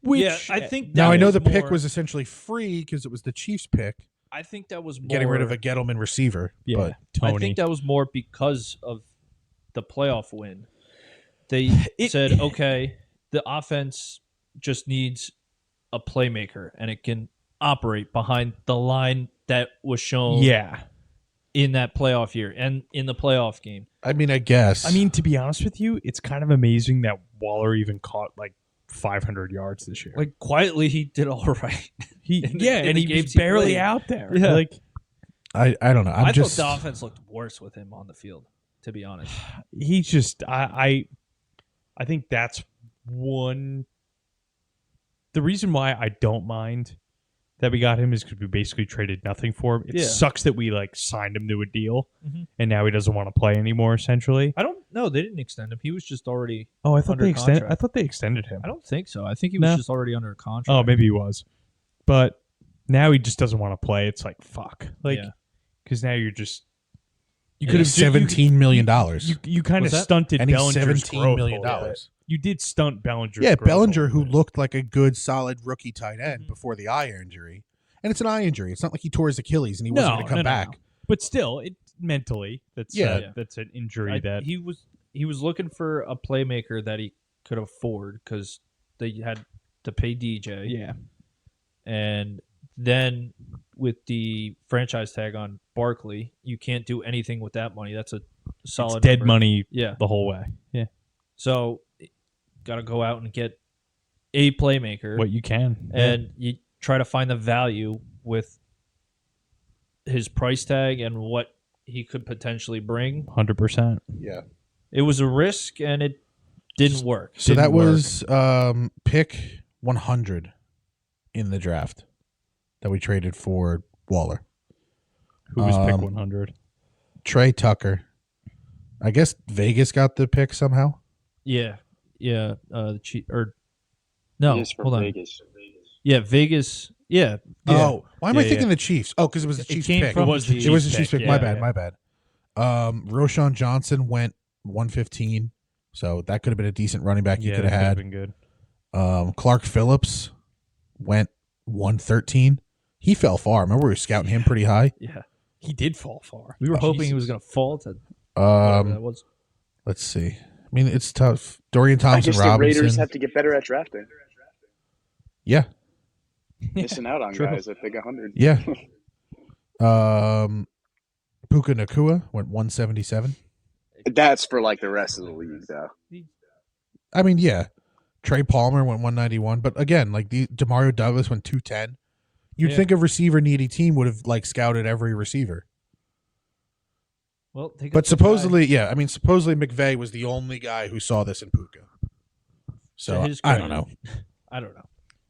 Speaker 3: Which
Speaker 4: yeah, I think
Speaker 2: Now
Speaker 4: that
Speaker 2: I know
Speaker 4: was
Speaker 2: the pick
Speaker 4: more-
Speaker 2: was essentially free because it was the Chiefs' pick,
Speaker 4: I think that was more,
Speaker 2: getting rid of a Gettleman receiver.
Speaker 3: yeah,
Speaker 2: But
Speaker 3: Tony.
Speaker 4: I think that was more because of the playoff win. They said, okay, the offense just needs a playmaker and it can operate behind the line that was shown.
Speaker 3: yeah.
Speaker 4: in that playoff year and in the playoff game.
Speaker 2: I mean, I guess.
Speaker 3: I mean, to be honest with you, it's kind of amazing that Waller even caught like 500 yards this year.
Speaker 4: Like quietly, he did all right.
Speaker 3: And
Speaker 4: the
Speaker 3: he
Speaker 4: games
Speaker 3: was
Speaker 4: he
Speaker 3: barely
Speaker 4: played.
Speaker 3: out there.
Speaker 4: Yeah.
Speaker 3: Like
Speaker 2: I don't know.
Speaker 4: I
Speaker 2: just
Speaker 4: thought the offense looked worse with him on the field, to be honest.
Speaker 3: he's just I think that's one. The reason why I don't mind that we got him is because we basically traded nothing for him. It
Speaker 4: Yeah.
Speaker 3: sucks that we like signed him to a deal
Speaker 4: Mhm.
Speaker 3: and now he doesn't want to play anymore. Essentially,
Speaker 4: I don't know. They didn't extend him. He was just already.
Speaker 3: I thought
Speaker 4: Under
Speaker 3: they extended.
Speaker 4: contract.
Speaker 3: I thought they extended him.
Speaker 4: I don't think so. I think he was
Speaker 3: No.
Speaker 4: just already under a contract.
Speaker 3: Oh, maybe he was, but now he just doesn't want to play. It's like fuck, like
Speaker 4: Yeah.
Speaker 3: because now you're just you
Speaker 2: and
Speaker 3: could have
Speaker 2: he's $17 million.
Speaker 3: You kind of
Speaker 4: What's that?
Speaker 3: stunted
Speaker 2: And he's
Speaker 3: Bellinger's
Speaker 2: $17
Speaker 3: growth
Speaker 2: million.
Speaker 3: a little bit. You did stunt Bellinger's
Speaker 2: Yeah,
Speaker 3: growth a
Speaker 2: Bellinger,
Speaker 3: little
Speaker 2: who
Speaker 3: bit.
Speaker 2: looked like a good, solid rookie tight end before the eye injury. And it's an eye injury. It's not like he tore his Achilles and he wasn't going to come back.
Speaker 3: But still, it mentally that's
Speaker 2: Yeah.
Speaker 3: that's an injury that
Speaker 4: he was looking for a playmaker that he could afford because they had to pay DJ.
Speaker 3: yeah.
Speaker 4: And then with the franchise tag on Barkley, you can't do anything with that money. That's a solid
Speaker 3: It's dead
Speaker 4: number.
Speaker 3: money
Speaker 4: Yeah.
Speaker 3: the whole way. Yeah.
Speaker 4: So got to go out and get a playmaker,
Speaker 3: What you can.
Speaker 4: and you try to find the value with his price tag and what he could potentially bring.
Speaker 3: 100%.
Speaker 2: Yeah.
Speaker 4: It was a risk, and it didn't work.
Speaker 2: So
Speaker 3: Didn't
Speaker 2: that
Speaker 3: work.
Speaker 2: was pick 100 in the draft that we traded for Waller.
Speaker 3: Who was pick
Speaker 2: Um,
Speaker 3: 100?
Speaker 2: Trey Tucker. I guess Vegas got the pick somehow.
Speaker 4: Yeah, yeah. The no,
Speaker 5: It is for
Speaker 4: hold on.
Speaker 5: Vegas.
Speaker 4: Yeah, Vegas. Yeah,
Speaker 2: Oh, why am I
Speaker 3: Yeah,
Speaker 2: thinking
Speaker 3: yeah.
Speaker 2: the Chiefs? Oh, because it was the
Speaker 4: It
Speaker 2: Chiefs
Speaker 4: came
Speaker 2: pick.
Speaker 4: from
Speaker 3: It was the
Speaker 2: It was the
Speaker 3: Chiefs
Speaker 2: Chiefs
Speaker 3: pick,
Speaker 2: pick. My
Speaker 3: yeah,
Speaker 2: bad.
Speaker 3: yeah.
Speaker 2: My bad. Roshan Johnson went 115, so that could have been a decent running back you
Speaker 3: Yeah,
Speaker 2: could
Speaker 3: that
Speaker 2: have had.
Speaker 3: been good.
Speaker 2: Clark Phillips went 113. He fell far. Remember we were scouting him pretty high.
Speaker 4: yeah.
Speaker 3: He did fall far.
Speaker 4: We were hoping he
Speaker 3: Jesus.
Speaker 4: was going to fall to whatever that was.
Speaker 2: Let's see. I mean, it's tough. Dorian
Speaker 5: I
Speaker 2: Thompson
Speaker 5: guess the Raiders
Speaker 2: Robinson.
Speaker 5: have to get better at drafting.
Speaker 2: Yeah,
Speaker 5: Missing out on
Speaker 4: True.
Speaker 5: guys at pick 100.
Speaker 2: yeah. Puka Nakua went 177.
Speaker 5: That's for like the rest of the league, though.
Speaker 2: I mean, yeah. Trey Palmer went 191, but again, like Demario Douglas went 210. You'd
Speaker 4: Yeah.
Speaker 2: think a receiver needy team would have like scouted every receiver.
Speaker 4: Well, they got
Speaker 2: But
Speaker 4: the
Speaker 2: supposedly, yeah, I mean, supposedly McVay was the only guy who saw this in Puka. So
Speaker 4: To his
Speaker 2: I don't
Speaker 4: credit.
Speaker 2: know.
Speaker 4: I don't know.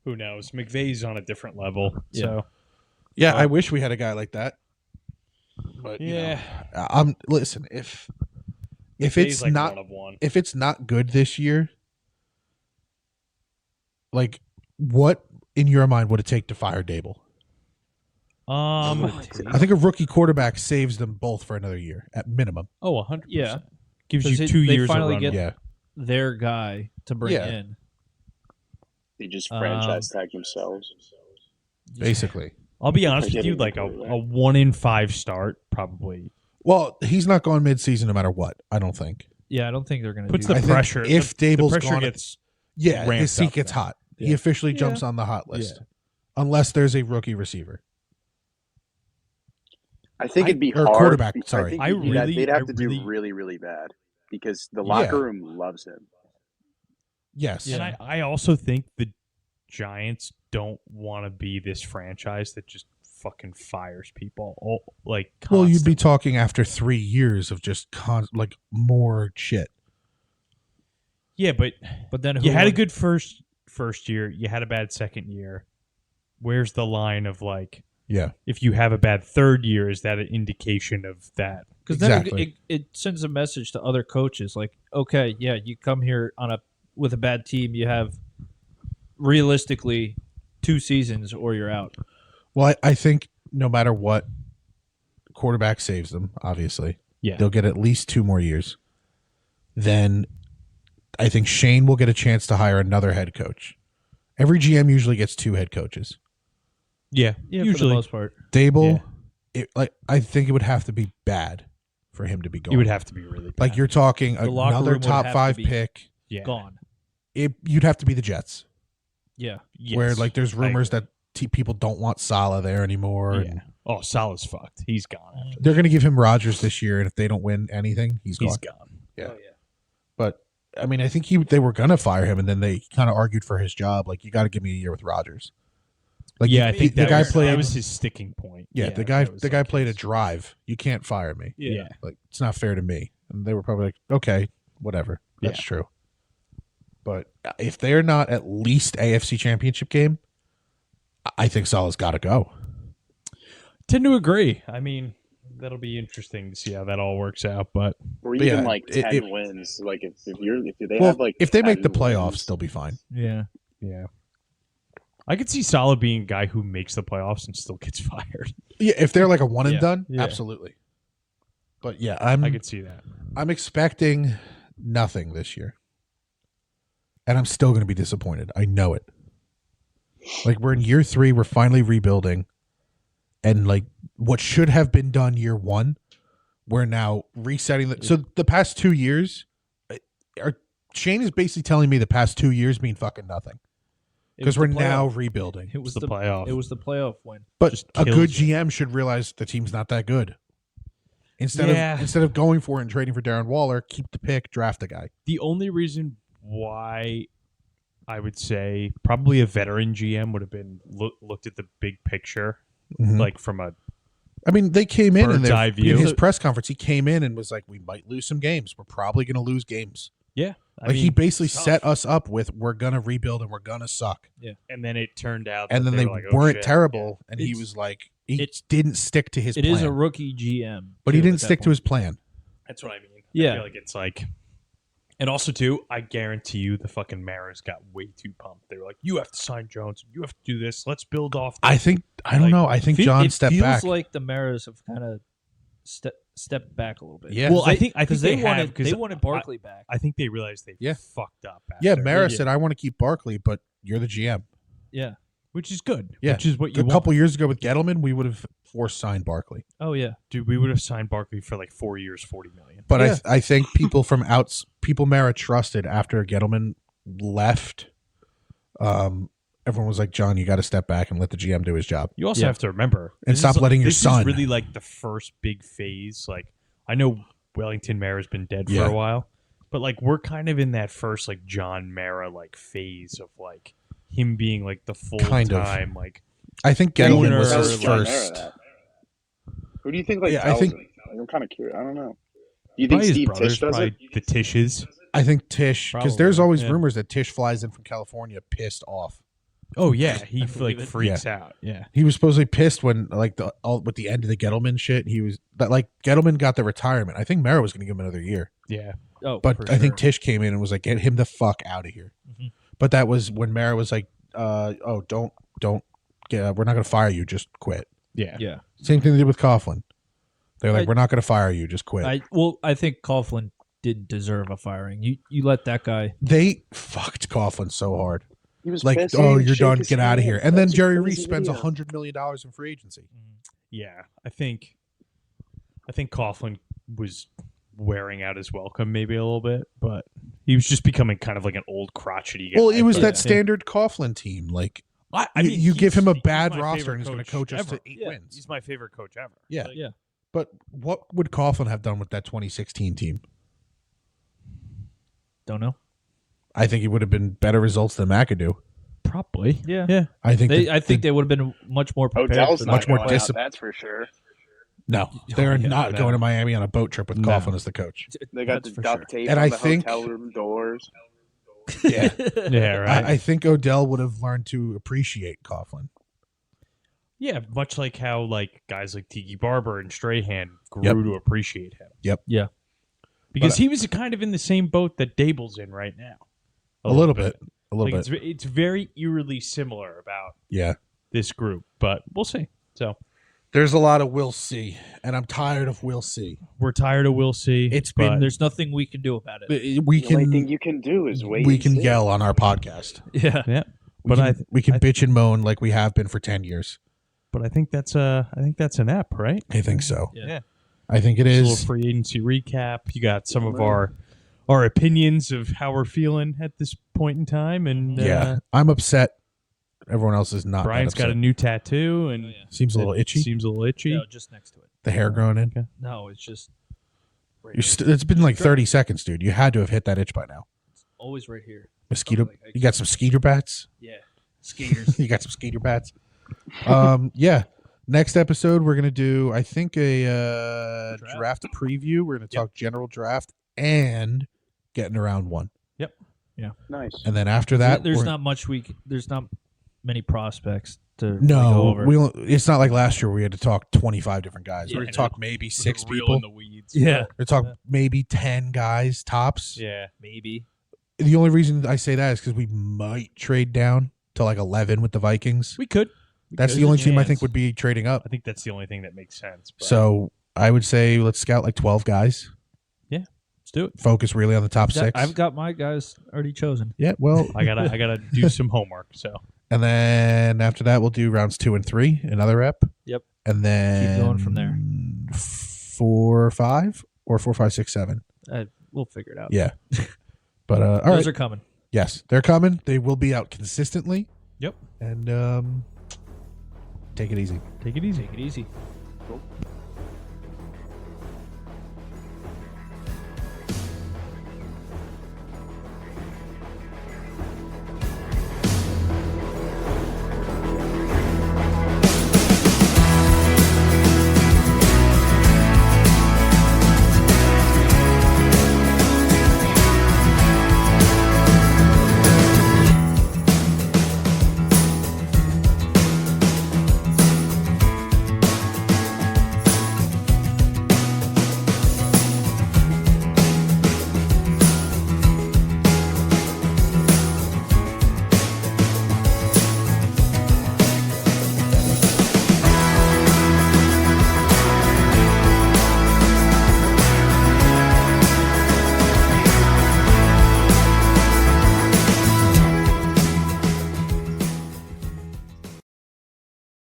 Speaker 3: Who knows? McVay's on a different level.
Speaker 4: Yeah.
Speaker 3: So
Speaker 2: Yeah, I wish we had a guy like that. But
Speaker 3: yeah,
Speaker 2: listen, if
Speaker 3: McVay's
Speaker 2: it's
Speaker 3: like
Speaker 2: not
Speaker 3: one of one.
Speaker 2: if it's not good this year, like what in your mind would it take to fire Dable? I think a rookie quarterback saves them both for another year at minimum.
Speaker 3: 100%.
Speaker 4: Yeah.
Speaker 3: Gives
Speaker 4: 'Cause
Speaker 3: you
Speaker 4: it-
Speaker 3: 2
Speaker 4: they
Speaker 3: years of
Speaker 4: finally
Speaker 3: run.
Speaker 4: get-
Speaker 2: Yeah.
Speaker 4: their guy to bring
Speaker 2: Yeah.
Speaker 4: in.
Speaker 5: They just franchise tag themselves.
Speaker 2: Basically.
Speaker 3: I'll be honest
Speaker 5: They're
Speaker 3: with you,
Speaker 5: getting
Speaker 3: like
Speaker 5: everywhere.
Speaker 3: a 1 in 5 start probably
Speaker 2: Well, he's not going midseason no matter what, I don't think.
Speaker 4: Yeah, I don't think they're going to
Speaker 3: puts
Speaker 4: do
Speaker 3: the
Speaker 2: I
Speaker 4: that.
Speaker 2: think
Speaker 3: pressure.
Speaker 2: if
Speaker 3: the
Speaker 2: Dable's
Speaker 3: pressure
Speaker 2: gone-
Speaker 3: gets
Speaker 2: Yeah, his
Speaker 3: ramped
Speaker 2: seat
Speaker 3: up
Speaker 2: gets
Speaker 3: then.
Speaker 2: hot.
Speaker 3: Yeah.
Speaker 2: He officially jumps on the hot list.
Speaker 3: Yeah.
Speaker 2: Unless there's a rookie receiver.
Speaker 5: I think it'd be
Speaker 2: or
Speaker 5: hard.
Speaker 2: quarterback,
Speaker 5: I
Speaker 2: sorry.
Speaker 5: think
Speaker 3: I
Speaker 5: they'd have-
Speaker 3: really-
Speaker 5: they'd have
Speaker 3: I
Speaker 5: to do
Speaker 3: really-
Speaker 5: really, really bad because the
Speaker 2: Yeah.
Speaker 5: locker room loves him.
Speaker 2: Yes.
Speaker 3: And I also think the Giants don't want to be this franchise that just fucking fires people.
Speaker 2: Well, you'd be
Speaker 3: constantly.
Speaker 2: talking after 3 years of just like more shit.
Speaker 3: Yeah, but
Speaker 4: But then
Speaker 3: you had a
Speaker 4: won?
Speaker 3: good first year. You had a bad second year. Where's the line of like,
Speaker 2: Yeah.
Speaker 3: if you have a bad third year, is that an indication of that?
Speaker 4: Because then
Speaker 2: Exactly.
Speaker 4: it sends a message to other coaches like, okay, yeah, you come here with a bad team, you have realistically 2 seasons or you're out.
Speaker 2: Well, I think no matter what, quarterback saves them, obviously.
Speaker 3: Yeah.
Speaker 2: They'll get at least 2 more years. Then I think Shane will get a chance to hire another head coach. Every GM usually gets 2 head coaches.
Speaker 3: Yeah,
Speaker 4: Yeah, for
Speaker 3: usually
Speaker 4: the most part.
Speaker 2: Dable, I think it would have to be bad for him to be gone.
Speaker 3: you would have to be really bad.
Speaker 2: Like you're talking
Speaker 4: The locker
Speaker 2: another
Speaker 4: room would
Speaker 2: top
Speaker 4: have
Speaker 2: 5
Speaker 4: to be
Speaker 2: pick.
Speaker 3: yeah.
Speaker 4: Gone.
Speaker 2: You'd have to be the Jets,
Speaker 4: Yeah.
Speaker 3: Yes.
Speaker 2: where like there's
Speaker 3: I
Speaker 2: rumors
Speaker 3: agree.
Speaker 2: that people don't want Salah there anymore.
Speaker 3: Yeah.
Speaker 2: And
Speaker 3: Oh, Salah's fucked. He's gone. After
Speaker 2: They're going to give him Rodgers this year, and if they don't win anything, he's gone.
Speaker 3: He's gone.
Speaker 2: Yeah.
Speaker 4: Oh, yeah.
Speaker 2: But I mean, I think they were going to fire him, and then they kind of argued for his job. Like, you got to give me a year with Rodgers. Like,
Speaker 3: I think
Speaker 2: the guy played.
Speaker 3: that was his sticking point.
Speaker 2: Yeah, the guy played a drive. You can't fire me.
Speaker 3: Yeah.
Speaker 2: Like, it's not fair to me. And they were probably like, okay, whatever. That's true. But if they're not at least AFC Championship game, I think Salah's got to go.
Speaker 3: Tend to agree. I mean, that'll be interesting to see how that all works out. But
Speaker 5: Or
Speaker 2: But
Speaker 5: even
Speaker 2: yeah,
Speaker 5: like 10
Speaker 2: it-
Speaker 5: wins. Like if they
Speaker 2: Well,
Speaker 5: have like
Speaker 2: if they make
Speaker 5: 10
Speaker 2: the playoffs,
Speaker 5: wins,
Speaker 2: they'll be fine.
Speaker 4: Yeah.
Speaker 3: yeah, I could see Salah being a guy who makes the playoffs and still gets fired.
Speaker 2: Yeah, if they're like a one and
Speaker 3: Yeah.
Speaker 2: done,
Speaker 3: Yeah.
Speaker 2: absolutely. But yeah,
Speaker 3: I could see that.
Speaker 2: I'm expecting nothing this year. And I'm still going to be disappointed. I know it. Like, we're in year 3, we're finally rebuilding. And like what should have been done year 1, we're now resetting so the past 2 years Shane is basically telling me the past 2 years mean fucking nothing. Because we're now rebuilding.
Speaker 4: It was
Speaker 3: the playoff.
Speaker 4: It was the playoff win.
Speaker 2: But
Speaker 3: just
Speaker 2: a
Speaker 3: kills
Speaker 2: good
Speaker 3: you.
Speaker 2: GM should realize the team's not that good. Instead of going for it and trading for Darren Waller, keep the pick, draft the guy.
Speaker 3: The only reason why I would say probably a veteran GM would have been looked at the big picture,
Speaker 2: Mhm.
Speaker 3: like from a
Speaker 2: I mean, they came in and
Speaker 3: bird's eye
Speaker 2: in
Speaker 3: view.
Speaker 2: his press conference, he came in and was like, "We might lose some games. We're probably going to lose games."
Speaker 3: I
Speaker 2: Like, he
Speaker 3: mean,
Speaker 2: basically
Speaker 3: tough.
Speaker 2: set us up with, "We're going to rebuild and we're going to suck."
Speaker 3: and then it turned out,
Speaker 2: And
Speaker 3: that
Speaker 2: then they
Speaker 3: were like, oh,
Speaker 2: weren't
Speaker 3: shit.
Speaker 2: terrible, and he
Speaker 4: It's-
Speaker 2: was like, he didn't stick to his
Speaker 4: It
Speaker 2: plan.
Speaker 4: is a rookie GM.
Speaker 2: But he
Speaker 4: too,
Speaker 2: didn't
Speaker 4: at that
Speaker 2: stick to
Speaker 4: point.
Speaker 2: his plan.
Speaker 3: That's what I mean.
Speaker 4: Yeah.
Speaker 3: I feel like it's like, and also too, I guarantee you, the fucking Maras got way too pumped. They were like, "You have to sign Jones. You have to do this. Let's build off."
Speaker 2: I don't
Speaker 3: Like,
Speaker 2: know. I think
Speaker 4: Fe-
Speaker 2: John
Speaker 4: it
Speaker 2: stepped
Speaker 4: feels
Speaker 2: back.
Speaker 4: like the Maras have kind of stepped back a little bit.
Speaker 2: Yeah.
Speaker 3: Well, I think
Speaker 4: because they
Speaker 3: have,
Speaker 4: wanted they wanted Barkley back.
Speaker 3: I think they realized they
Speaker 2: Yeah.
Speaker 3: fucked up.
Speaker 2: Yeah,
Speaker 3: after,
Speaker 2: Mara said, "I want to keep Barkley, but you're the GM."
Speaker 4: Yeah.
Speaker 3: which is good.
Speaker 2: Yeah.
Speaker 3: Which is what you
Speaker 2: A
Speaker 3: want.
Speaker 2: couple years ago with Gettleman, we would have forced signed Barkley.
Speaker 4: Oh yeah.
Speaker 3: Dude, we would have signed Barkley for like 4 years, $40 million.
Speaker 2: But
Speaker 4: Yeah.
Speaker 2: I think people from people Mara trusted after Gettleman left. Everyone was like, "John, you got to step back and let the GM do his job."
Speaker 3: You also
Speaker 4: Yeah.
Speaker 3: have to remember
Speaker 2: And
Speaker 3: this
Speaker 2: stop
Speaker 3: is-
Speaker 2: letting your
Speaker 3: this
Speaker 2: son.
Speaker 3: is really like the first big phase. Like, I know Wellington Mara's been dead
Speaker 2: Yeah.
Speaker 3: for a while, but like we're kind of in that first like John Mara like phase of like him being like the full
Speaker 2: Kind of.
Speaker 3: time like
Speaker 2: I think Gettleman was
Speaker 3: Owner,
Speaker 2: his
Speaker 5: John Mara
Speaker 2: first.
Speaker 5: that? Who do you think like
Speaker 2: Yeah, I
Speaker 5: tells
Speaker 2: think-
Speaker 5: him? Like, I'm kind of curious. I don't know. Do you think
Speaker 3: probably his
Speaker 5: Steve
Speaker 3: brothers,
Speaker 5: Tisch does
Speaker 3: probably
Speaker 5: it?
Speaker 3: the Tishes.
Speaker 2: I think Tisch, because there's
Speaker 4: Probably,
Speaker 2: always
Speaker 4: yeah.
Speaker 2: rumors that Tisch flies in from California pissed off.
Speaker 3: Oh yeah, he
Speaker 4: I
Speaker 3: like
Speaker 4: believe it.
Speaker 3: freaks out. Yeah,
Speaker 2: He was supposedly pissed when like with the end of the Gettleman shit. He was that like Gettleman got the retirement. I think Mara was going to give him another year,
Speaker 3: yeah.
Speaker 4: Oh,
Speaker 2: but
Speaker 4: for
Speaker 2: I think
Speaker 4: sure.
Speaker 2: Tisch came in and was like, "Get him the fuck out of here."
Speaker 4: Mhm.
Speaker 2: But that was when Mara was like, "Oh, don't get. We're not going to fire you. Just quit."
Speaker 3: Yeah.
Speaker 4: Yeah.
Speaker 2: Same thing they did with Coughlin. They're like,
Speaker 4: I-
Speaker 2: "We're not going to fire you. Just quit."
Speaker 4: I think Coughlin did deserve a firing. You let that guy.
Speaker 2: They fucked Coughlin so hard.
Speaker 5: He was
Speaker 2: Like,
Speaker 5: pissed.
Speaker 2: "Oh,
Speaker 5: He
Speaker 2: you're
Speaker 5: shook
Speaker 2: done.
Speaker 5: his
Speaker 2: Get out of
Speaker 5: hand.
Speaker 2: here." And then
Speaker 5: That's a
Speaker 2: Jerry
Speaker 5: crazy
Speaker 2: Reese spends
Speaker 5: video.
Speaker 2: $100 million in free agency.
Speaker 3: Yeah, I think Coughlin was wearing out his welcome maybe a little bit, but he was just becoming kind of like an old crotchety guy.
Speaker 2: Well, it was
Speaker 3: but-
Speaker 2: that standard Coughlin team. Like,
Speaker 3: I
Speaker 2: you give him a
Speaker 3: he's
Speaker 2: bad
Speaker 3: my
Speaker 2: roster
Speaker 3: favorite
Speaker 2: and he's gonna
Speaker 3: coach
Speaker 2: coach us to
Speaker 3: ever.
Speaker 2: 8
Speaker 3: Yeah,
Speaker 2: wins.
Speaker 3: He's my favorite coach ever.
Speaker 2: Yeah.
Speaker 3: Like,
Speaker 4: Yeah.
Speaker 2: But what would Coughlin have done with that 2016 team?
Speaker 4: Don't know.
Speaker 2: I think it would have been better results than McAdoo.
Speaker 3: probably.
Speaker 4: Yeah.
Speaker 3: Yeah.
Speaker 2: I think.
Speaker 4: I think they would have been much more prepared.
Speaker 5: Odell's
Speaker 4: for
Speaker 5: not
Speaker 4: that.
Speaker 2: much more
Speaker 5: going out,
Speaker 2: discipline.
Speaker 5: That's for sure.
Speaker 2: no, they're
Speaker 3: yeah,
Speaker 2: not
Speaker 3: no.
Speaker 2: going to Miami on a boat trip with
Speaker 3: No.
Speaker 2: Coughlin as the coach.
Speaker 5: They got
Speaker 4: That's
Speaker 5: the
Speaker 4: for
Speaker 5: duct tape
Speaker 2: And
Speaker 5: on
Speaker 2: I
Speaker 5: the
Speaker 2: think-
Speaker 5: hotel room doors.
Speaker 2: Yeah,
Speaker 3: Yeah, right.
Speaker 2: I think Odell would have learned to appreciate Coughlin.
Speaker 3: yeah, much like how like guys like Tiki Barber and Strahan grew
Speaker 2: Yep.
Speaker 3: to appreciate him.
Speaker 4: Yeah.
Speaker 3: Because
Speaker 2: But-
Speaker 3: he was kind of in the same boat that Dable's in right now.
Speaker 2: A little bit. A little
Speaker 3: Like
Speaker 2: bit.
Speaker 3: it's very eerily similar about
Speaker 2: Yeah.
Speaker 3: this group, but we'll see. So
Speaker 2: There's a lot of we'll see, and I'm tired of we'll see.
Speaker 3: we're tired of we'll see.
Speaker 2: It's
Speaker 3: but
Speaker 2: been
Speaker 4: There's nothing we can do about it.
Speaker 2: we
Speaker 5: The only thing
Speaker 2: can
Speaker 5: you can do is wait.
Speaker 2: we
Speaker 5: and
Speaker 2: can
Speaker 5: see.
Speaker 2: yell on our podcast.
Speaker 4: Yeah.
Speaker 3: yeah.
Speaker 2: We
Speaker 3: But
Speaker 2: can, we can bitch and moan like we have been for 10 years.
Speaker 3: I think that's an app, right?
Speaker 2: I think so.
Speaker 4: Yeah.
Speaker 2: I think it
Speaker 3: Just a
Speaker 2: is.
Speaker 3: little free agency recap. You got some of our opinions of how we're feeling at this point in time, and
Speaker 2: Yeah, I'm upset Everyone else is not.
Speaker 3: Brian's
Speaker 2: that
Speaker 3: got a
Speaker 2: upset.
Speaker 3: new tattoo and
Speaker 2: Seems a little itchy.
Speaker 3: Seems a little itchy.
Speaker 4: No, just next to it.
Speaker 2: The hair growing in.
Speaker 4: No, it's just right
Speaker 2: You're
Speaker 4: here.
Speaker 2: it's been like 30 seconds, dude. You had to have hit that itch by now.
Speaker 4: Always right here.
Speaker 2: Mosquito.
Speaker 4: Like, I
Speaker 2: You got some skeeter bats.
Speaker 4: Yeah. Skaters.
Speaker 2: You got some skeeter bats. Yeah. Next episode, we're gonna do, I think, a draft preview. We're gonna talk general draft and getting around one,
Speaker 5: Nice.
Speaker 2: and then after that,
Speaker 4: there's
Speaker 2: we're-
Speaker 4: not much there's not many prospects to really
Speaker 2: no.
Speaker 4: go over.
Speaker 2: It's not like last year where we had to talk 25 different guys.
Speaker 3: Yeah,
Speaker 2: we're gonna talk maybe 6
Speaker 3: Real
Speaker 2: people.
Speaker 3: in the weeds.
Speaker 4: Yeah.
Speaker 2: We're gonna talk maybe 10 guys tops.
Speaker 3: Yeah.
Speaker 4: Maybe.
Speaker 2: The only reason I say that is because we might trade down to like 11 with the Vikings.
Speaker 3: We could.
Speaker 2: That's
Speaker 4: There's
Speaker 2: the
Speaker 4: a
Speaker 2: only team I
Speaker 4: chance.
Speaker 2: think would be trading up.
Speaker 3: I think that's the only thing that makes sense. But
Speaker 2: So I would say let's scout like 12 guys.
Speaker 3: let's do it.
Speaker 2: Focus really on the top 6.
Speaker 4: I've got my guys already chosen.
Speaker 2: Yeah, well,
Speaker 3: I gotta do some homework. So
Speaker 2: and then after that we'll do rounds 2 and 3, another rep.
Speaker 4: Yep.
Speaker 2: And then
Speaker 4: Keep going from there.
Speaker 2: 4, 5, or 4, 5, 6, 7.
Speaker 4: We'll figure it out.
Speaker 2: Yeah. But all right.
Speaker 4: Those are coming.
Speaker 2: Yes, they're coming. They will be out consistently.
Speaker 3: Yep.
Speaker 2: And take it easy.
Speaker 3: Take it easy.
Speaker 4: Take it easy.
Speaker 5: Cool.